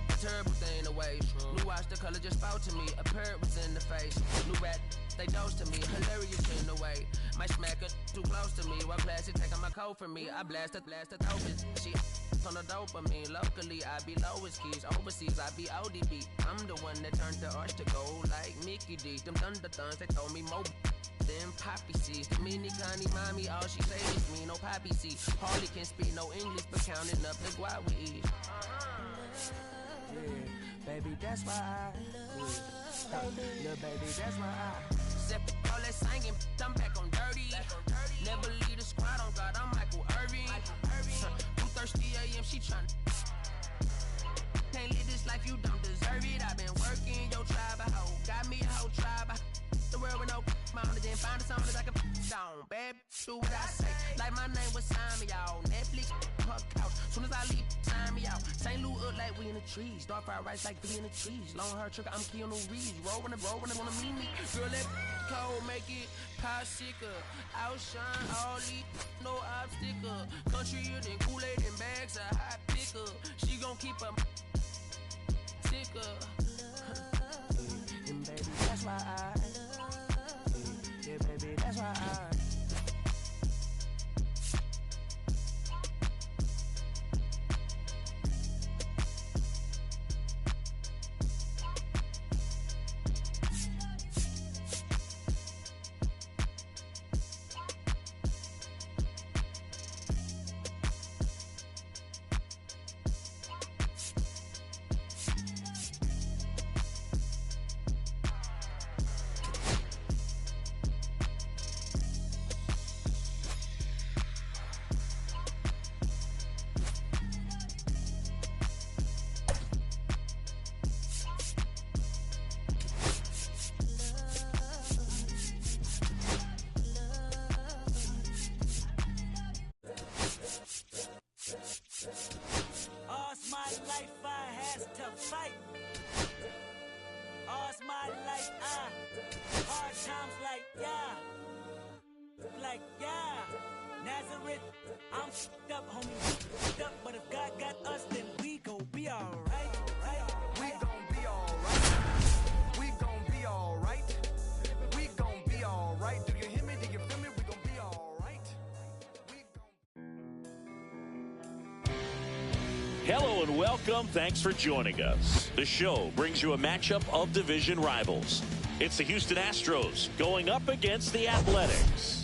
A terrible thing away. New watch, the color just spoke to me. A parrot was in the face. New rat, they dose to me. Hilarious in the way. My smacker too close to me. While classy taking my coat from me. I blasted open. She on the dopamine. Locally, I be lowest keys. Overseas, I be ODB. I'm the one that turned the arch to gold like Mickey D. Them thunder thuns, they told me more than poppy seeds. The mini Connie mommy, all she say is me, no poppy seed. Hardly can speak no English, but counting up the guap we eat. Yeah, baby, that's why I little baby, that's why I Zip all that singing, I'm back on dirty. Never leave the squad on God, I'm Michael Irving. 2:30 a.m. she tryna can't live this life, you don't deserve it. I've been working your tribe, a hoe. Got me a whole tribe. The world with no mount, then find a song that I can down. Bad, do what I say. Like my name was Simon, y'all. Netflix, her couch. Soon as I leave, sign me out. St. Louis up like we in the trees. Dark fried rice like we in the trees. Long hair trick, I'm Keanu Reeves. Roll when they wanna meet me. Girl, that cold, make it popsicle. Outshine all these, no obstacle. Countryer than Kool-Aid and bags of hot pickle. She gon' keep a sicker. And baby, that's why yeah, baby, that's why All's my life I has to fight. All's my life hard times like Nazareth, I'm f***ed up, homie, f***ed up. But if God got us, then we gon' be alright. We gon' be alright. We gon' be alright. We gon' be alright. Do you hear me? Do you feel me? We gon' be alright. Hello and welcome. Thanks for joining us. The show brings you a matchup of division rivals. It's the Houston Astros going up against the Athletics.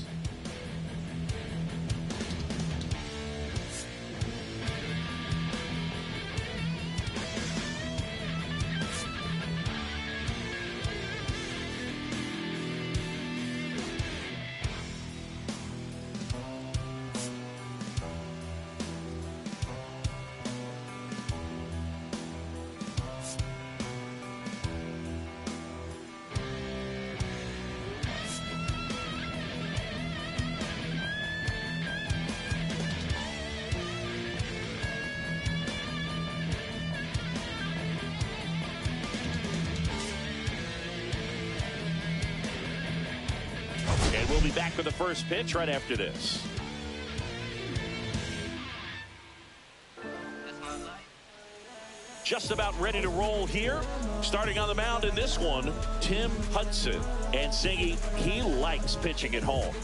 be back with the first pitch right after this. Just about ready to roll here. Starting on the mound in this one, Tim Hudson. And Siggy, he likes pitching at home.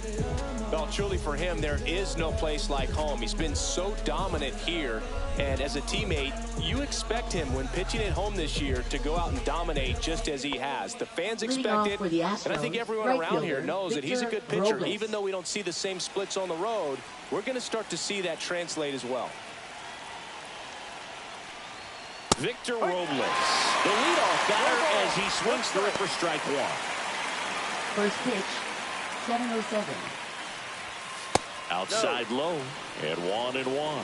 Well, truly for him, there is no place like home. He's been so dominant here. And as a teammate, you expect him when pitching at home this year to go out and dominate just as he has. The fans expect it, and I think everyone around here knows that he's a good pitcher. Even though we don't see the same splits on the road, we're going to start to see that translate as well. Victor Robles, the leadoff batter as he swings through it for strike one. First pitch, 7:07. Outside low, and 1-1.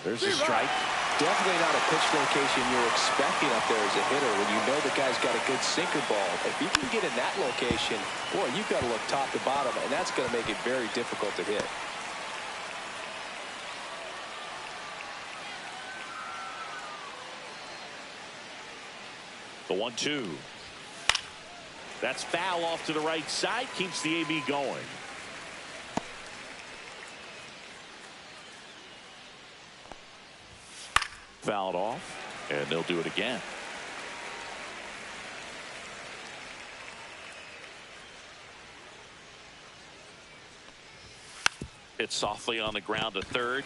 There's a strike. Definitely not a pitch location you're expecting up there as a hitter when you know the guy's got a good sinker ball. If you can get in that location, boy, you've got to look top to bottom, and that's going to make it very difficult to hit. The 1-2. That's foul off to the right side. Keeps the AB going. Fouled off, and they'll do it again. Hit softly on the ground to third.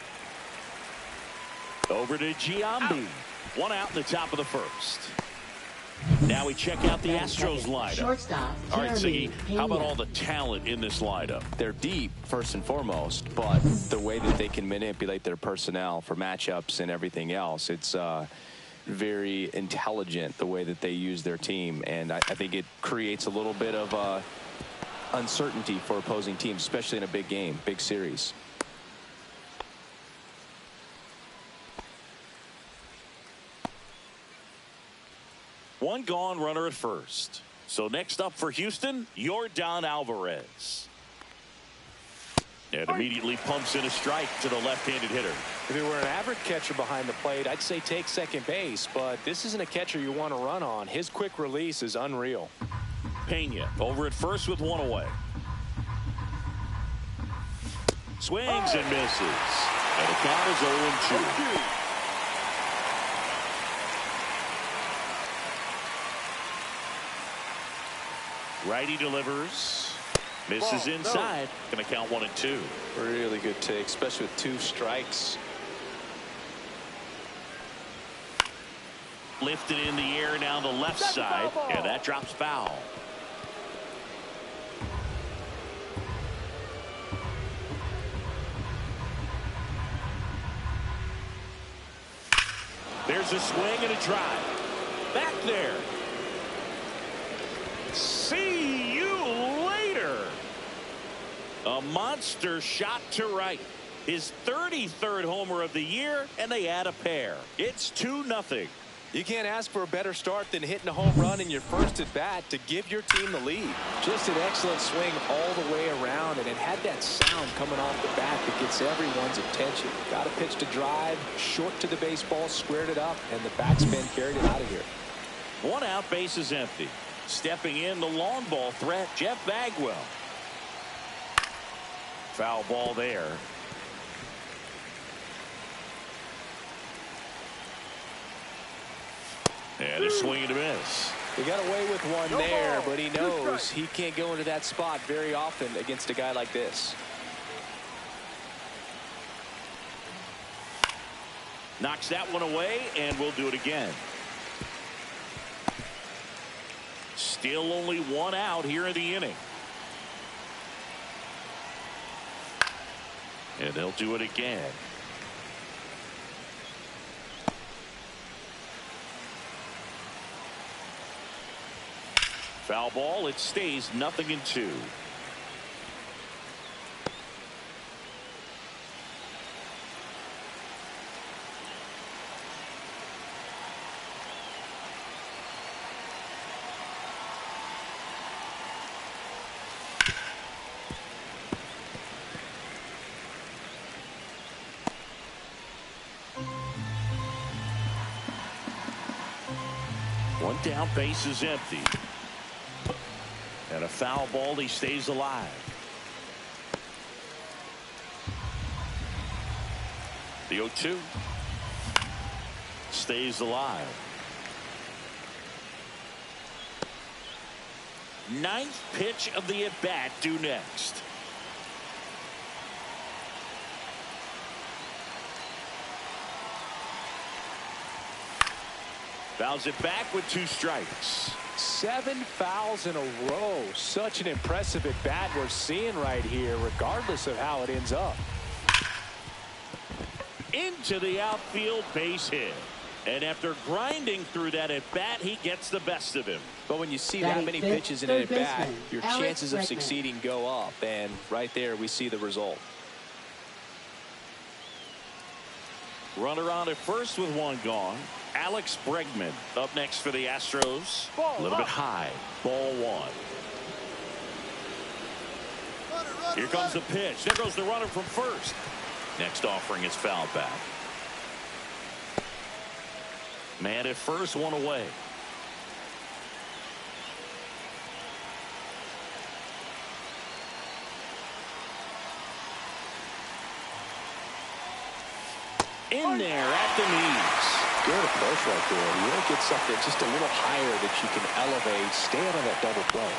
Over to Giambi. One out in the top of the first. Now we check out the Astros lineup. Shortstop, all right, Siggy, how about all the talent in this lineup? They're deep, first and foremost, but the way that they can manipulate their personnel for matchups and everything else, it's very intelligent the way that they use their team, and I think it creates a little bit of uncertainty for opposing teams, especially in a big game, big series. One gone, runner at first. So next up for Houston, Yordan Alvarez. And immediately pumps in a strike to the left-handed hitter. If it were an average catcher behind the plate, I'd say take second base, but this isn't a catcher you want to run on. His quick release is unreal. Pena over at first with one away. Swings and misses. And the count is 0-2. Righty delivers. Misses inside. Going to count 1-2. Really good take, especially with two strikes. Lifted in the air down the left side. And that drops foul. There's a swing and a drive. Back there. See you later. A monster shot to right. His 33rd homer of the year, and they add a pair. It's 2-0. You can't ask for a better start than hitting a home run in your first at bat to give your team the lead. Just an excellent swing all the way around, and it had that sound coming off the bat that gets everyone's attention. Got a pitch to drive, short to the baseball, squared it up, and the backspin carried it out of here. One out, base is empty. Stepping in the long ball threat, Jeff Bagwell. Foul ball there. And a swing and a miss. He got away with one there, but he knows he can't go into that spot very often against a guy like this. Knocks that one away, and we'll do it again. Still only one out here in the inning. And they'll do it again. Foul ball. It stays 0-2. One down, base is empty. And a foul ball, he stays alive. The 0-2 stays alive. Ninth pitch of the at-bat due next. Fouls it back with 2 strikes. 7 fouls in a row. Such an impressive at bat we're seeing right here, regardless of how it ends up. Into the outfield, base hit. And after grinding through that at bat, he gets the best of him. But when you see that many pitches in an at bat, your chances of succeeding go up. And right there, we see the result. Runner on at first with 1 gone. Alex Bregman up next for the Astros. A little bit high. Ball 1. Here comes the pitch. There goes the runner from first. Next offering is fouled back. Man at first, 1 away. In there at the knees. Good approach right there. You want to get something just a little higher that you can elevate. Stay out of that double play.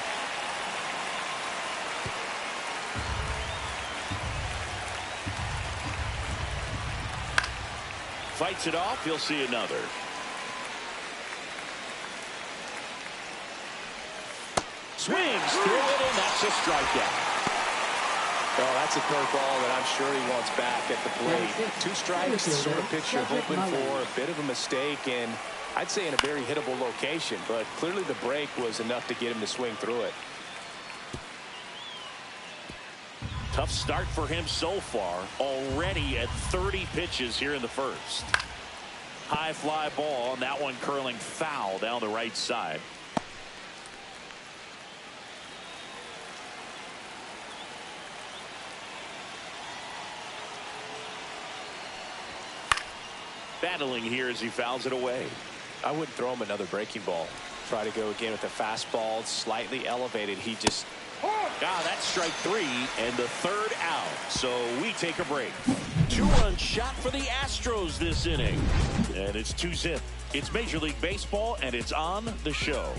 Fights it off. He'll see another. Swings through it, and that's a strikeout. Oh, that's a curveball that I'm sure he wants back at the plate. 2 strikes, the sort of pitch you're hoping for. A bit of a mistake, and I'd say in a very hittable location, but clearly the break was enough to get him to swing through it. Tough start for him so far. Already at 30 pitches here in the first. High fly ball, and that one curling foul down the right side. Battling here as he fouls it away. I wouldn't throw him another breaking ball. Try to go again with the fastball, slightly elevated. He just... That's strike 3 and the 3rd out. So we take a break. 2-run shot for the Astros this inning. And it's 2-zip. It's Major League Baseball, and it's on the show.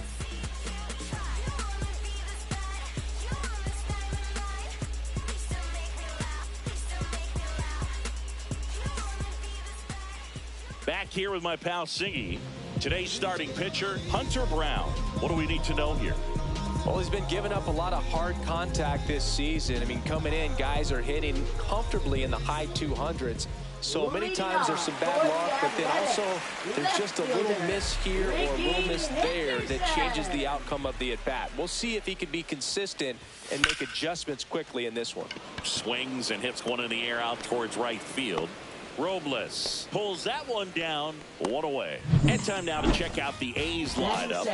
Back here with my pal Singy. Today's starting pitcher, Hunter Brown. What do we need to know here? Well, he's been giving up a lot of hard contact this season. I mean, coming in, guys are hitting comfortably in the high 200s. So many times there's some bad luck, but then also there's just a little miss here or a little miss there that changes the outcome of the at-bat. We'll see if he can be consistent and make adjustments quickly in this one. Swings and hits one in the air out towards right field. Robles pulls that one down, 1 away. And time now to check out the A's lineup.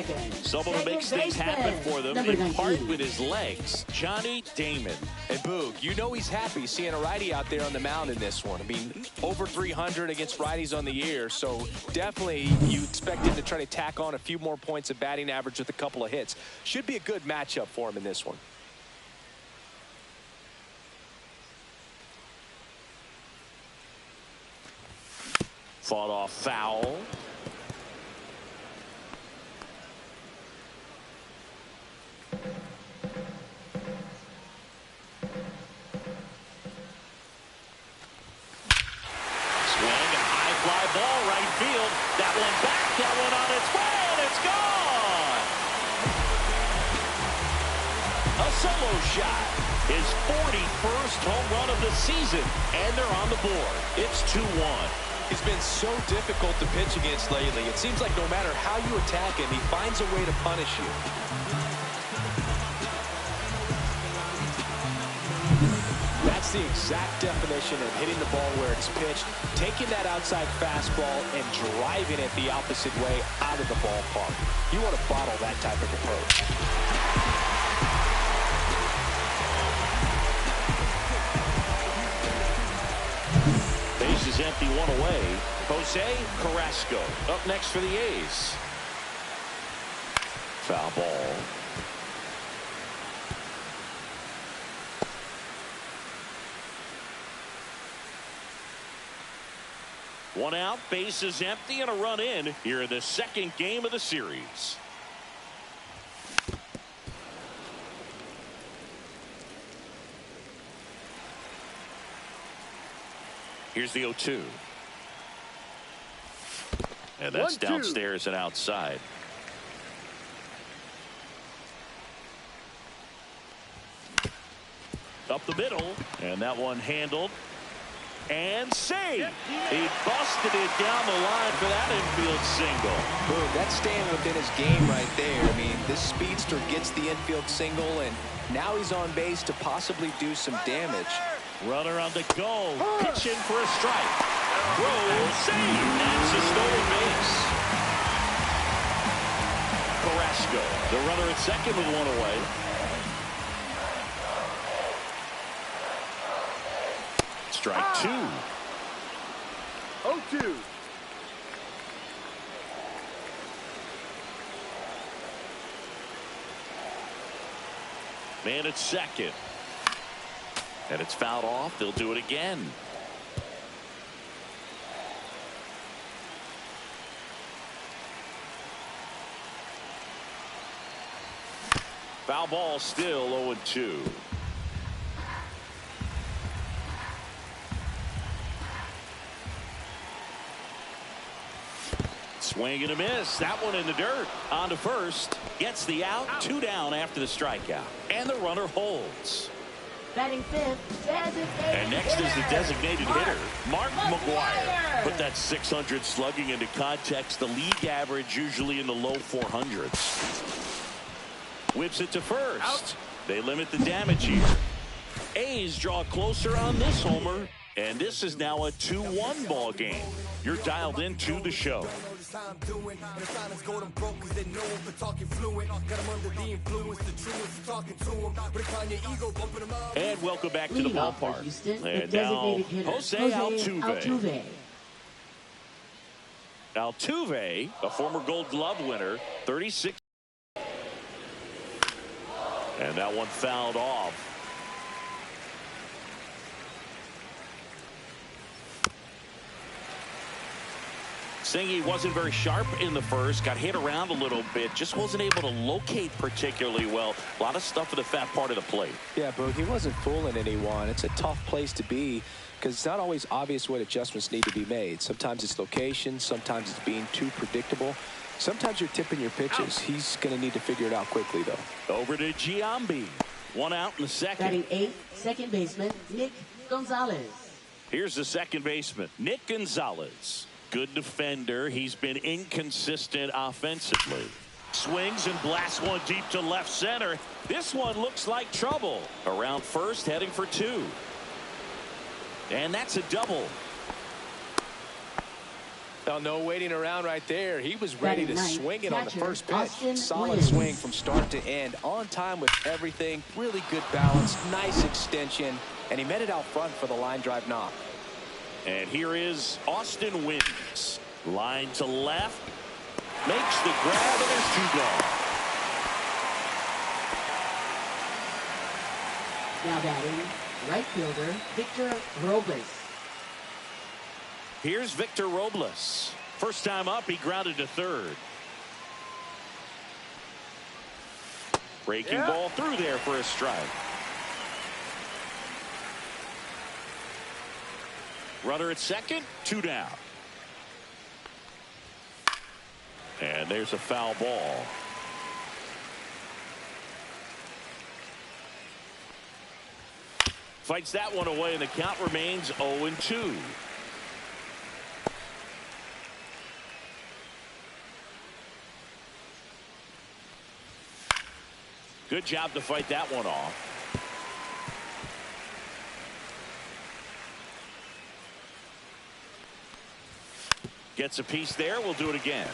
Someone who makes things happen for them, in part with his legs, Johnny Damon. And Boog, you know he's happy seeing a righty out there on the mound in this one. I mean, over 300 against righties on the year, so definitely you expect him to try to tack on a few more points of batting average with a couple of hits. Should be a good matchup for him in this one. Fought off foul. Swing and high fly ball right field. That one back, that one on its way, and it's gone. A solo shot. His 41st home run of the season, and they're on the board. It's 2-1. He's been so difficult to pitch against lately. It seems like no matter how you attack him, he finds a way to punish you. That's the exact definition of hitting the ball where it's pitched, taking that outside fastball and driving it the opposite way out of the ballpark. You want to bottle that type of approach. Is empty, 1 away. Jose Carrasco up next for the A's. foul ball. One out, base is empty, and a run in here in the second game of the series. Here's the 0-2. And that's 1-2. downstairs and outside. Up the middle, and that one handled. And saved. He busted it down the line for that infield single. Boom, that's staying within his game right there. I mean, this speedster gets the infield single, and now he's on base to possibly do some damage. Runner on the go. Pitch in for a strike. Throw, save. That's a stolen base. Carrasco, the runner at second with one away. Strike two. 0-2. Man at second. And it's fouled off. They'll do it again. Foul ball, still 0-2. Swing and a miss. That one in the dirt. On to first. Gets the out. 2 down after the strikeout. And the runner holds. Batting fifth, designated And next hitter. is the designated hitter, Mark McGwire. Put that 600 slugging into context. The league average usually in the low 400s. Whips it to first. Out. They limit the damage here. A's draw closer on this homer. And this is now a 2-1 ball game. You're dialed into the show. And welcome back to the Leading off for ballpark. Houston, the And now, designated hitter, Jose Altuve. Altuve, a former Gold Glove winner, 36. And that one fouled off. Singy wasn't very sharp in the first, got hit around a little bit, just wasn't able to locate particularly well. A lot of stuff at the fat part of the plate. Yeah, Boog, he wasn't fooling anyone. It's a tough place to be because it's not always obvious what adjustments need to be made. Sometimes it's location, sometimes it's being too predictable. Sometimes you're tipping your pitches. He's going to need to figure it out quickly, though. Over to Giambi. One out in the second. Batting eighth, second baseman, Nick Gonzalez. Here's the second baseman, Nick Gonzalez. Good defender. He's been inconsistent offensively. Swings and blasts one deep to left center. This one looks like trouble. Around first, heading for 2. And that's a double. Well, no waiting around right there. He was ready to Batting ninth, swing it on the catcher, first pitch. Austin Solid Wynn. swing from start to end. On time with everything. Really good balance. Nice extension. And he met it out front for the line drive knock. And here is Austin Wynns. Line to left. Makes the grab, and there's 2 gone. Now batting, right fielder, Victor Robles. Here's Victor Robles. First time up, he grounded to third. Breaking ball through there for a strike. Runner at second, 2 down. And there's a foul ball. Fights that one away, and the count remains 0-2. Good job to fight that one off. Gets a piece there. We'll do it again.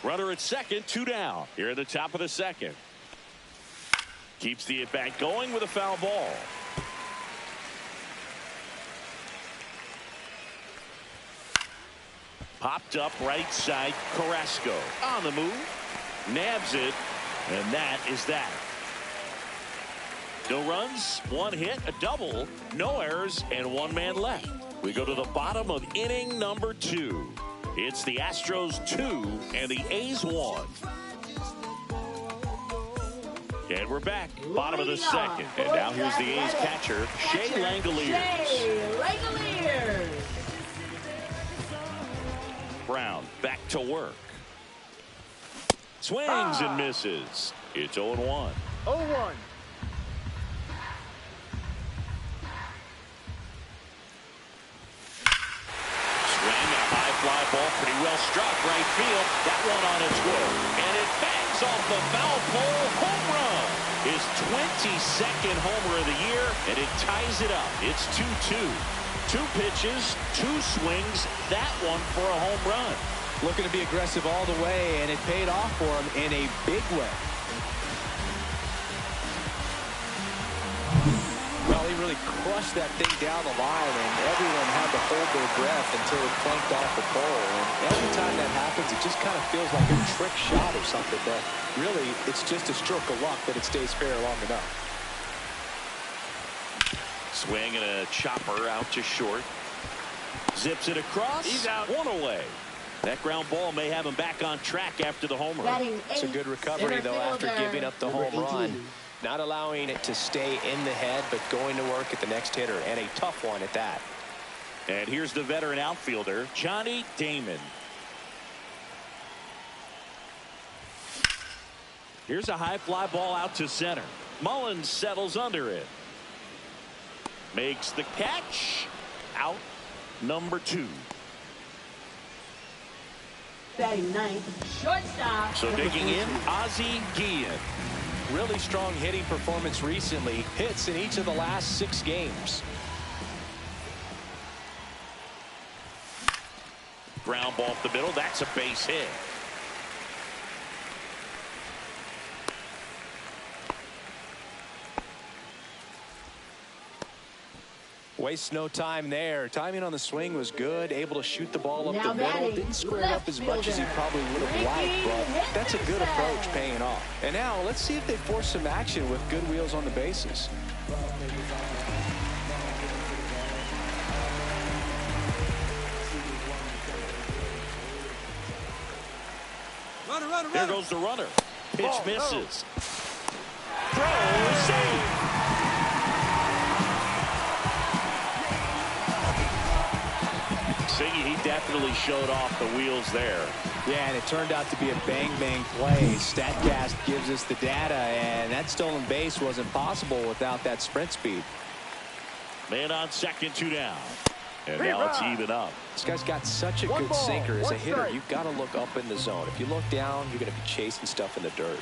Runner at second, 2 down. Here at the top of the second. Keeps the at-bat going with a foul ball. Popped up right side. Carrasco on the move. Nabs it. And that is that. No runs, 1 hit, a double, no errors, and 1 man left. We go to the bottom of inning number 2. It's the Astros 2 and the A's 1. And we're back, bottom of the second. And now here's the A's catcher, Shea Langoliers. Brown back to work. Swings and misses. It's 0-1. 0-1. Fly ball pretty well struck right field. That one on its way. And it bangs off the foul pole. Home run. His 22nd homer of the year. And it ties it up. It's 2-2. 2 pitches, 2 swings. That one for a home run. Looking to be aggressive all the way, and it paid off for him in a big way. Well, he really crushed that thing down the line, and everyone had to hold their breath until it clanked off the pole. And every time that happens, it just kind of feels like a trick shot or something. But really, it's just a stroke of luck that it stays fair long enough. Swing and a chopper out to short. Zips it across. He's out. 1 away. That ground ball may have him back on track after the homer. It's a good recovery, though, after giving up the home run. Not allowing it to stay in the head, but going to work at the next hitter, and a tough one at that. And here's the veteran outfielder, Johnny Damon. Here's a high fly ball out to center. Mullins settles under it. Makes the catch. Out number 2. Batting ninth, shortstop. So digging in, Ozzie Guillen. Really strong hitting performance recently. Hits in each of the last 6 games. Ground ball up the middle. That's a base hit. Wastes no time there. Timing on the swing was good. Able to shoot the ball up the middle. Didn't square it up as much as he probably would have liked, but that's a good approach, paying off. And now let's see if they force some action with good wheels on the bases. Runner. There goes the runner. Pitch misses. Throw, save. He definitely showed off the wheels there. Yeah, and it turned out to be a bang play. StatCast gives us the data, and that stolen base wasn't possible without that sprint speed. Man on second, 2 down. And now it's even up. This guy's got such a good sinker. As a hitter, you've got to look up in the zone. If you look down, you're going to be chasing stuff in the dirt.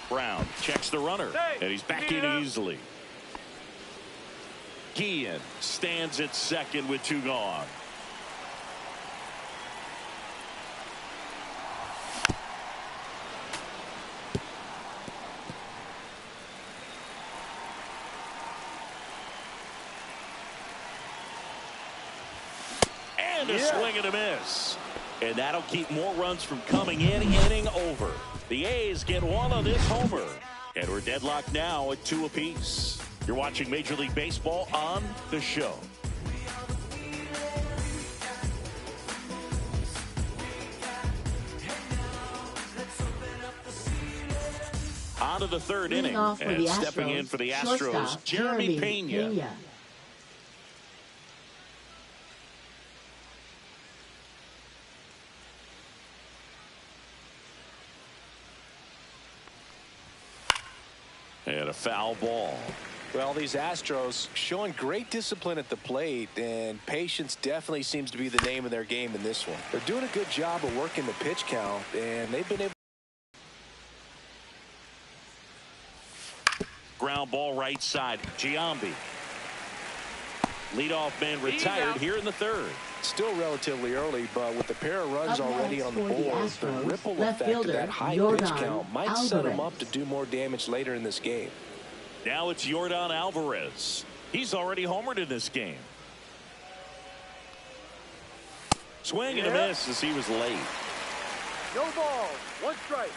Brown checks the runner, and he's back in easily. Guillen stands at second with 2 gone. And a swing and a miss. And that'll keep more runs from coming in. Inning over. The A's get 1 on this homer. And we're deadlocked now at 2 apiece. You're watching Major League Baseball on the show. On to the 3rd inning. And stepping in for the Astros, Jeremy Pena. And a foul ball. Well, these Astros showing great discipline at the plate, and patience definitely seems to be the name of their game in this one. They're doing a good job of working the pitch count, and they've been able. Ground ball right side. Giambi. Leadoff man retired here in the 3rd. Still relatively early, but with the pair of runs already on the board, the ripple effect of that high pitch count might set them up to do more damage later in this game. Now it's Yordan Alvarez. He's already homered in this game. Swing and a miss as he was late. No ball. 1 strike.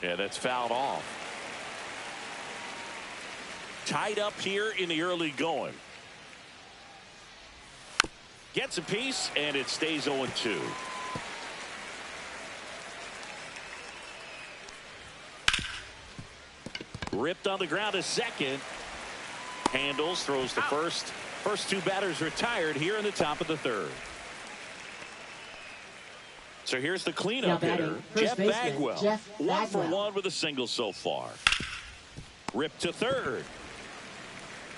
Yeah, that's fouled off. Tied up here in the early going. Gets a piece, and it stays 0-2. Ripped on the ground to second. Handles, throws to first. First 2 batters retired here in the top of the 3rd. So here's the cleanup hitter, Jeff Bagwell. 1 for 1 with a single so far. Ripped to 3rd.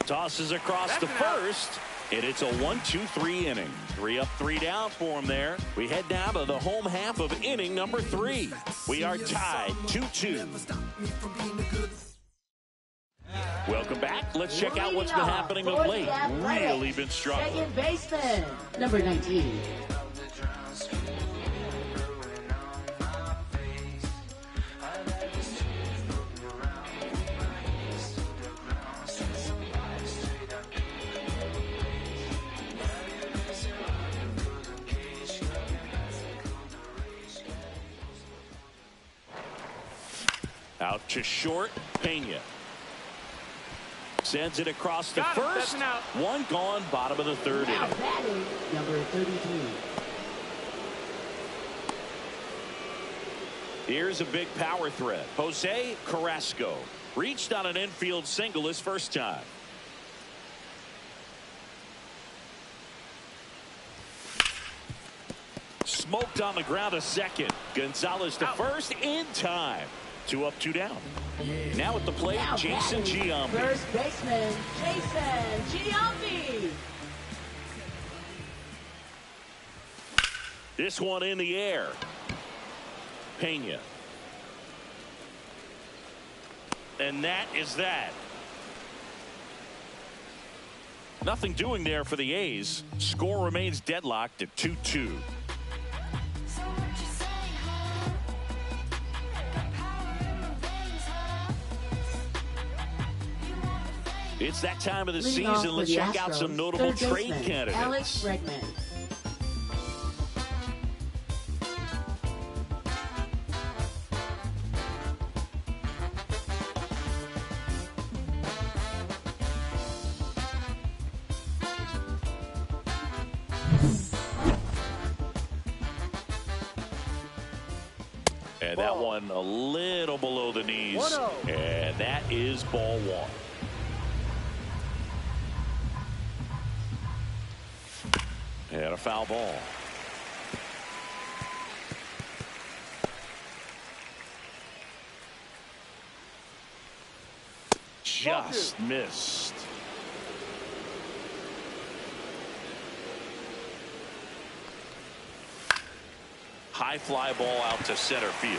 Tosses across to first. And it's a 1-2-3 inning. 3 up, 3 down for him there. We head down to the home half of inning number 3. We are tied 2-2. Welcome back. Let's check out what's been happening of late. Really been struggling. Second baseman, number 19. Out to short, Pena. Sends it across to first. 1 gone, bottom of the 3rd Now inning. batting, number 33. Here's a big power threat. Jose Carrasco reached on an infield single his first time. Smoked on the ground to second. Gonzalez to first in time. 2 up, 2 down. Now at the plate, Now Jason batting, Giambi. First baseman, Jason Giambi. This one in the air. Pena. And that is that. Nothing doing there for the A's. Score remains deadlocked at 2-2. It's that time of the season. Let's check out some notable trade candidates. Alex Bregman. And that one a little below the knees. And that is ball 1. And a foul ball. Just missed. High fly ball out to center field.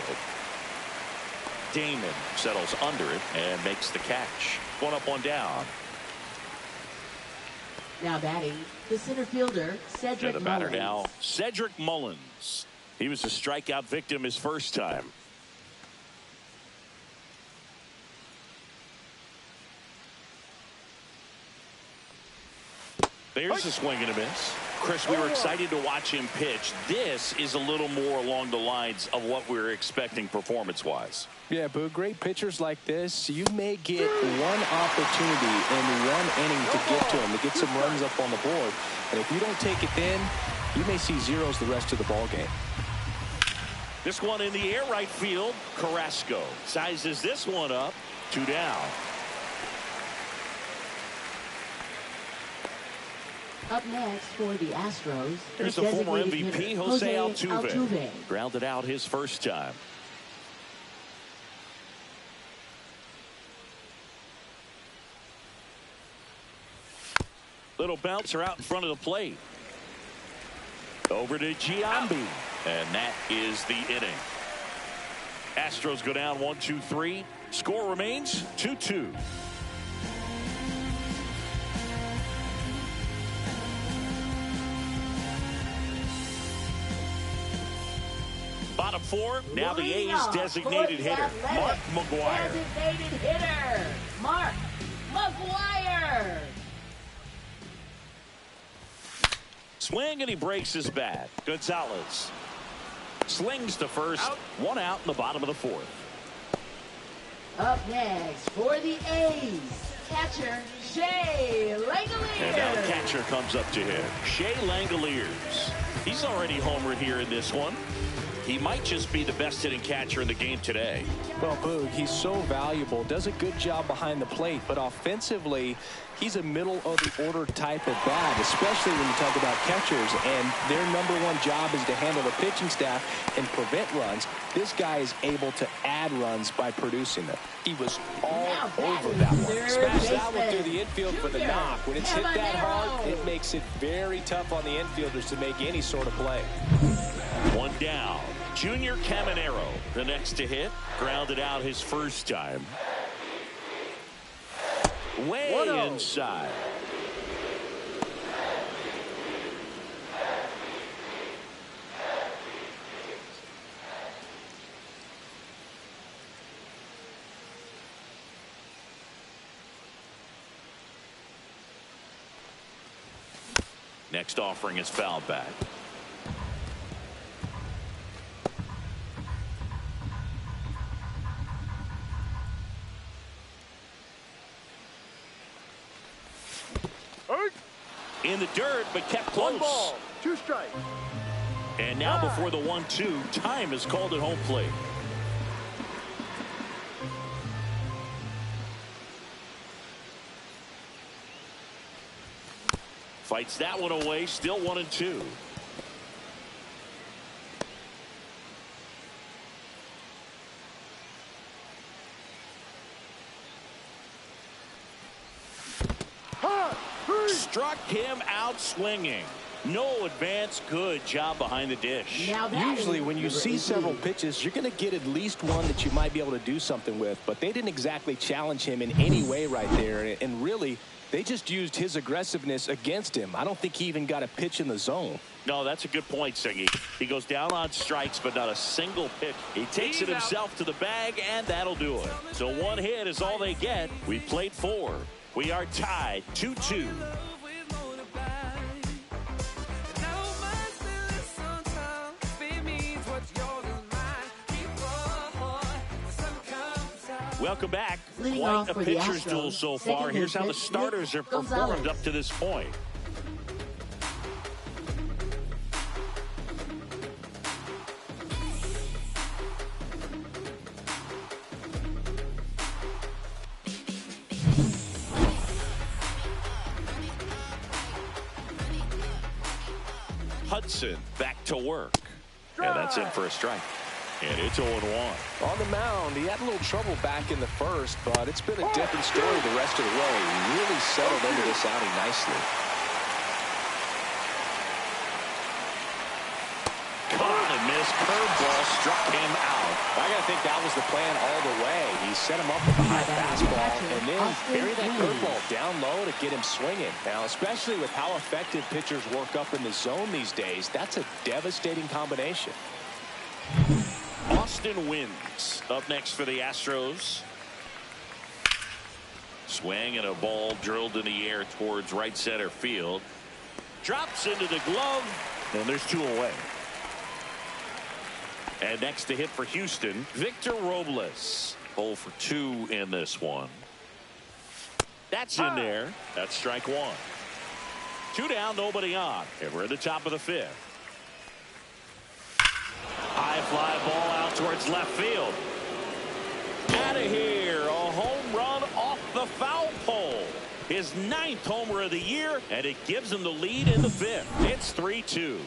Damon settles under it and makes the catch. 1 up, 1 down. Now batting, the center fielder, Cedric The batter Mullins. now, Cedric Mullins. He was a strikeout victim his first time. There's a swing and a miss. Chris, we were excited to watch him pitch. This is a little more along the lines of what we were expecting performance-wise. Yeah, but great pitchers like this, you may get one opportunity in 1 inning to get to him, to get some runs up on the board. And if you don't take it then, you may see zeros the rest of the ball game. This one in the air, right field. Carrasco sizes this one up. 2 down. Up next for the Astros, Here's the former designated MVP, hitter, Jose Altuve. Altuve. Grounded out his first time. Little bouncer out in front of the plate. Over to Giambi. And that is the inning. Astros go down 1-2-3. Score remains 2-2. Bottom 4, now the A's designated hitter, Mark McGwire. Designated hitter, Mark McGwire. Swing, and he breaks his bat. Gonzalez slings to first. Out. One out in the bottom of the fourth. Up next for the A's, catcher Shea Langoliers. And now the catcher comes up to him. Shea Langoliers. He's already homered here in this one. He might just be the best hitting catcher in the game today. Well, Boog, he's so valuable, does a good job behind the plate, but offensively, he's a middle of the order type of bat, especially when you talk about catchers, and their #1 job is to handle the pitching staff and prevent runs. This guy is able to add runs by producing them. He was all over that one. Smashed that one through the infield for the knock. When it's hit that hard, it makes it very tough on the infielders to make any sort of play. One down. Junior Caminero, the next to hit, grounded out his first time. Way inside. Next offering is foul back. In the dirt, but kept close. 1 ball, 2 strikes. And now before the 1-2, time is called at home plate. Fights that one away, still 1-2. Struck him out swinging. No advance. Good job behind the dish. Usually when you see several pitches, you're going to get at least one that you might be able to do something with, but they didn't exactly challenge him in any way right there, and really they just used his aggressiveness against him. I don't think he even got a pitch in the zone. No, that's a good point, Singy. He goes down on strikes, but not a single pitch. He takes it himself to the bag, and that'll do it. So 1 hit is all they get. We played 4. We are tied 2-2. Welcome back. Quite a pitcher's duel so far. Here's how the starters are performed up to this point. Hudson back to work. And that's in for a strike. And it's 0-1. On the mound, he had a little trouble back in the first, but it's been a different story the rest of the way. He really settled into this outing nicely. Caught and missed. Curveball struck him out. I got to think that was the plan all the way. He set him up with a high fastball and then bury that curveball down low to get him swinging. Now, especially with how effective pitchers work up in the zone these days, that's a devastating combination. Austin Wins up next for the Astros. Swing and a ball drilled in the air towards right center field. Drops into the glove, and there's 2 away. And next to hit for Houston, Victor Robles. 0 for 2 in this one. That's in there. That's strike 1. 2 down, nobody on. And we're at the top of the 5th. High fly ball out towards left field. Out of here. A home run off the foul pole. His 9th homer of the year, and it gives him the lead in the 5th. It's 3-2.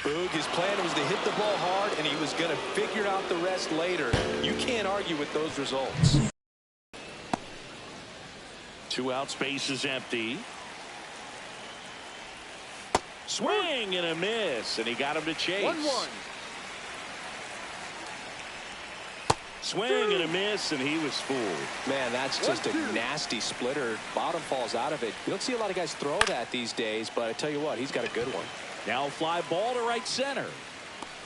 Boog, his plan was to hit the ball hard, and he was going to figure out the rest later. You can't argue with those results. 2 out, space is empty. Swing and a miss, and he got him to chase. 1-1. Swing and a miss, and he was fooled. Man, that's just a nasty splitter. Bottom falls out of it. You don't see a lot of guys throw that these days, but I tell you what, he's got a good one. Now fly ball to right center.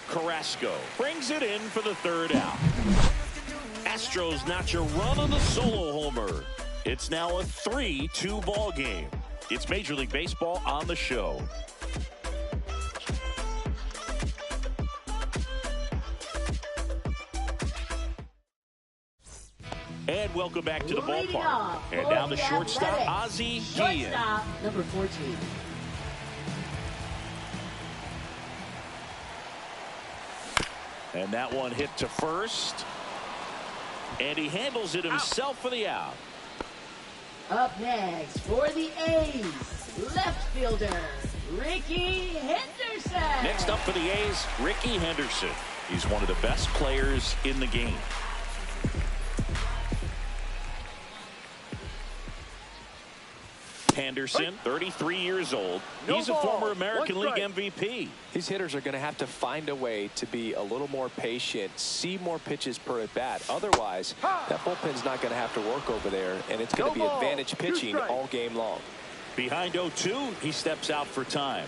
Carrasco brings it in for the 3rd out. Astros notch a run on the solo homer. It's now a 3-2 ball game. It's Major League Baseball on the show. And welcome back to the Leading ballpark. off And for now the shortstop, Athletics. Ozzie Guillen. Shortstop, number 14. And that one hit to first. And he handles it himself for the out. Up next for the A's, left fielder, Ricky Henderson. Next up for the A's, Ricky Henderson. He's one of the best players in the game. Henderson, 33 years old. He's a former American League MVP. These hitters are going to have to find a way to be a little more patient, see more pitches per at bat. Otherwise, that bullpen's not going to have to work over there, and it's going to be advantage pitching all game long. Behind 0-2, he steps out for time.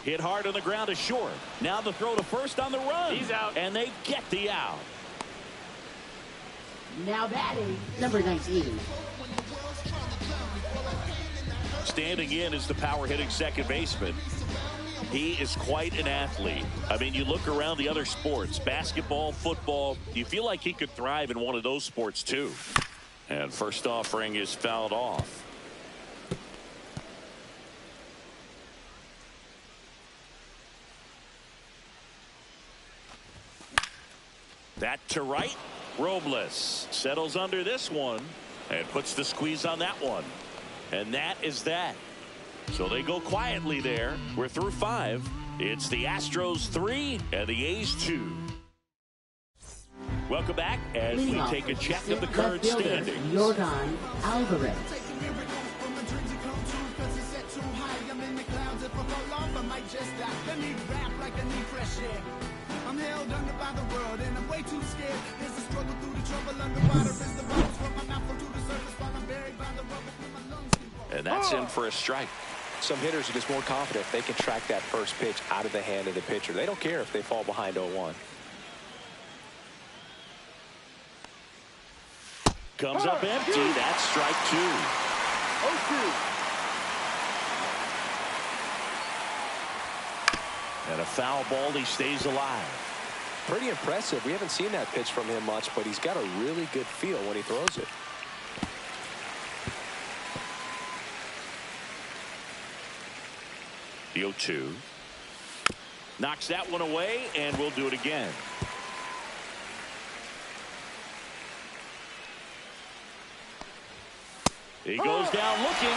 Hit hard on the ground to short. Now the throw to first on the run. He's out. And they get the out. Now batting, number 19. Standing in is the power-hitting second baseman. He is quite an athlete. I mean, you look around the other sports, basketball, football, you feel like he could thrive in one of those sports too. And first offering is fouled off. That to right. Robles settles under this one and puts the squeeze on that one. And that is that. So they go quietly there. We're through 5. It's the Astros 3 and the A's 2. Welcome back as we take a check of the current standings. Jordan Alvarez. I'm held under by the world and I'm way too scared. There's a struggle through the trouble underwater. Is the bubbles from my mouth to the surface while I'm buried by the rubble when my lungs can fall. And that's in for a strike. Some hitters are just more confident if they can track that first pitch out of the hand of the pitcher. They don't care if they fall behind 0-1. Comes up empty. That's strike 2. 0-2. And a foul ball. He stays alive. Pretty impressive. We haven't seen that pitch from him much, but he's got a really good feel when he throws it. The 0-2. Knocks that one away, and we'll do it again. He goes down looking.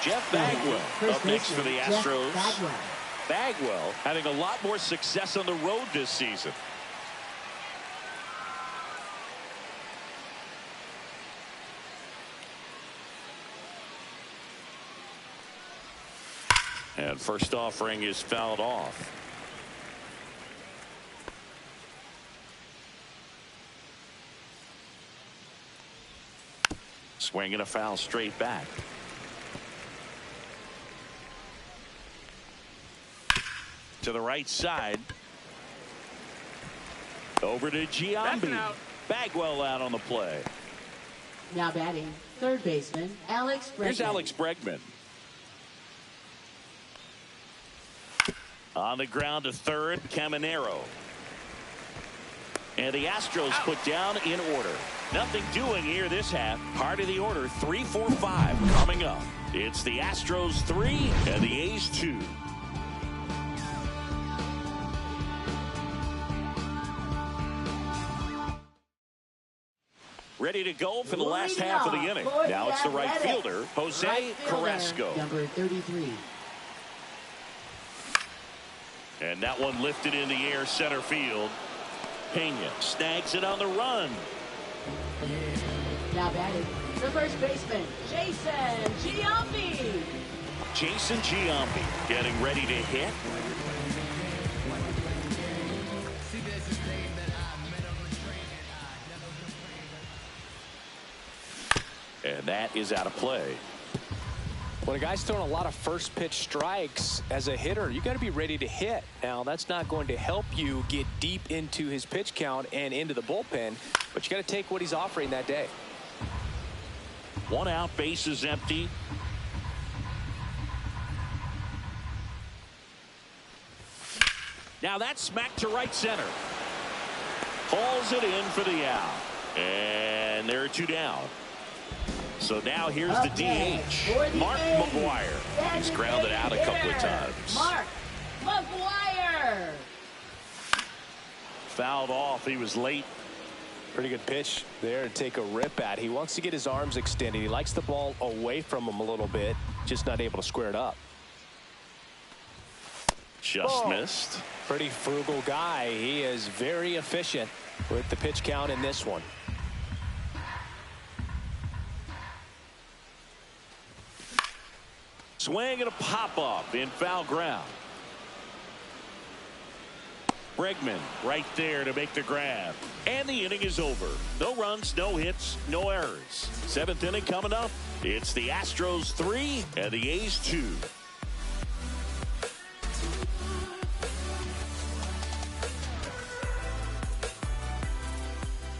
Jeff Bagwell up next for the Astros. Bagwell having a lot more success on the road this season. And first offering is fouled off. Swinging a foul straight back. To the right side. Over to Giambi. Bagwell out on the play. Now batting, third baseman, Alex Bregman. Here's Alex Bregman. On the ground to third, Caminero. And the Astros put down in order. Nothing doing here this half. Part of the order, 3-4-5 coming up. It's the Astros 3 and the A's 2. Ready to go for the last half of the inning. Now it's the right fielder, Jose Carrasco. Number 33. And that one lifted in the air center field. Pena snags it on the run. Now batting, the first baseman, Jason Giambi. Jason Giambi getting ready to hit. And that is out of play. When a guy's throwing a lot of first pitch strikes as a hitter, you got to be ready to hit. Now, that's not going to help you get deep into his pitch count and into the bullpen, but you got to take what he's offering that day. One out, bases empty. Now that's smacked to right center. Hauls it in for the out. And there are two down. So now here's the DH, Mark McGuire. He's grounded out a couple of times. Mark McGuire. Fouled off. He was late. Pretty good pitch there to take a rip at. He wants to get his arms extended. He likes the ball away from him a little bit, just not able to square it up. Just missed. Pretty frugal guy. He is very efficient with the pitch count in this one. Swing and a pop-up in foul ground. Bregman right there to make the grab. And the inning is over. No runs, no hits, no errors. Seventh inning coming up. It's the Astros 3 and the A's 2.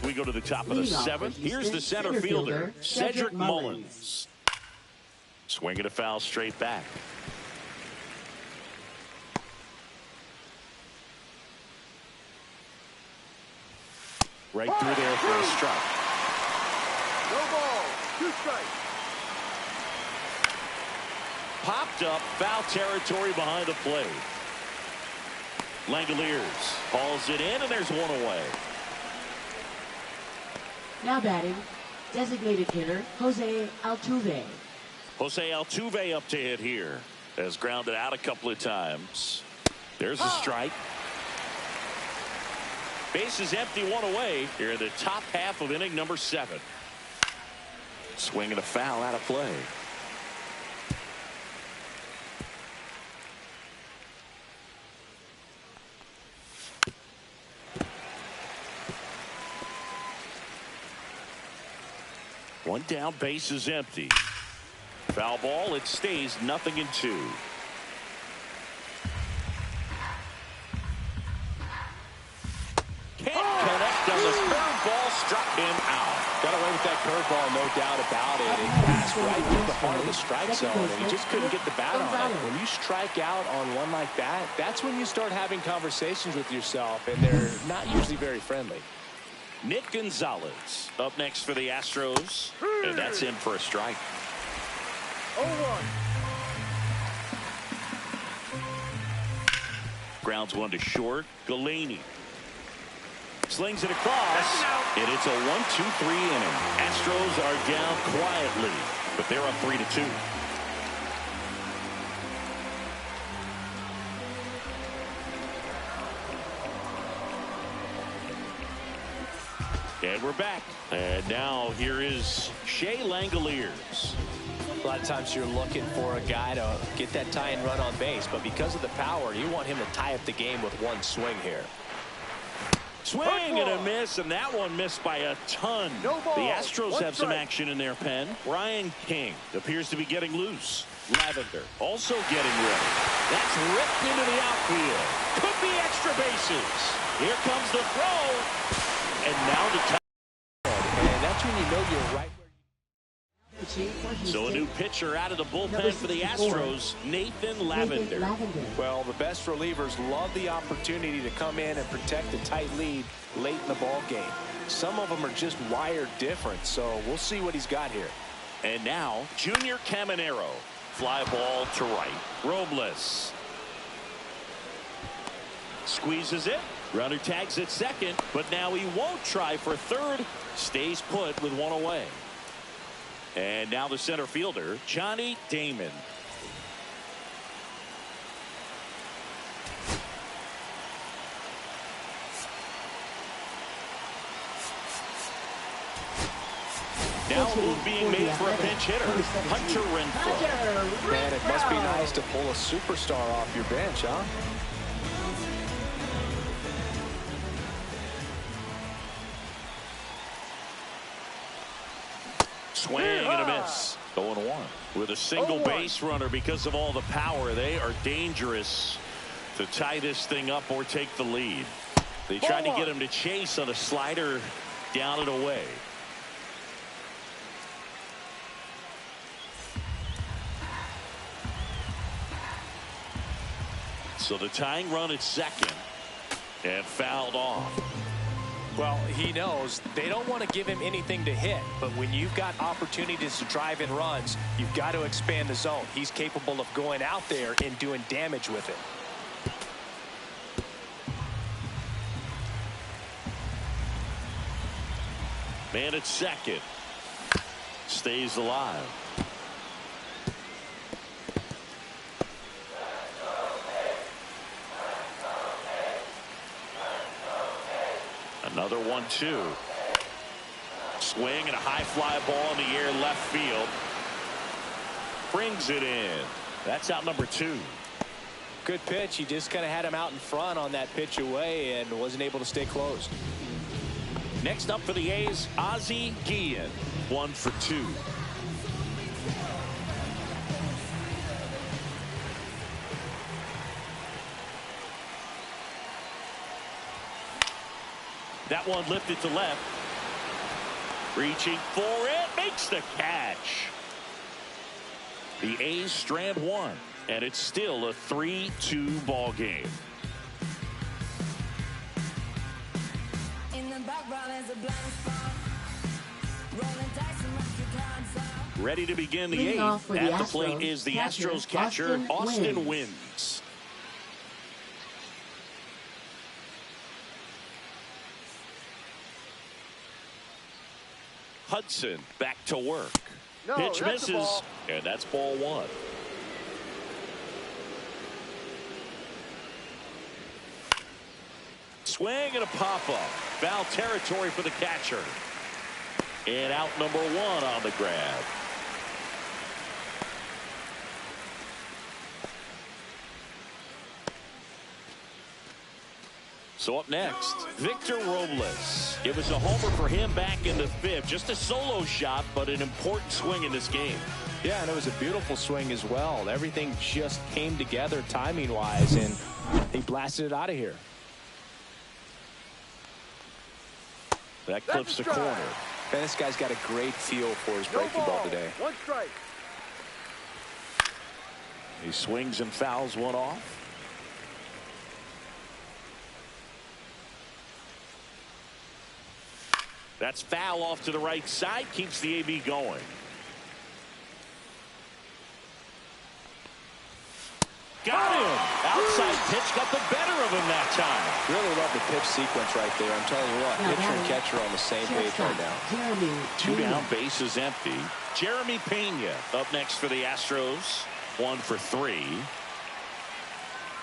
We go to the top of the seventh. Here's the center fielder, Cedric Mullins. Swinging a foul straight back. Right through there for a strike. No ball. 2 strikes. Popped up, foul territory behind the plate. Langoliers hauls it in, and there's one away. Now batting, designated hitter Jose Altuve. Jose Altuve up to hit here. Has grounded out a couple of times. There's a strike. Base is empty, one away here in the top half of inning number 7. Swinging a foul out of play. One down, base is empty. Foul ball, it stays 0-2. Can't connect on the curveball, struck him out. Got away with that curveball, no doubt about it. It passed right through the heart of the strike zone, and he just couldn't get the bat on it. When you strike out on one like that, that's when you start having conversations with yourself, and they're not usually very friendly. Nick Gonzalez up next for the Astros, and that's in for a strike. 0-1. Grounds one to short. Galaney slings it across, and it's a 1-2-3 inning. Astros are down quietly, but they're up 3-2. And we're back. And now here is Shea Langoliers. A lot of times you're looking for a guy to get that tying run on base, but because of the power, you want him to tie up the game with one swing here. Swing and a miss, and that one missed by a ton. No ball. The Astros have some action in their pen. Ryan King appears to be getting loose. Lavender also getting ready. That's ripped into the outfield. Could be extra bases. Here comes the throw. And now the time. And that's when you know you're right. So a new pitcher out of the bullpen for the Astros, Nathan Lavender. Well, the best relievers love the opportunity to come in and protect a tight lead late in the ball game. Some of them are just wired different, so we'll see what he's got here. And now Junior Caminero. Fly ball to right. Robles squeezes it. Runner tags at second, but now he won't try for third. Stays put with one away. And now the center fielder, Johnny Damon. Now a move being made for a pinch hitter, Hunter Renfroe. Man, it must be nice to pull a superstar off your bench, huh? Swing and a miss. 0-1. With a single base runner, because of all the power, they are dangerous to tie this thing up or take the lead. They tried to get him to chase on a slider down and away. So the tying run at second and fouled off. Well, he knows they don't want to give him anything to hit, but when you've got opportunities to drive in runs, you've got to expand the zone. He's capable of going out there and doing damage with it. Man at second. Stays alive. Another 1-2. Swing and a high fly ball in the air left field. Brings it in. That's out number 2. Good pitch. He just kind of had him out in front on that pitch away and wasn't able to stay closed. Next up for the A's, Ozzie Guillen. 1 for 2. That one lifted to left. Reaching for it. Makes the catch. The A's strand 1. And it's still a 3-2 ball game. In the background is a blank spot. Rolling dice and mark your cards out. Ready to begin the Leading off 8th. for the At the Astros, plate is the catcher, Astros catcher, Austin Wynns. Wynns. Hudson back to work. No, Pitch that's a misses, ball. and that's ball 1. Swing and a pop-up. Foul territory for the catcher. And out number 1 on the grab. So up next, Victor Robles. It was a homer for him back in the 5th. Just a solo shot, but an important swing in this game. Yeah, and it was a beautiful swing as well. Everything just came together timing-wise, and he blasted it out of here. That clips the corner. Man, this guy's got a great feel for his breaking ball today. 1 strike. He swings and fouls one off. That's foul off to the right side. Keeps the AB going. Got him. Outside pitch got the better of him that time. Really love the pitch sequence right there. I'm telling you what, pitcher and catcher are on the same page right now. Jeremy 2 Pena. down, bases empty. Jeremy Pena up next for the Astros. 1 for 3.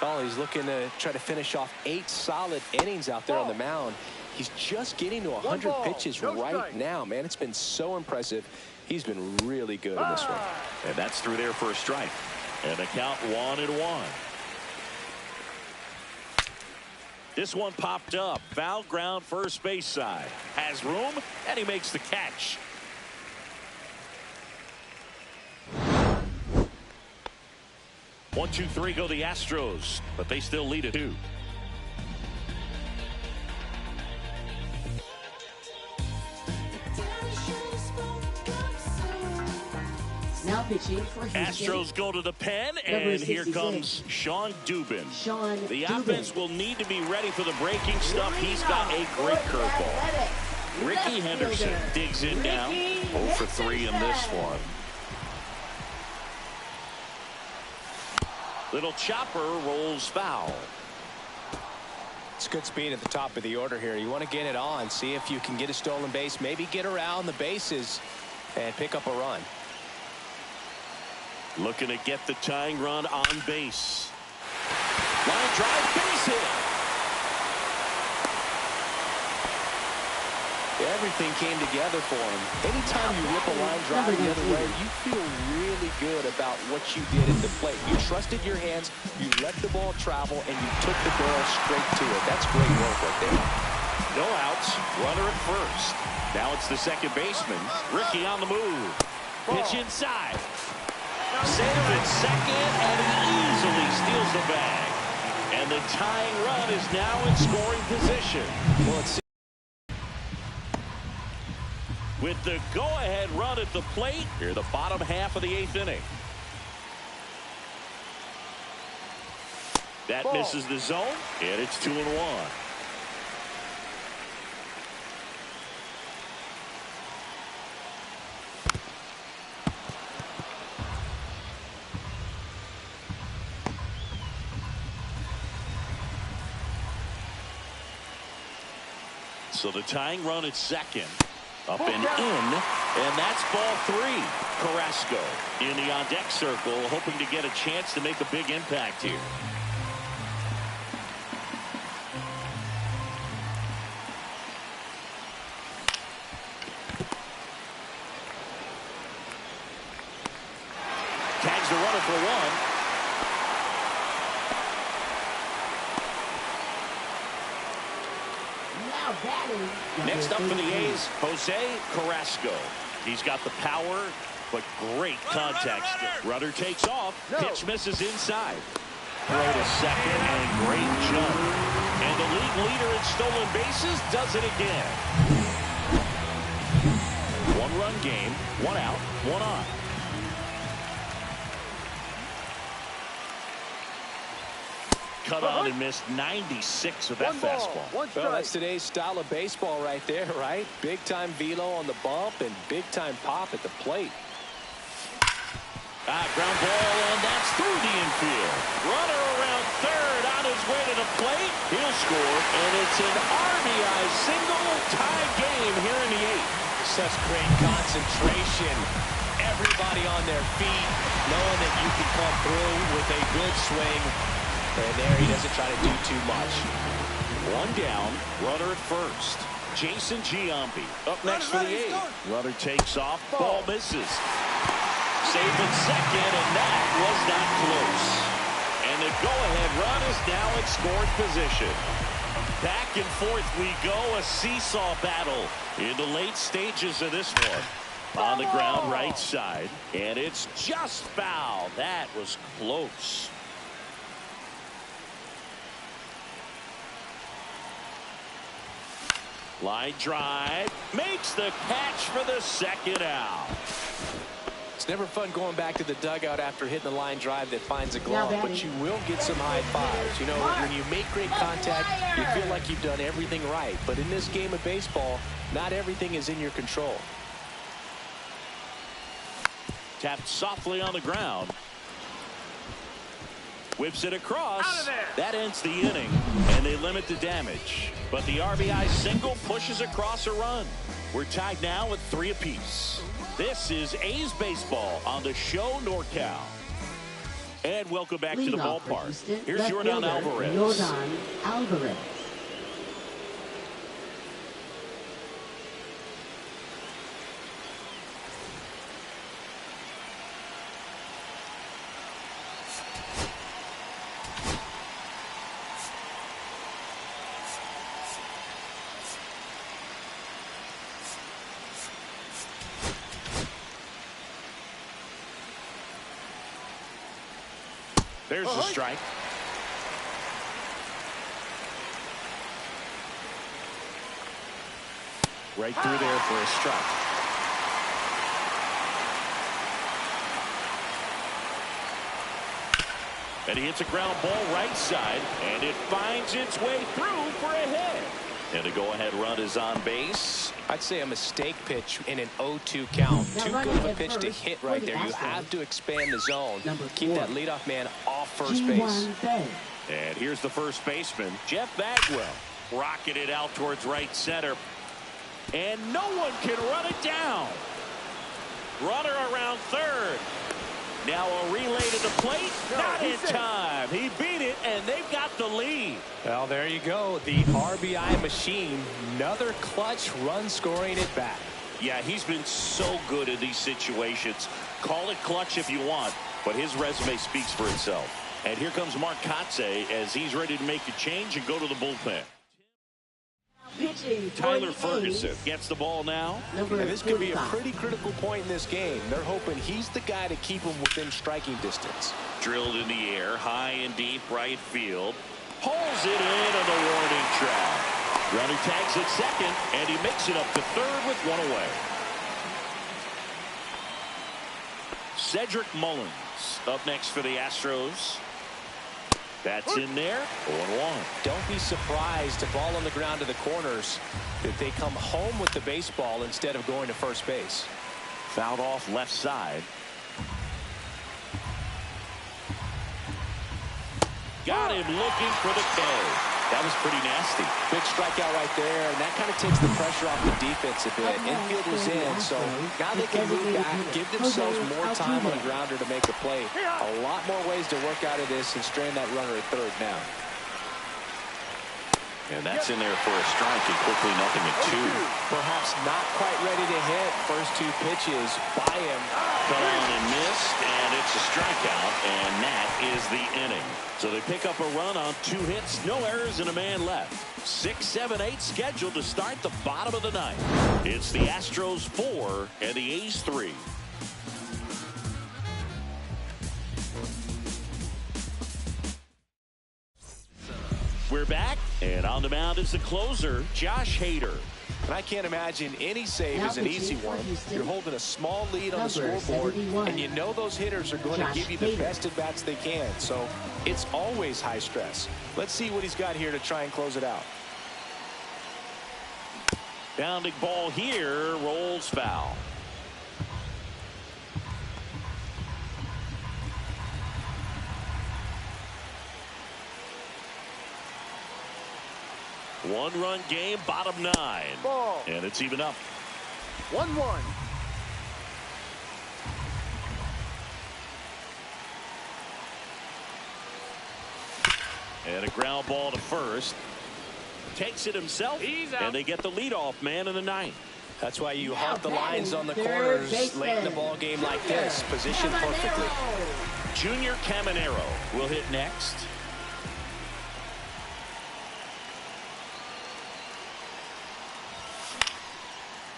Oh, he's looking to try to finish off 8 solid innings out there on the mound. He's just getting to 100 pitches right now, man. It's been so impressive. He's been really good in this one. And that's through there for a strike. And the count 1-1. This one popped up. Foul ground first base side. Has room, and he makes the catch. One, 2, 3 go the Astros, but they still lead it 2. Now pitching for Houston. Astros go to the pen, and here comes Sean Dubin. The offense will need to be ready for the breaking stuff. He's got a great curveball. Ricky Henderson digs in down. 0 for 3 in this one. Little chopper rolls foul. It's good speed at the top of the order here. You want to get it on, see if you can get a stolen base, maybe get around the bases and pick up a run. Looking to get the tying run on base. Line drive, base hit. Everything came together for him. Anytime you rip a line drive the other way, you feel really good about what you did at the plate. You trusted your hands, you let the ball travel, and you took the barrel straight to it. That's great work right there. No outs, runner at first. Now it's the second baseman, Ricky on the move. Pitch inside. Safe at second, and he easily steals the bag. And the tying run is now in scoring position. Well, it's with the go-ahead run at the plate, here the bottom half of the 8th inning. That misses the zone, and it's 2-1. So the tying run at second. Up and in, and that's ball 3. Carrasco in the on-deck circle, hoping to get a chance to make a big impact here. Tags the runner for 1. Next up for the A's, Jose Carrasco. He's got the power, but great contact skill. Runner takes off. Pitch misses inside. Throw to second, and great jump. And the league leader in stolen bases does it again. 1-run game, 1 out, 1 on. Cut on and missed 96 with that fastball. Well, that's today's style of baseball right there, right? Big-time velo on the bump and big-time pop at the plate. Ground ball, and that's through the infield. Runner around third on his way to the plate. He'll score, and it's an RBI single tie game here in the 8th. Such great concentration. Everybody on their feet, knowing that you can come through with a good swing. And there he doesn't try to do too much. 1 down, runner at first. Jason Giambi up next for the A's. Runner takes off, ball misses. Safe at second, and that was not close. And the go-ahead run is now in scoring position. Back and forth we go, a seesaw battle in the late stages of this one. On the ground, right side, and it's just foul. That was close. Line drive, makes the catch for the second out. It's never fun going back to the dugout after hitting the line drive that finds a glove, but you will get some high fives. You know, when you make great contact, you feel like you've done everything right. But in this game of baseball, not everything is in your control. Tapped softly on the ground. Whips it across. That ends the inning, and they limit the damage. But the RBI single pushes across a run. We're tied now with 3 apiece. This is A's baseball on the show NorCal. And welcome back to the ballpark. Here's Jordan Alvarez. Jordan Alvarez. There's the strike. Right through there for a strike. And he hits a ground ball right side, and it finds its way through for a hit. And the go-ahead run is on base. I'd say a mistake pitch in an 0-2 count. Too good of a pitch to hit right there. You have to expand the zone. Keep that leadoff man off first base. And here's the first baseman, Jeff Bagwell. Rocketed out towards right center. And no one can run it down. Runner around third. Now a relay to the plate. Not in time. He beat it, and they've got the lead. Well, there you go. The RBI machine. Another clutch run scoring at bat. Yeah, he's been so good in these situations. Call it clutch if you want, but his resume speaks for itself. And here comes Mark Kotze as he's ready to make a change and go to the bullpen. Tyler Ferguson gets the ball now. And this could be a pretty critical point in this game. They're hoping he's the guy to keep him within striking distance. Drilled in the air, high and deep right field. Pulls it in on the warning track. Runner tags at second, and he makes it up to third with 1 away. Cedric Mullins up next for the Astros. That's in there. 0-1. Don't be surprised to ball on the ground to the corners if they come home with the baseball instead of going to first base. Fouled off left side. Got him looking for the K. That was pretty nasty. Big strikeout right there, and that kind of takes the pressure off the defense a bit. Infield was in, so now they can move back, give themselves more time on the grounder to make a play. A lot more ways to work out of this and strain that runner at third now. And that's in there for a strike, and quickly nothing at 2. Perhaps not quite ready to hit. First 2 pitches by him. Cut on and missed, and it's a strikeout, and that is the inning. So they pick up a run on 2 hits, no errors, and a man left. 6, 7, 8 scheduled to start the bottom of the ninth. It's the Astros 4 and the A's 3. We're back, and on the mound is the closer, Josh Hader. And I can't imagine any save is an easy one. You're holding a small lead on the scoreboard, and you know those hitters are going to give you the best at-bats they can. So it's always high stress. Let's see what he's got here to try and close it out. Bounding ball here, rolls foul. One-run game, bottom 9. Ball. And it's even up. 1-1. And a ground ball to first. Takes it himself, and they get the leadoff man in the ninth. That's why you hunt the lines on the corners late in the ball game like this. Positioned perfectly. Junior Caminero will hit next.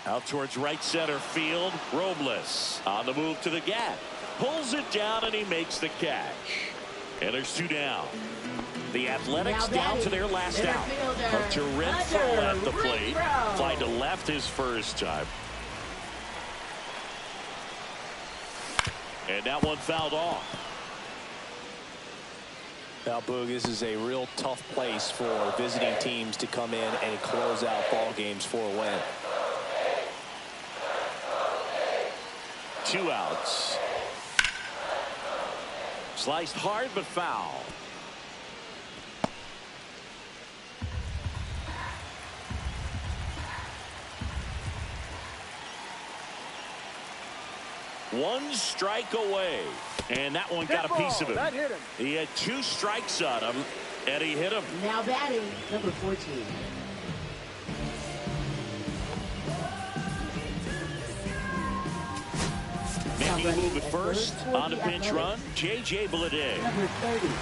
Out towards right center field. Robles on the move to the gap. Pulls it down, and he makes the catch. And there's 2 down. The Athletics down to their last out. Hunter Renfroe at the plate. Fly to left his first time. And that one fouled off. Now, Boog, this is a real tough place for visiting teams to come in and close out ball games for a win. 2 outs. Sliced hard but foul. One strike away, and that one got a piece of him. That hit him. He had 2 strikes on him, and he hit him. Now batting, number 14. Making a move at first on the pinch run, J.J. Bleday.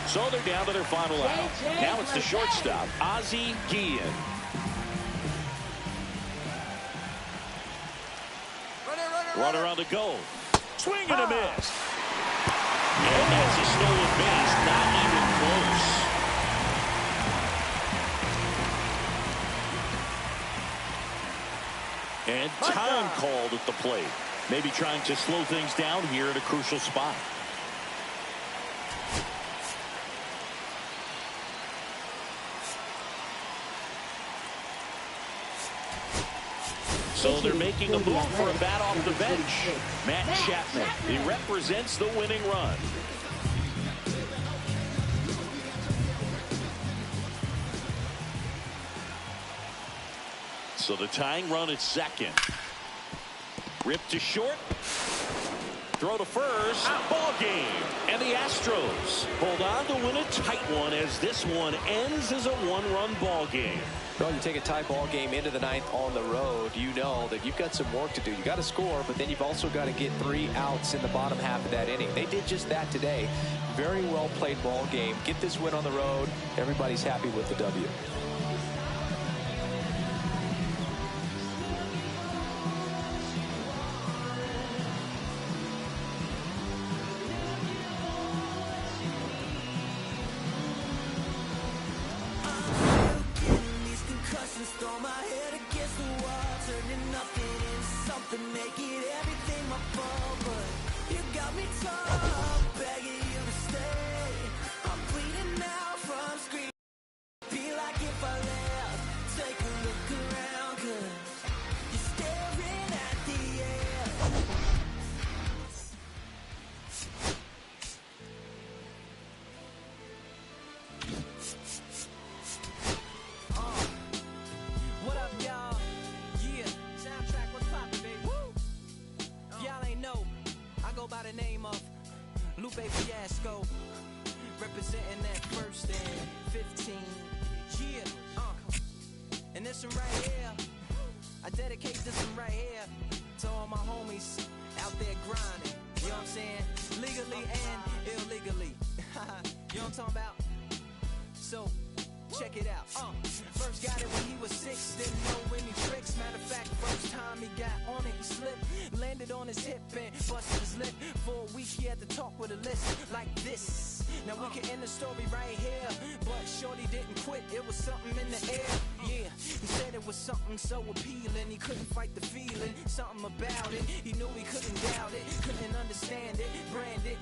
So they're down to their final out. Now it's the shortstop, Ozzie Guillen. Runner on the go. Swing and a miss. And that's a stolen base, not even close. And time called at the plate. Maybe trying to slow things down here at a crucial spot. So they're making a move for a bat off the bench. Matt Chapman. He represents the winning run. So the tying run at second. Rip to short. Throw to first. Ball game. And the Astros hold on to win a tight one as this one ends as a 1-run ball game. Well, you take a tie ball game into the ninth on the road, you know that you've got some work to do. You got to score, but then you've also got to get 3 outs in the bottom half of that inning. They did just that today. Very well played ball game. Get this win on the road. Everybody's happy with the W. Throw my head against the wall, turning nothing into something, making everything my fault. But you got me tough, begging you to stay. I'm bleeding out know, I go by the name of Lupe Fiasco, representing that first and 15. Yeah, and this one right here, I dedicate this one right here to all my homies out there grinding. You know what I'm saying? Legally and illegally. You know what I'm talking about? So, check it out. First got it when he was 6, didn't know any tricks. Matter of fact, first time he got on it, he slipped, landed on his hip and busted his lip. For a week he had to talk with a list like this. Now we can end the story right here, but shorty didn't quit, it was something in the air. Yeah, he said it was something so appealing, he couldn't fight the feeling, something about it, he knew he couldn't doubt it, couldn't understand it, brand it.